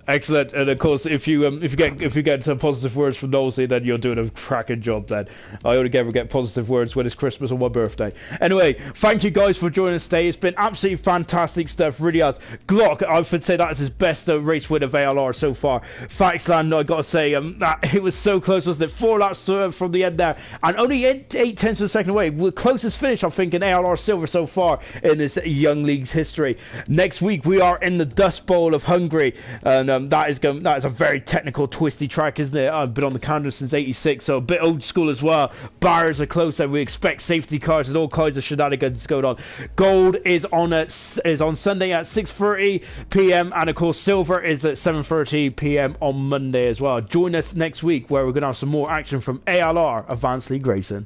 Excellent, and of course, if you get some positive words from Nosy, then you're doing a cracking job. Then I only ever get positive words when it's Christmas or my birthday. Anyway, thank you guys for joining us today. It's been absolutely fantastic stuff, really has. Glock, I would say that is his best race win of ALR so far. Faxland, I gotta say, that it was so close, wasn't it? 4 laps from the end there, and only 8/10 of a second away. The closest finish, I think, in ALR Silver so far in this young league's history. Next week we are in the Dust Bowl of Hungary, and that is a very technical, twisty track, isn't it? I've been on the calendar since '86, so a bit old school as well. Barriers are close, and we expect safety cars and all kinds of shenanigans going on. Gold is on Sunday at 6:30 p.m. and of course silver is at 7:30 p.m. on Monday as well. Join us next week where we're going to have some more action from ALR Advanced League Racing.